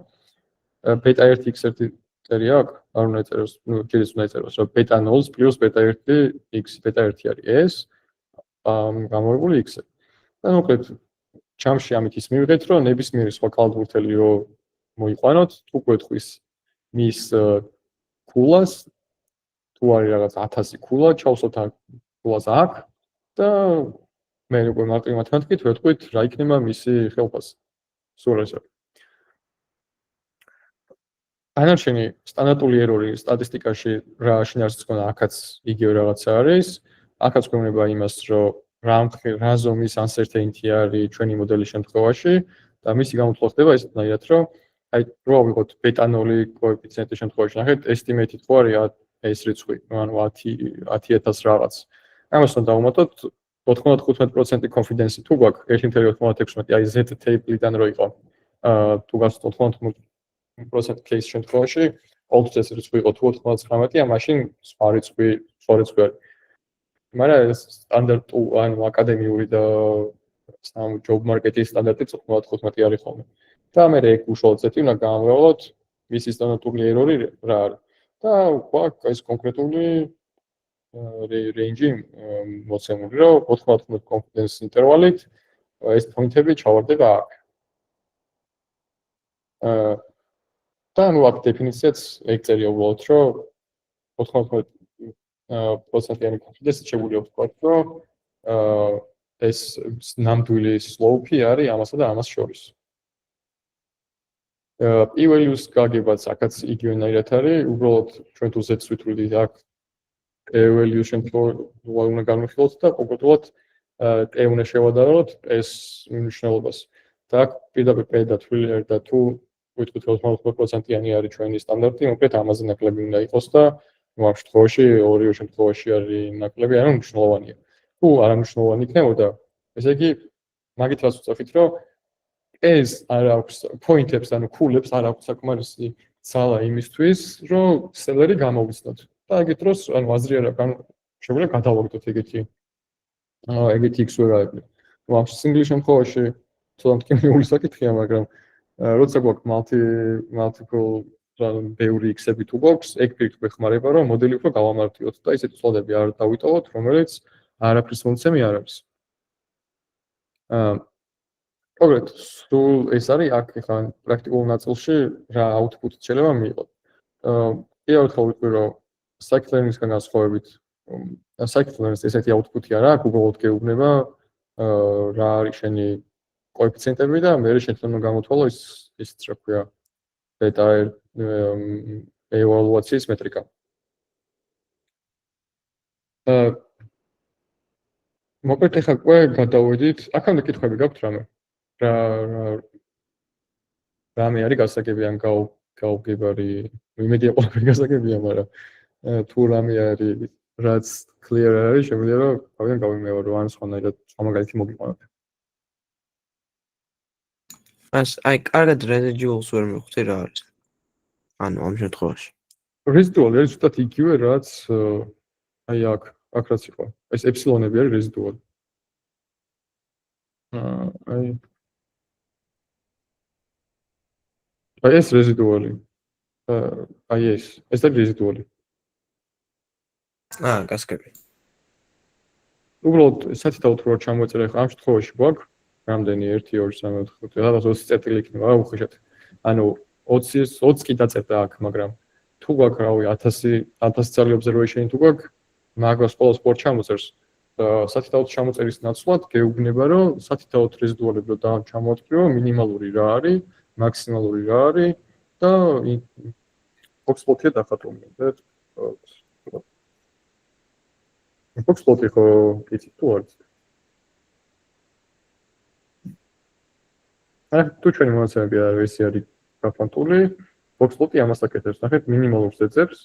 beta 1 x1 წერია აქ, არ უნდა ეწეროს, ჯერ ის უნდა ეწეროს, რომ ბეტა 0 პლუს ბეტა 1 x, ბეტა 1 არის s, გამორებული x-ზე. და მოკლედ ჩამში ამით ის მივიღეთ, რომ ნებისმიერი სხვა კალათბურთელი რო მოიყვანოთ, თუ გვეთქვის მის ქულას, თუ არის რაღაც 1000 ქულა, ჩავსოთ აქ ქულას აქ და მე უკვე მარტივი მათემატიკით ვეთქვით, რა იქნება მისი ხელფასი. სულ ეს არის. დანარჩენი სტანდარტული ერორი სტატისტიკაში რა შინაარსიც ქონა, აქაც იგივე რაღაცა არის. აქაც გვეუბნება იმას, რომ რა ზომის uncertainty არის ჩვენი მოდელის შემთხვევაში და მისი გამოთვლა ხდება ესეთნაირად, რომ აი რო ავიღოთ ბეტა 0 კოეფიციენტის შემთხვევაში, ნახეთ, estimated ხო არის ეს რიცხვი, ანუ 10000 რაღაც. ამას უნდა დავუმატოთ 95% confidence თუ გვაქვს 1.96 აი z table-დან რო იყო თუ გასწორთ 95% case შემთხვევაში, ყოველთვის ეს რიცხვი იყო თუ 99-ია, მაშინ სხვა რიცხვი არის. მაგრამ ეს სტანდარტ ანუ აკადემიური და job market-ის სტანდარტი 95 არის ხოლმე. და მე ეგ უშუალოდ ზეთი უნდა გამოვიყოთ მისი სტანდარტული ერორი რა არის. და გვაქვს ეს კონკრეტული range მოცემული, რომ 95 confidence interval-ით ეს პოინტები ჩავარდება აქ. და ნუ აქ დეფინიციაც ეგ წერია უბრალოდ, რომ 95%-იანი confidence შეგვიძლია ვთქვათ, რომ ეს ნამდვილი slope-ი არის ამასა და ამას შორის. p-values გაგებაც აქაც იგივენაირად არის, უბრალოდ ჩვენ თუ z-ს ვითვლით აქ p-value შემთხვევა უნდა განვიხილოთ და კონკრეტულად p უნდა შევადაროთ s მნიშვნელობას. და აქ პირდაპირ p და თვლილი არის და თუ ვიტყვით 95%-იანი არის ჩვენი სტანდარტი, მოკლედ ამაზე ნაკლები უნდა იყოს და ამ შემთხვევაში ორივე შემთხვევაში არის ნაკლები, ანუ მნიშვნელოვანია. თუ არ მნიშვნელოვანი იქნებოდა, ესე იგი მაგით რას ვწახით, რომ ეს არ აქვს პოინტებს, ანუ ქულებს არ აქვს საკმარისი ძალა იმისთვის, რომ სელერი გამოვიცნოთ. და ეგეთ დროს ანუ აზრი არა, შეგვიძლია გადავაგდოთ ეგეთი x ვერაები. ნუ ამ სინგლის შემთხვევაში ცოტა მტკივნეული საკითხია, მაგრამ როცა გვაქვს multiple ბევრი x-ები თუ გვაქვს, ეგ პირიქით გვეხმარება, რომ მოდელი უფრო გავამართლოთ და ისეთი ცვლადები არ დავიტოვოთ, რომელიც არაფრის მომცემი არ არის. კონკრეტ სულ ეს არის აქ ხა პრაქტიკულ ნაწილში რა output შეიძლება მიიღოთ. კიდევ ერთხელ ვიტყვი, რომ scikit-learning-ისგან განსხვავებით, scikit-learning-ის ესეთი output-ი არა, აქ უბრალოდ გეუბნება რა არის შენი კოეფიციენტები და მე შენ თვითონ გამოთვალო ის რა ქვია ბეტა ევალუაციის მეტრიკა. მოკლედ ახლა უკვე გადავედით, აქამდე კითხვები გაქვთ რამე? რამე არის გასაგები ან გავგებარი, იმედია ყველაფერი გასაგებია, მაგრამ თუ რამე არის რაც clear არის, შემიძლია რომ გავიდან გავიმეორო ან სხვანაირად სხვა მაგალითი მოგიყვანოთ. აი კარგად residuals ვერ მივხვდი რა არის. ანუ ამ შემთხვევაში. Residual არის ზუსტად იგივე რაც აი აქ რაც იყო. ეს ეპსილონები არის residual. აი ეს residual-ი. აი ეს არის residual-ი. გასაგები. უბრალოდ სათითაოდ რო ჩამოწერე ხა ამ შემთხვევაში გვაქვს რამდენი 1 2 3 4 5 რაღაც 20 წერტილი იქნება რა უხეშად. ანუ 20 კი დაწერდა აქ, მაგრამ თუ გვაქვს რავი 1000 წელი observation თუ გვაქვს მაგას ყოველ სპორტ ჩამოწერს და სათითაოდ ჩამოწერის ნაცვლად გეუბნება რომ სათითაოდ residual-ები რომ ჩამოვატკირო მინიმალური რა არის, მაქსიმალური რა არის და box-plot-ია დახატული და box-plot-ი ხო იცით თუ არის? თუ ჩვენი მონაცემები არის გაფანტული, box-plot-ი ამას აკეთებს, ნახეთ მინიმალურს ეძებს,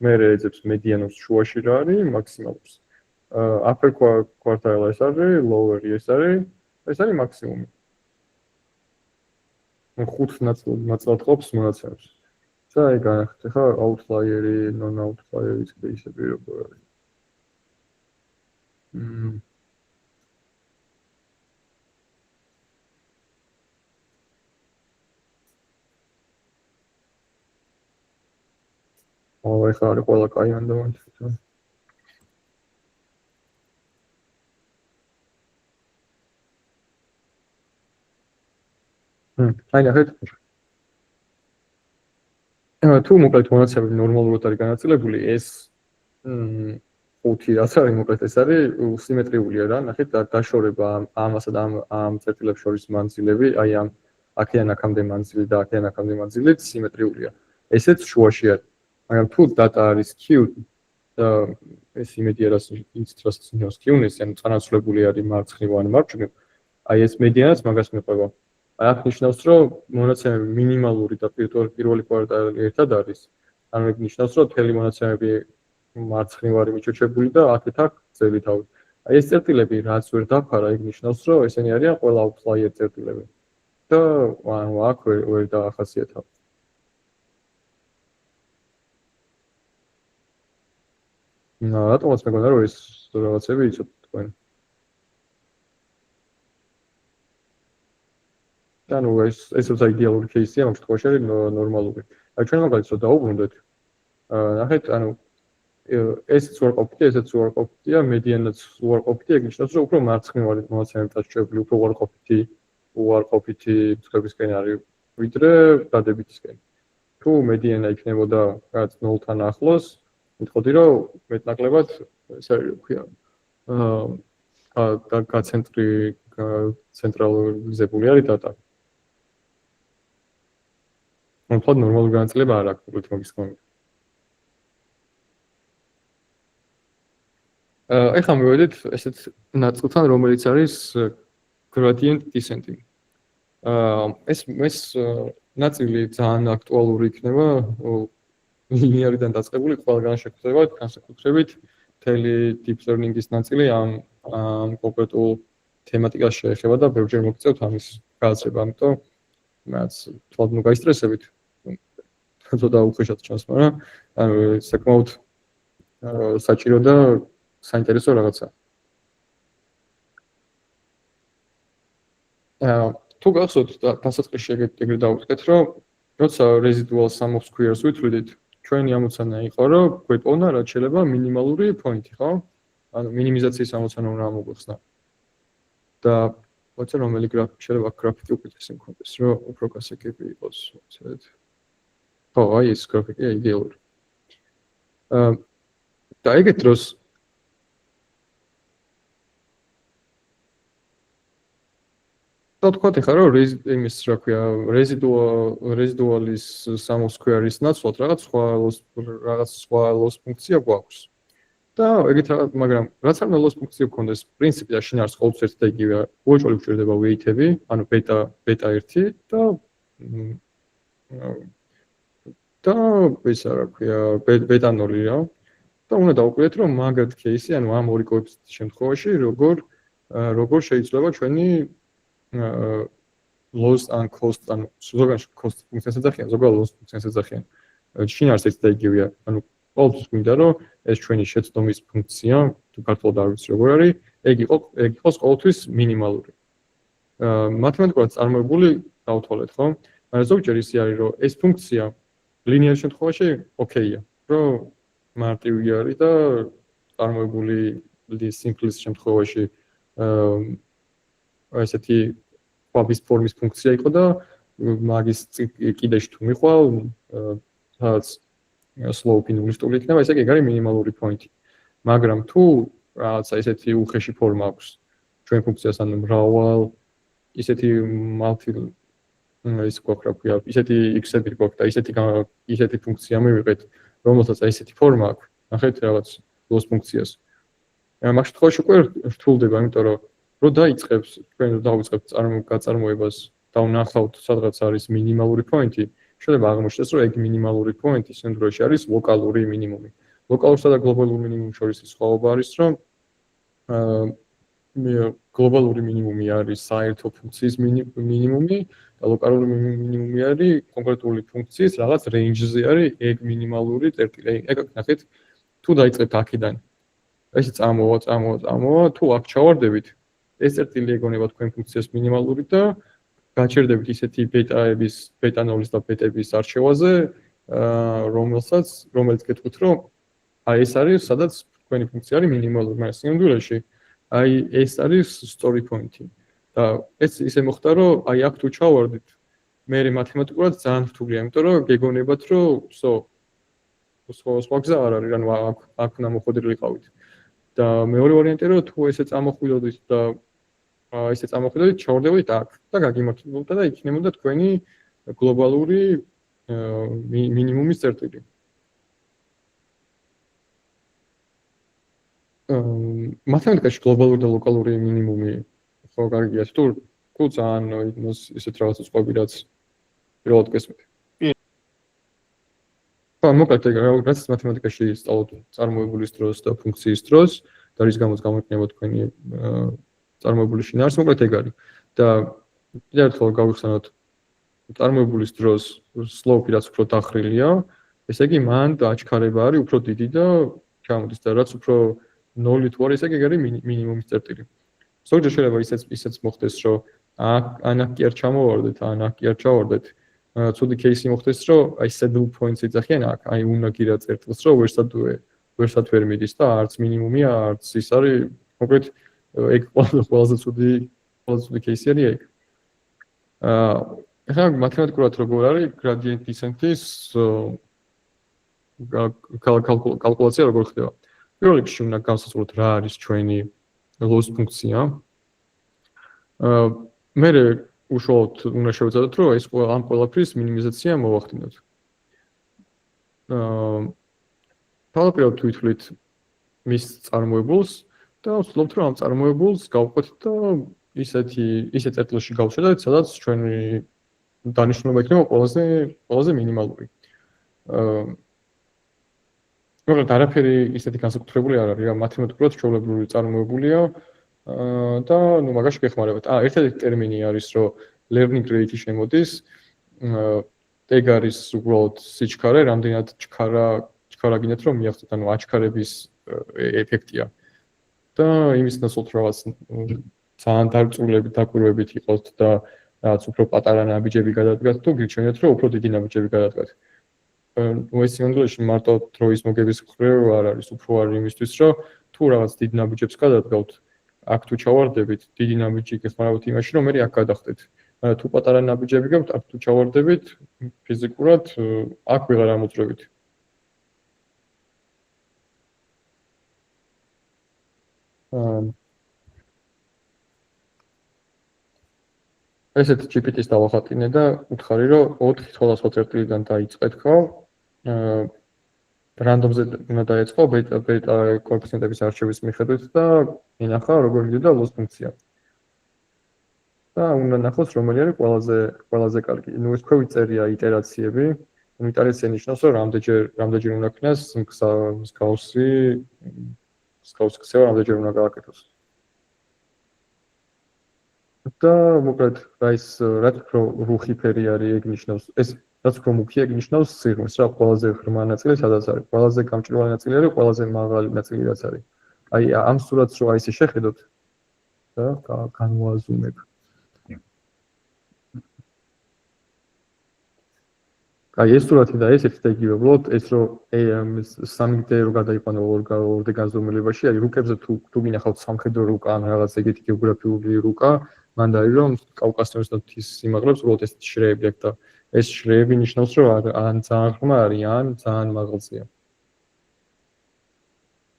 მერე ეძებს მედიანურს შუაში რა არის, მაქსიმალურს. upper quartile ეს არის, lower ეს არის მაქსიმუმი. 5 ნაწილად ყოფს მონაცემებს. და აი განახეთ ხა outlier-ი, non-outlier-ის case-ები როგორ არის. ეხლა არის ყველა კაი ანდავანი. აი ნახეთ. თუ მოკლედ მონაცემები ნორმალურად არის განაწილებული, ეს 5 რაც არის მოკლედ ეს არის სიმეტრიულია რა. ნახეთ დაშორება ამასა და ამ წერტილებს შორის მანძილები, აი ამ აქედან აქამდე მანძილი და აქედან აქამდე მანძილი სიმეტრიულია. ესეც შუაში არის. მაგრამ თუ დატა არის skewed და ეს იმედია რაც ნიშნავს skewness, ანუ წანაცვლებული არის მარცხნივ ან მარჯვნივ, აი ეს მედიანაც მაგას მიყვება. აქ ნიშნავს, რომ მონაცემები მინიმალური და პირველი კვარტალი ერთად არის. ანუ ეგ ნიშნავს, რომ მთელი მონაცემები მარცხნივ არის მიჩოჩებული და აქეთ აქ ძელი თავი. აი ეს წერტილები რაც ვერ დაფარა, ეგ ნიშნავს, რომ ესენი არიან ყველა outlier წერტილები. და ანუ აქ ვერ დაახასიათავ. რატომაც მეგონა რომ ეს რაღაცები იცოთ თქვენ. ანუ ეს უცა იდეალური кейსია, ამ შემთხვევაში არის ნორმალური. აი ჩვენ მაგალითად დაუბრუნდეთ. ნახეთ, ანუ ესეც უარყოფითია, ესეც უარყოფითია, მედიანაც უარყოფითია, ეგ ნიშნავს, რომ უფრო მარცხნივ არის მონაცემები დაშორებული, უფრო უარყოფითი წვებისკენ არის ვიდრე დადებითისკენ. თუ მედიანა იქნებოდა რაღაც 0-თან ახლოს, მითხოდი რომ მეტნაკლებად ესე ქვია ცენტრალიზებული არის დატა. მოკლედ ნორმალური განაწილება არ აქვს უბრალოდ მაგის გამო. ეხლა მივედით ესეთ ნაწილთან, რომელიც არის gradient descent. ეს ნაწილი ძალიან აქტუალური იქნება ლინიარიდან დაწყებული ყველგან შეგხვდებათ, განსაკუთრებით მთელი deep learning-ის ნაწილი ამ კონკრეტულ თემატიკას შეეხება და ბევრჯერ მოგწევთ ამის გააზრება, ამიტომ რაც თვალ ნუ გაისტრესებით. ცოტა უხეშად ჩანს, მაგრამ ანუ საკმაოდ საჭირო და საინტერესო რაღაცა. თუ გახსოვთ დასაწყისში ეგრე დავუწყეთ, რომ როცა residual sum of squares ვითვლიდით, ჩვენი ამოცანა იყო, რომ გვეპოვნა რაც შეიძლება მინიმალური პოინტი, ხო? ანუ მინიმიზაციის ამოცანა უნდა მოგვეხსნა. და მოიცა რომელი შეიძლება გრაფიკი უკეთესი მქონდეს, რომ უფრო გასაგები იყოს, მოცეთ. ხო, აი ეს გრაფიკი იდეალური. და ეგეთ დროს თქვათ ახლა რომ იმის რა ქვია residual-ის sum of square-ის ნაცვლად რაღაც სხვა loss ფუნქცია გვაქვს. და ეგეთ რაღაც, მაგრამ რაც არ უნდა loss ფუნქცია გქონდეს, პრინციპი და შინაარსი ყოველთვის ერთი და იგივეა. უეჭველი გვჭირდება weight-ები, ანუ beta 1 და ეს რა ქვია beta 0 რა. და უნდა დავუკვირდეთ რომ მაგათ кейსი, ანუ ამ ორი კოეფიციენტის შემთხვევაში როგორ შეიძლება ჩვენი loss and cost, ანუ ზოგადად cost ფუნქციას ეძახიან, ზოგადად loss ფუნქციას ეძახიან. შინაარსი ერთი და იგივეა. ანუ ყოველთვის გვინდა რომ ეს ჩვენი შეცდომის ფუნქცია, თუ ქართულად არ ვიცი როგორ არის, ეგ იყოს ყოველთვის მინიმალური. მათემატიკურად წარმოებული დავთვალეთ, ხო? მაგრამ ზოგჯერ ისე არის, რომ ეს ფუნქცია ლინიარ შემთხვევაში ოკეია, რომ მარტივი არის და წარმოებული simple-ის შემთხვევაში ესეთი ყვავის ფორმის ფუნქცია იყო და მაგის კიდეში თუ მიყვალ რაღაც slope-ი ნულისტული იქნება, ესე იგი არის მინიმალური პოინტი. მაგრამ თუ რაღაცა ესეთი უხეში ფორმა აქვს ჩვენ ფუნქციას, ანუ მრავალ ისეთი ის გვაქვს რა ქვია, ისეთი x-ები გვაქვს და ისეთი ფუნქცია მივიღეთ, რომელსაც ესეთი ფორმა აქვს. ნახეთ რაღაც loss ფუნქციას. მაგ შემთხვევაში უკვე რთულდება, იმიტომ რომ დაიწყებს, ჩვენ დავიწყებთ გაწარმოებას და ვნახავთ, სადღაც არის მინიმალური პოინტი, შეიძლება აღმოჩნდეს, რომ ეგ მინიმალური პოინტი სინდრომში არის ლოკალური მინიმუმი. ლოკალურსა და გლობალურ მინიმუმის შორის სხვაობა არის, რომ გლობალური მინიმუმი არის საერთო ფუნქციის მინიმუმი და ლოკალური მინიმუმი არის კონკრეტული ფუნქციის რაღაც რეინჯზე არის ეგ მინიმალური წერტილი. ეგ ნახეთ, თუ დაიწყებთ აქედან, ესე წამოვა, თუ აქ ჩავარდებით, ეს წერტილი ეგონება თქვენ ფუნქციას მინიმალური და გაჩერდებით ისეთი ბეტა 0-ის და ბეტების არჩევაზე, რომელიც გეტყვით, რომ აი ეს არის, სადაც თქვენი ფუნქცია არის მინიმალური, მაგრამ სინამდვილეში აი ეს არის story point-ი. და ეს ისე მოხდა, რომ აი აქ თუ ჩავარდით, მე მათემატიკურად ძალიან რთულია, იმიტომ რომ გეგონებათ, რომ სხვა გზა არ არის, ანუ აქ უნდა მოხვედრილიყავით. და მეორე ვარიანტია, რომ თუ ესე წამოხვიდოდით და ესე წამოხვიდოდით, ჩავარდებოდით აქ და გაგიმართლებოდა და იქნებოდა თქვენი გლობალური მინიმუმის წერტილი. მათემატიკაში გლობალური და ლოკალური მინიმუმი ხო კარგია თუ ძალიან ისეთ რაღაცას ყვები რაც პირველად გესმით. მოკლედ რაც მათემატიკაში სწავლობთ წარმოებულის დროს და ფუნქციის დროს და რის გამოც გამოიყენება თქვენი წარმოებული შინაარსი, მოკლედ ეგ არის. და კიდევ ერთხელ გავიხსენოთ წარმოებულის დროს slope-ი რაც უფრო დახრილია, ესე იგი მან აჩქარება არის უფრო დიდი და ჩამოდის და რაც უფრო 0 თუ არის, ესე იგი არის მინიმუმის წერტილი. ზოგჯერ შეიძლება ისეც მოხდეს, რომ აქ კი არ ჩამოვარდეთ, აქ კი არ ჩავარდეთ. ცუდი кейსი მოხდეს, რომ აი saddle points იძახიან აქ, აი უნდა გირა წერტილს, რომ ვერსად ვერ მიდის და არც მინიმუმია, არც ის არის, მოკლედ ეგ ყველაზე ცუდი кейსი არის ეგ. ახლა მათემატიკურად როგორ არის gradient descent-ის კალკულაცია როგორ ხდება? პირველ რიგში უნდა გავსაზღვროთ რა არის ჩვენი loss ფუნქცია. მერე უშუალოდ უნდა შევეცადოთ, რომ ეს ამ ყველაფრის მინიმიზაცია მოვახდინოთ. თავდაპირველად თვითვლით მის წარმოებულს და ვცდილობთ, რომ ამ წარმოებულს გავყვეთ და ისეთ წერტილში გავშვედეთ, სადაც ჩვენი დანიშნულება იქნება ყველაზე მინიმალური. მაგრამ არაფერი ისეთი განსაკუთრებული არ არის, მათემატიკურად ჩვეულებრივი წარმოებულია და ნუ მაგაში გეხმარებათ. ერთადერთი ტერმინი არის, რომ learning rate-ი შემოდის. ეგ არის უბრალოდ სიჩქარე, რამდენად ჩქარა გინდათ რომ მიაღწიოთ, ანუ აჩქარების ეფექტია. და იმის ნაცვლად რაღაც ძალიან დაკვირვებით იყოთ და რაც უფრო პატარა ნაბიჯები გადადგათ, თუ გირჩენიათ, რომ უფრო დიდი ნაბიჯები გადადგათ. ეს სინამდვილეში მარტო დროის მოგების მხრივ არ არის, უფრო არის იმისთვის, რომ თუ რაღაც დიდ ნაბიჯებს გადადგავთ, აქ თუ ჩავარდებით, დიდი ნაბიჯი გეხმარებათ იმაში, რომ მე აქ გადახდეთ. მაგრამ თუ პატარა ნაბიჯები გაქვთ, აქ თუ ჩავარდებით, ფიზიკურად აქ ვეღარ ამოძრებით. ესეთ GPT-ს დავახატინე და უთხარი, რომ 4 სხვადასხვა წერტილიდან დაიწყეთ ხო? რანდომზე უნდა დაეწყო ბეტა კოეფიციენტების არჩევის მიხედვით და ინახა როგორ მიდიოდა loss ფუნქცია. და უნდა ნახოს რომელი არის ყველაზე კარგი. ნუ ეს ქვევით წერია იტერაციები. იტერაცია ნიშნავს, რომ რამდენჯერ უნდა ქნას მსგავსი ქცევა რამდენჯერ უნდა გააკეთოს. და მოკლედ რაც უფრო რუხი ფერი არის, ეგ ნიშნავს ეს რაც უფრო მუქი ეგ ნიშნავს სიღრმეს, რა ყველაზე ღრმა ნაწილი სადაც არის, ყველაზე გამჭვირვალე ნაწილი არის, ყველაზე მაღალი ნაწილი რაც არის. აი ამ სურათს რო აი ესე შეხედოთ და განვაზუმებ. აი ეს სურათი და ეს ერთი და იგივე, უბრალოდ ეს რო 3D რო გადაიყვანო 2D განზომილებაში, აი რუკებზე თუ გინახავთ სამხედრო რუკა ან რაღაც ეგეთი გეოგრაფიული რუკა, მანდ არის რომ კავკასიონის და მთის სიმაღლებს უბრალოდ ეს შრეები აქვს და ეს შრეები ნიშნავს რომ ან ძალიან ღრმა არის, ან ძალიან მაღალზეა.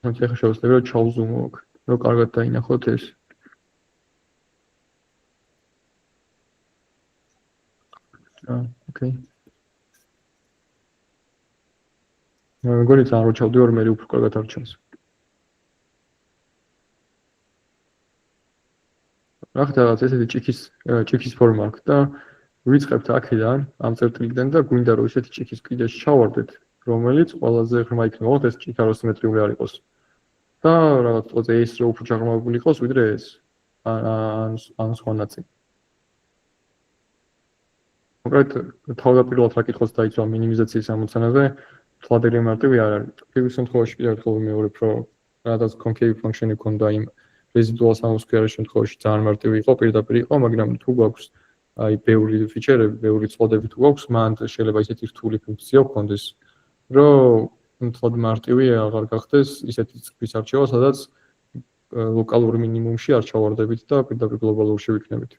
ახლა შევსწრებო რომ ჩავზუმო აქ, რომ კარგად დაინახოთ ეს. ოკეი. მეგონი ძალიან რო ჩავდივარ, მე უფრო კარგად არ ჩანს. რაღაც ესეთი ჭიქის ფორმა აქვს და ვიწყებთ აქედან ამ წერტილიდან და გვინდა რომ ესეთი ჭიქის კიდეში ჩავარდეთ, რომელიც ყველაზე ღრმა იქნება, ეს ჭიქა რო სიმეტრიული არ იყოს. და რაღაც ყველაზე ეს რო უფრო ჩაღრმავებული იყოს, ვიდრე ეს. ან სხვა ნაწილი. მოკლედ თავდაპირველად რა კითხოს დაიწყო მინიმიზაციის ამოცანაზე, თვალდელი მარტივი არ არის. ფიგურის შემთხვევაში კიდევ ერთხელ ვიმეორებ, რომ რაღაც concave function-ი ქონდა იმ residual სამოსქერის შემთხვევაში ძალიან მარტივი იყო, პირდაპირ იყო, მაგრამ თუ გვაქვს აი ბევრი ფიჩერები, ბევრი წოდები თუ აქვს, მან შეიძლება ისეთი რთული ფუნქცია გქონდეს, რომ თლად მარტივი აღარ გახდეს ისეთი წყვის არჩევა, სადაც ლოკალური მინიმუმში არ ჩავარდებით და პირდაპირ გლობალურში ვიქნებით.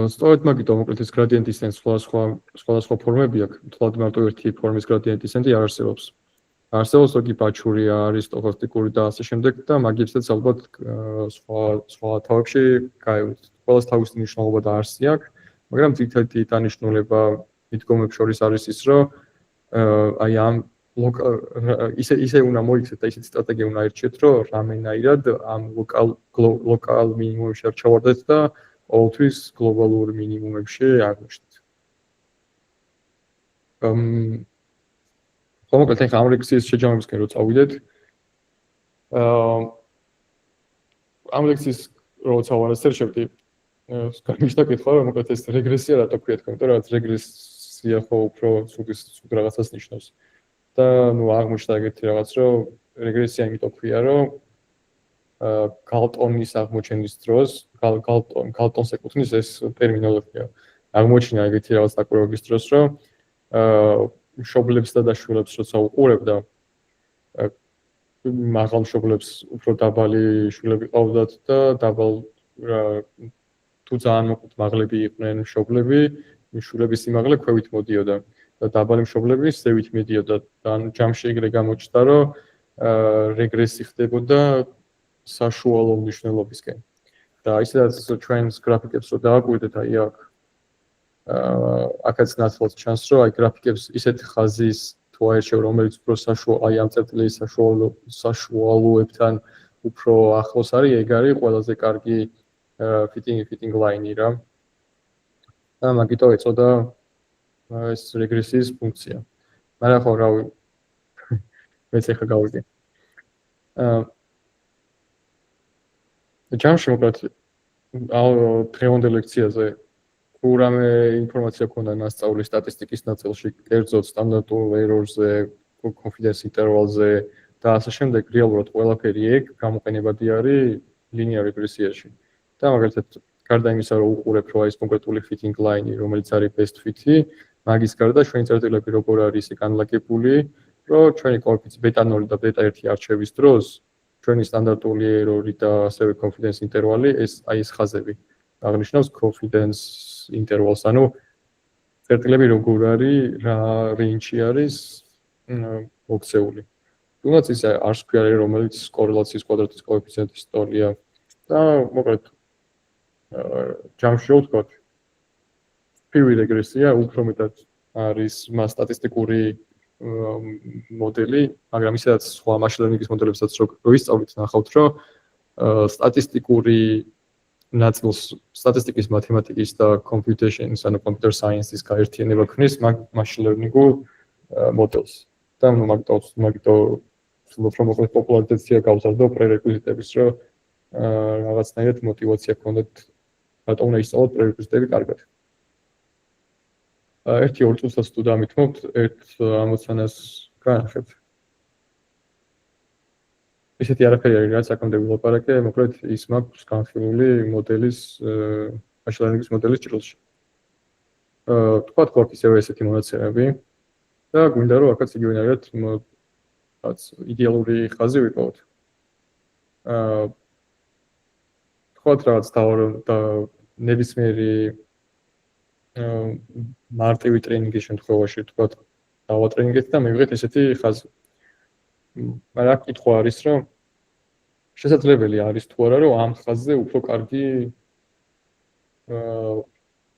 სწორედ მაგიტომ მოკლედ ეს gradient descent სხვადასხვა ფორმები აქვს. თლად მარტო ერთი ფორმის gradient descent-ი არ არსებობს. არსებობს ზოგი ბაჩური არის, სტოქასტიკური და ასე შემდეგ და მაგებსაც ალბათ სხვა თავებში გაივლის. ყველას თავისი მნიშვნელობა და არსი აქვს, მაგრამ ძირითადი დანიშნულება მიდგომებს შორის არის ის, რომ აი ამ ისე უნდა მოიქცეთ და ისეთი სტრატეგია უნდა ერჩიოთ, რომ რამენაირად ამ ლოკალ მინიმუმში არ ჩავარდეთ და ყოველთვის გლობალურ მინიმუმებში აღმოჩნდეთ. მოკლედ ახლა ამ ლექციის შეჯამებისკენ რო წავიდეთ. ამ ლექციის როცა ვარასერჩებდი, გამიშთა კითხვა, რომ მოკლედ ეს რეგრესია რატო ქვია თქო, იმიტომ რომ რეგრესია ხო უფრო ცუდ რაღაცას ნიშნავს. და ნუ აღმოჩნდა ეგეთი რაღაც, რომ რეგრესია იმიტომ ქვია, რომ გალტონის აღმოჩენის დროს, გალტონს ეკუთვნის ეს ტერმინოლოგია. აღმოჩნდა ეგეთი რაღაც დაკვირვების დროს, რომ მშობლებს და დაშვილებს როცა უყურებდა, მაღალ მშობლებს უფრო დაბალი შვილები ყავდათ და დაბალ თუ ძალიან მოკლედ მაღლები იყვნენ მშობლები, შვილების სიმაღლე ქვევით მოდიოდა და დაბალი მშობლები ზევით მიდიოდა და ჯამში ეგრე გამოჩნდა, რომ რეგრესი ხდებოდა საშუალო მნიშვნელობისკენ. და ისედაც ჩვენს გრაფიკებს რო დააკვირდეთ, აი აქაც ნაცვლად ჩანს, რომ აი გრაფიკებს ისეთი ხაზის თუ აერჩევ, რომელიც უფრო აი ამ წერტილის საშუალოებთან უფრო ახლოს არის, ეგ არის ყველაზე კარგი fitting line-ი რა. და მაგიტო ეწოდა ეს რეგრესიის ფუნქცია. მაგრამ ხო რავი მეც ახლა გავიგე. ჯამში მოკლედ დღევანდელ ლექციაზე რამე ინფორმაცია ქონდა მასწავლის სტატისტიკის ნაწილში, კერძოდ სტანდარტულ ერორზე, confidence interval-ზე და ასე შემდეგ, რეალურად ყველაფერი ეგ გამოყენებადი არის linear regression-ში. და მაგალითად, გარდა იმისა, რომ უყურებ რა ის კონკრეტული fitting line-ი, რომელიც არის best fit-ი, მაგის გარდა ჩვენი წერტილები როგორ არის ისე განლაგებული, რომ ჩვენი კოეფიციენტი ბეტა 0 და ბეტა 1 არჩევის დროს ჩვენი სტანდარტული ერორი და ასევე confidence interval-ი აი ეს ხაზები აღნიშნავს confidence intervals, ანუ წერტილები როგორ არის, რა range-ი არის მოქცეული. თუნდაც ის არც ქვია რომელიც კორელაციის კვადრატის კოეფიციენტის ტოლია და მოკლედ ჯამში ვთქვათ ფივი რეგრესია უფრო მეტად არის მას სტატისტიკური მოდელი, მაგრამ ისედაც სხვა machine learning-ის მოდელებსაც რო ისწავლით, ნახავთ, რომ სტატისტიკური ნაწილს სტატისტიკის მათემატიკის და computations, ანუ computer science-ის გაერთიანება ქმნის machine learning-ულ მოდელს. და მაგიტო უფრო მოკლედ პოპულარიზაცია გავზარდო პრერეკვიზიტების, რომ რაღაცნაირად мотиваცია გქონდეთ რატომ უნდა ისწავლოთ პრერეკვიზიტები კარგად. 1-2 წუთსაც თუ დამითმობთ, ერთ ამოცანას განახებთ. ისეთი არაფერი არის, რაც აქამდე ვილაპარაკე, მოკლედ ის მაქვს განხილული მოდელის, machine learning-ის მოდელის ჭრილში. თქვათ გვაქვს ისევ ესეთი მონაცემები და გვინდა რომ აქაც იგივენაირად რაც იდეალური ხაზი ვიპოვოთ. თქვათ რაღაც და ნებისმიერი მარტივი ტრეინინგის შემთხვევაში თქვათ დავატრენინგეთ და მივიღეთ ესეთი ხაზი. მაგრამ აქ კითხვა არის, რომ შესაძლებელი არის თუ არა, რომ ამ ხაზზე უფრო კარგი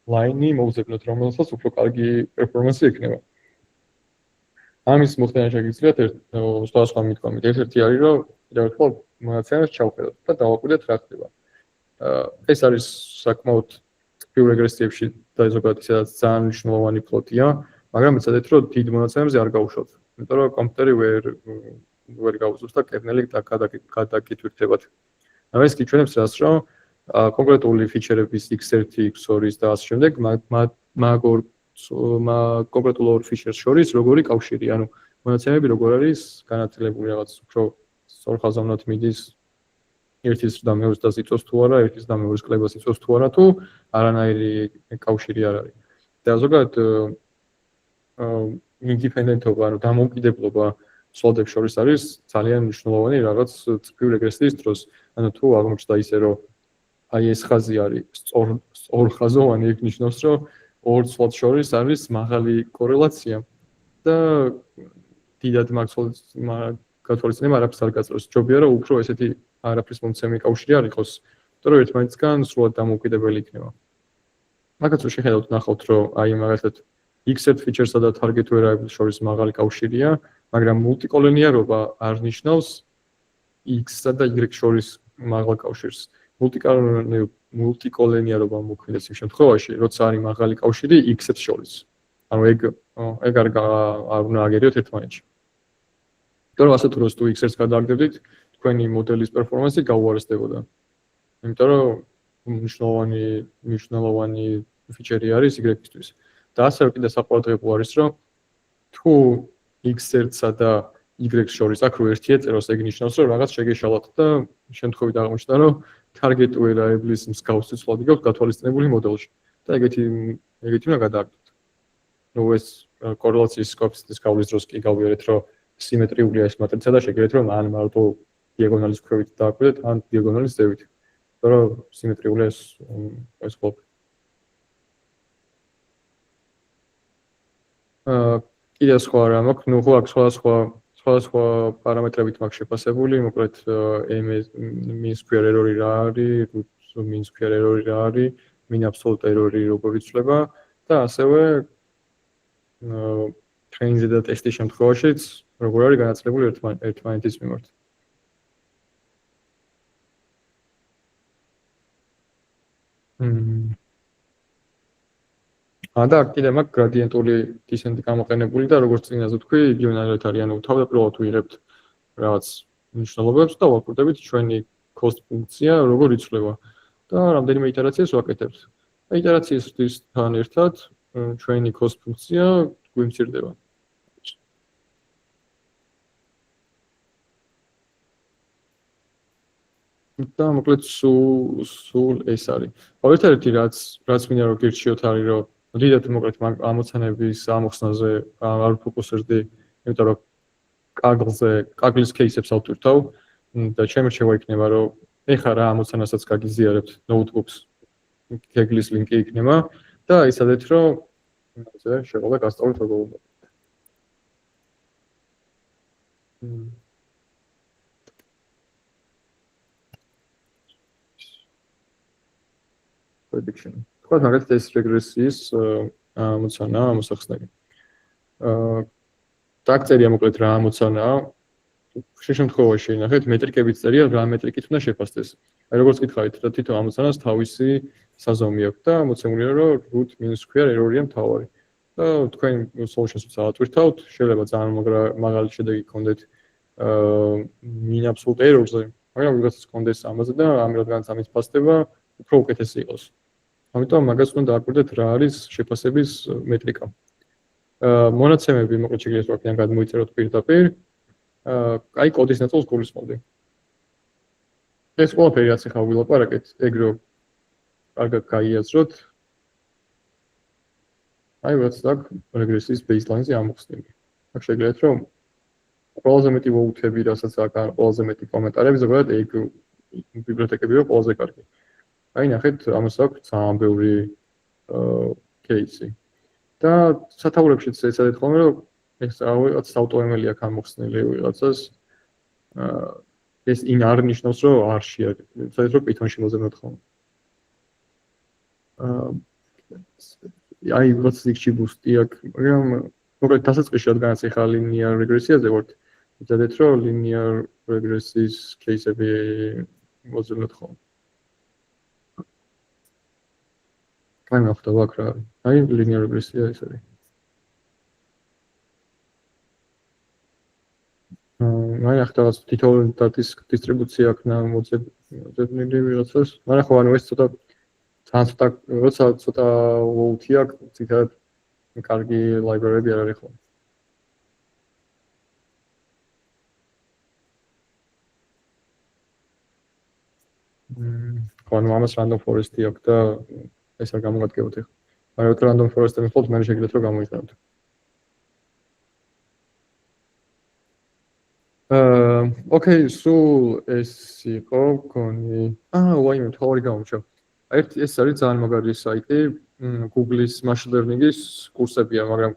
line-ი მოვძებნოთ, რომელსაც უფრო კარგი performance ექნება. ამის მოხდენა შეგიძლიათ სხვადასხვა მიდგომით. ერთ-ერთი არის, რომ კიდევ ერთხელ მონაცემებს ჩავხედოთ და დავაკვირდეთ რა ხდება. ეს არის საკმაოდ ფიურ რეგრესიებში და ზოგადად ისედაც ძალიან მნიშვნელოვანი ფლოტია, მაგრამ ეცადეთ, რომ დიდ მონაცემებზე არ გავუშვათ. იმიტომ რომ კომპიუტერი ვერ გაუძლებს და კერნელი გადაკითვითებათ. ეს გიჩვენებს რას, რომ კონკრეტული ფიჩერების x1, x2 და ასე შემდეგ მაგ კონკრეტულ ორ ფიჩერს შორის როგორი კავშირი, ანუ მონაცემები როგორ არის განაწილებული რაღაც უფრო სწორხაზოვნად მიდის ერთის და მეორეს და იწვევს თუ არა, ერთის და მეორეს კლებას იწვევს თუ არა, თუ არანაირი კავშირი არ არის. და ზოგადად ინდიპენდენტობა, ანუ დამოუკიდებლობა სლოდებს შორის არის ძალიან მნიშვნელოვანი რაღაც წრფივ რეგრესიის დროს. ანუ თუ აღმოჩნდა ისე, რომ აი ეს ხაზი არის სწორხაზოვანი, იქ ნიშნავს, რომ ორ სლოდს შორის არის მაღალი კორელაცია და დიდად გათვალისწინება არაფერს არ გაწევს. ჯობია რომ უფრო ესეთი არაფრის მომცემი კავშირი არ იყოს, იმიტომ რომ ერთმანეთისგან სრულად დამოუკიდებელი იქნება. მაგაც რო შეხედავთ ნახავთ, რომ აი მაგალითად X-ად ფიჩერსა და target variable-ს შორის მაღალი კავშირია, მაგრამ მულტიკოლინიარობა არ ნიშნავს X-სა და Y შორის მაღალ კავშირს. მულტიკოლინიარობა მოქმედებს იმ შემთხვევაში, როცა არის მაღალი კავშირი X-ებს შორის. ანუ ეგ არ უნდა აგერიოთ ერთმანეთში. იმიტომ რომ ასეთ დროს თუ X-ს გადააგდებდით, თქვენი მოდელის პერფორმანსი გაუარესდებოდა. იმიტომ რომ მნიშვნელოვანი ფიჩერი არის Y-ისთვის. და ასევე კიდე საყურადღებო არის, რომ თუ X1-სა და Y-ს შორის აქ რო ერთი ეწეროს, ეგ ნიშნავს, რომ რაღაც შეგეშალათ და შემთხვევით აღმოჩნდა, რომ target variable-ის მსგავსი ცვლადი გაქვს გათვალისწინებული მოდელში. და ეგეთი უნდა გადააგდოთ. ნუ ეს კორელაციის კოეფიციენტის გავლის დროს კი გავიარეთ, რომ სიმეტრიულია ეს მატრიცა და შეგიძლიათ რომ ან მარტო დიაგონალის ქვევით დააკვირდეთ, ან დიაგონალის ზევით. იმიტომ რომ სიმეტრიულია ეს ყველაფერი. კიდე სხვა რამ აქვს, ნუ ხო აქ სხვადასხვა პარამეტრებით მაქვს შეფასებული, მოკლედ mean square error-ი რა არის, root mean square error-ი რა არის, mean absolute error-ი როგორ იცვლება და ასევე train-ზე და ტესტის შემთხვევაშიც როგორ არის განაწილებული ერთმანეთის მიმართ. და კიდე მაქვს გრადიენტული დისენტი გამოყენებული და როგორც წინაზე თქვი, იგივენაირად არის, ანუ თავდაპირველად ვიღებთ რაღაც მნიშვნელობებს და ვაკურდებით ჩვენი cost ფუნქცია როგორ იცვლება და რამდენიმე იტერაციას ვაკეთებთ. და იტერაციისთან ერთად ჩვენი cost ფუნქცია გვიმცირდება. და მოკლედ სულ ეს არის. ერთადერთი რაც მინდა რომ გირჩიოთ არის რომ დიდად მოკლედ ამოცანების ამოხსნაზე არ ფოკუსირდი, იმიტომ რომ კაგლის кейსებს ავტვირთავ და ჩემი რჩევა იქნება რომ ეხლა რა ამოცანასაც გაგიზიარებთ ნოუთბუქს კაგლის ლინკი იქნება და იცადეთ რომ შეღობა გასწავლეთ როგორ უნდა. prediction. თქვა მაგალითად ეს რეგრესიის ამოცანა მოსახსნელი. დაგწერია მოკლედ რა ამოცანაა. შემთხვევაში ნახეთ მეტრიკებით წერია რა მეტრიკით უნდა შეფასდეს. აი როგორც გითხარით და თვითონ ამოცანას თავისი საზომი აქვს და მოცემულია რომ root mean square error-ია მთავარი. და თქვენ solutions-ს ავატვირთავთ, შეიძლება ძალიან მაღალი შედეგი გქონდეთ mean absolute error-ზე, მაგრამ ვიღაცას გქონდეს ამაზე და ამ რადგანაც ამის ფასდება უფრო უკეთესი იყოს. ამიტომ მაგას უნდა დააკვირდეთ რა არის შეფასების მეტრიკა. მონაცემები მოკლედ შეგიძლიათ აქედან გადმოიწეროთ პირდაპირ. აი კოდის ნაწილს გულისხმობდი. ეს ყველაფერი რაც ახლა ვილაპარაკეთ, ეგრო კარგად გაიაზროთ. აი რაც აქ რეგრესიის baseline-ზე ამოხსნილი. აქ შეგიძლიათ რომ ყველაზე მეტი ვოუთები, რასაც აქ ყველაზე მეტი კომენტარები, ზოგადად ეგ ბიბლიოთეკები რო ყველაზე კარგი. აი ნახეთ, ამას აქვს ძალიან ბევრი кейსი. და სათაურებშიც ეცადეთ ხოლმე, რომ ეს რაღაც ავტოემელი აქ ამოხსნილი ვიღაცას ეს in არ ნიშნავს, რომ არში არის. ეცადეთ რომ Python-ში მოზემოთ ხოლმე. აი ვიღაც ზიგში ბუსტი აქვს, მაგრამ მოკლედ დასაწყისში რადგანაც ეხლა linear regressiაზე ვართ, ეცადეთ რომ linear regressies кейსები მოზემოთ ხოლმე. აი მახტობა აქ რა არის. აი linear regressia ეს არის. აი ახლა თითოეულ დატის დისტრიბუცია აქვს მოძებნილი ვიღაცას. მაგრამ ხო ანუ ეს ცოტა როცა ცოტა ვოუთი აქვს, ციტად კარგი library-ები არ არის ხოლმე. ხო, ანუ ამას random forest-ი აქვს და ეს არ გამოგადგებოთ ახლა. მაგრამ თუ random forest-ი მიხოთ, მე შეგიძლიათ რომ გამოიყენოთ. ოკეი, სულ ეს იყო მგონი. ვაიმე, თავი გამომჩა. ეს არის ძალიან მაგარი საიტი, Google-ის machine learning-ის კურსებია, მაგრამ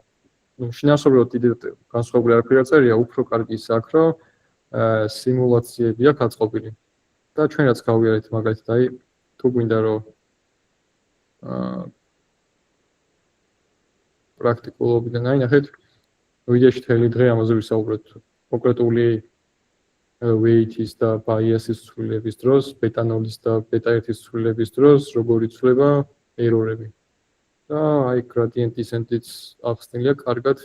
შინაარსობრივად დიდი განსხვავებული არაფერი არ წერია, უფრო კარგი ის აქვს, რომ სიმულაციები აქვს აწყობილი. და ჩვენ რაც გავიარეთ მაგალითად, აი თუ გვინდა რომ პრაქტიკულობიდან აინახეთ, ვიდეოში მთელი დღე ამაზე ვისაუბრეთ. კონკრეტული weight-ის და bias-ის ცვლილების დროს, beta 0-ის და beta 1-ის ცვლილების დროს, როგორ იცვლება error-ები. და აი gradient descent-იც ახსნილია კარგად.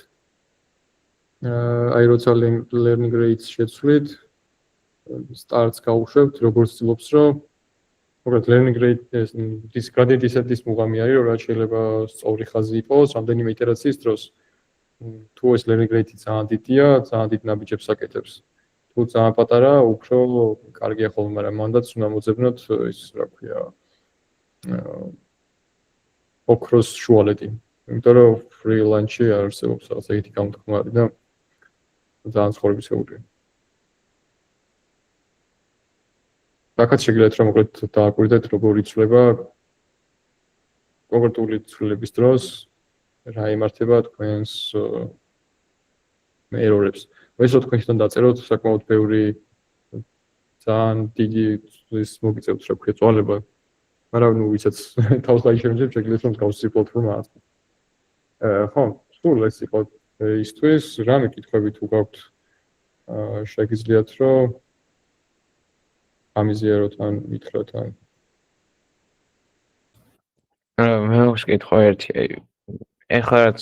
აი როცა learning rates შეცვლით, starts გავუშვებთ, როგორც ცდილობს, რომ მოკლედ learning rate ეს gradient descent-ის მუღამი არის, რომ რაც შეიძლება სწორი ხაზი იყოს, რამდენიმე iterაციის დროს. თუ ეს learning rate ძალიან დიდია, ძალიან დიდ ნაბიჯებს აკეთებს. თუ ძალიან პატარა, უფრო კარგია ხოლმე, მაგრამ მანდაც უნდა მოძებნოთ ის, რა ქვია, ოქროს შუალედი. იმიტომ რომ free lunch-ი არ არსებობს, რაღაც ეგეთი გამოთქმა არის და ძალიან ცხოვრებისეულია. რაკაც შეგიძლიათ რომ მოკლედ დააკვირდეთ, როგორ იცვლება კონკრეტული ცვლილების დროს, რა იმართება თქვენს error-ებს. ეს რო თქვენ ხიდან დაწეროთ, საკმაოდ ბევრი ძალიან დიდი ის მოგიწევთ, რა ქვია, წვალება. მაგრამ ნუ ვისაც თავს გაიშენებთ, შეგიძლიათ რომ გავსი პლატფორმა აწყოთ. ხო, სულ ეს იყო ისთვის, რა მეკითხვები თუ გაქვთ, შეგიძლიათ რომ ამიზიაროთ ან მითხრათ ან მე მოს კითხვა ერთი, ეხლა რაც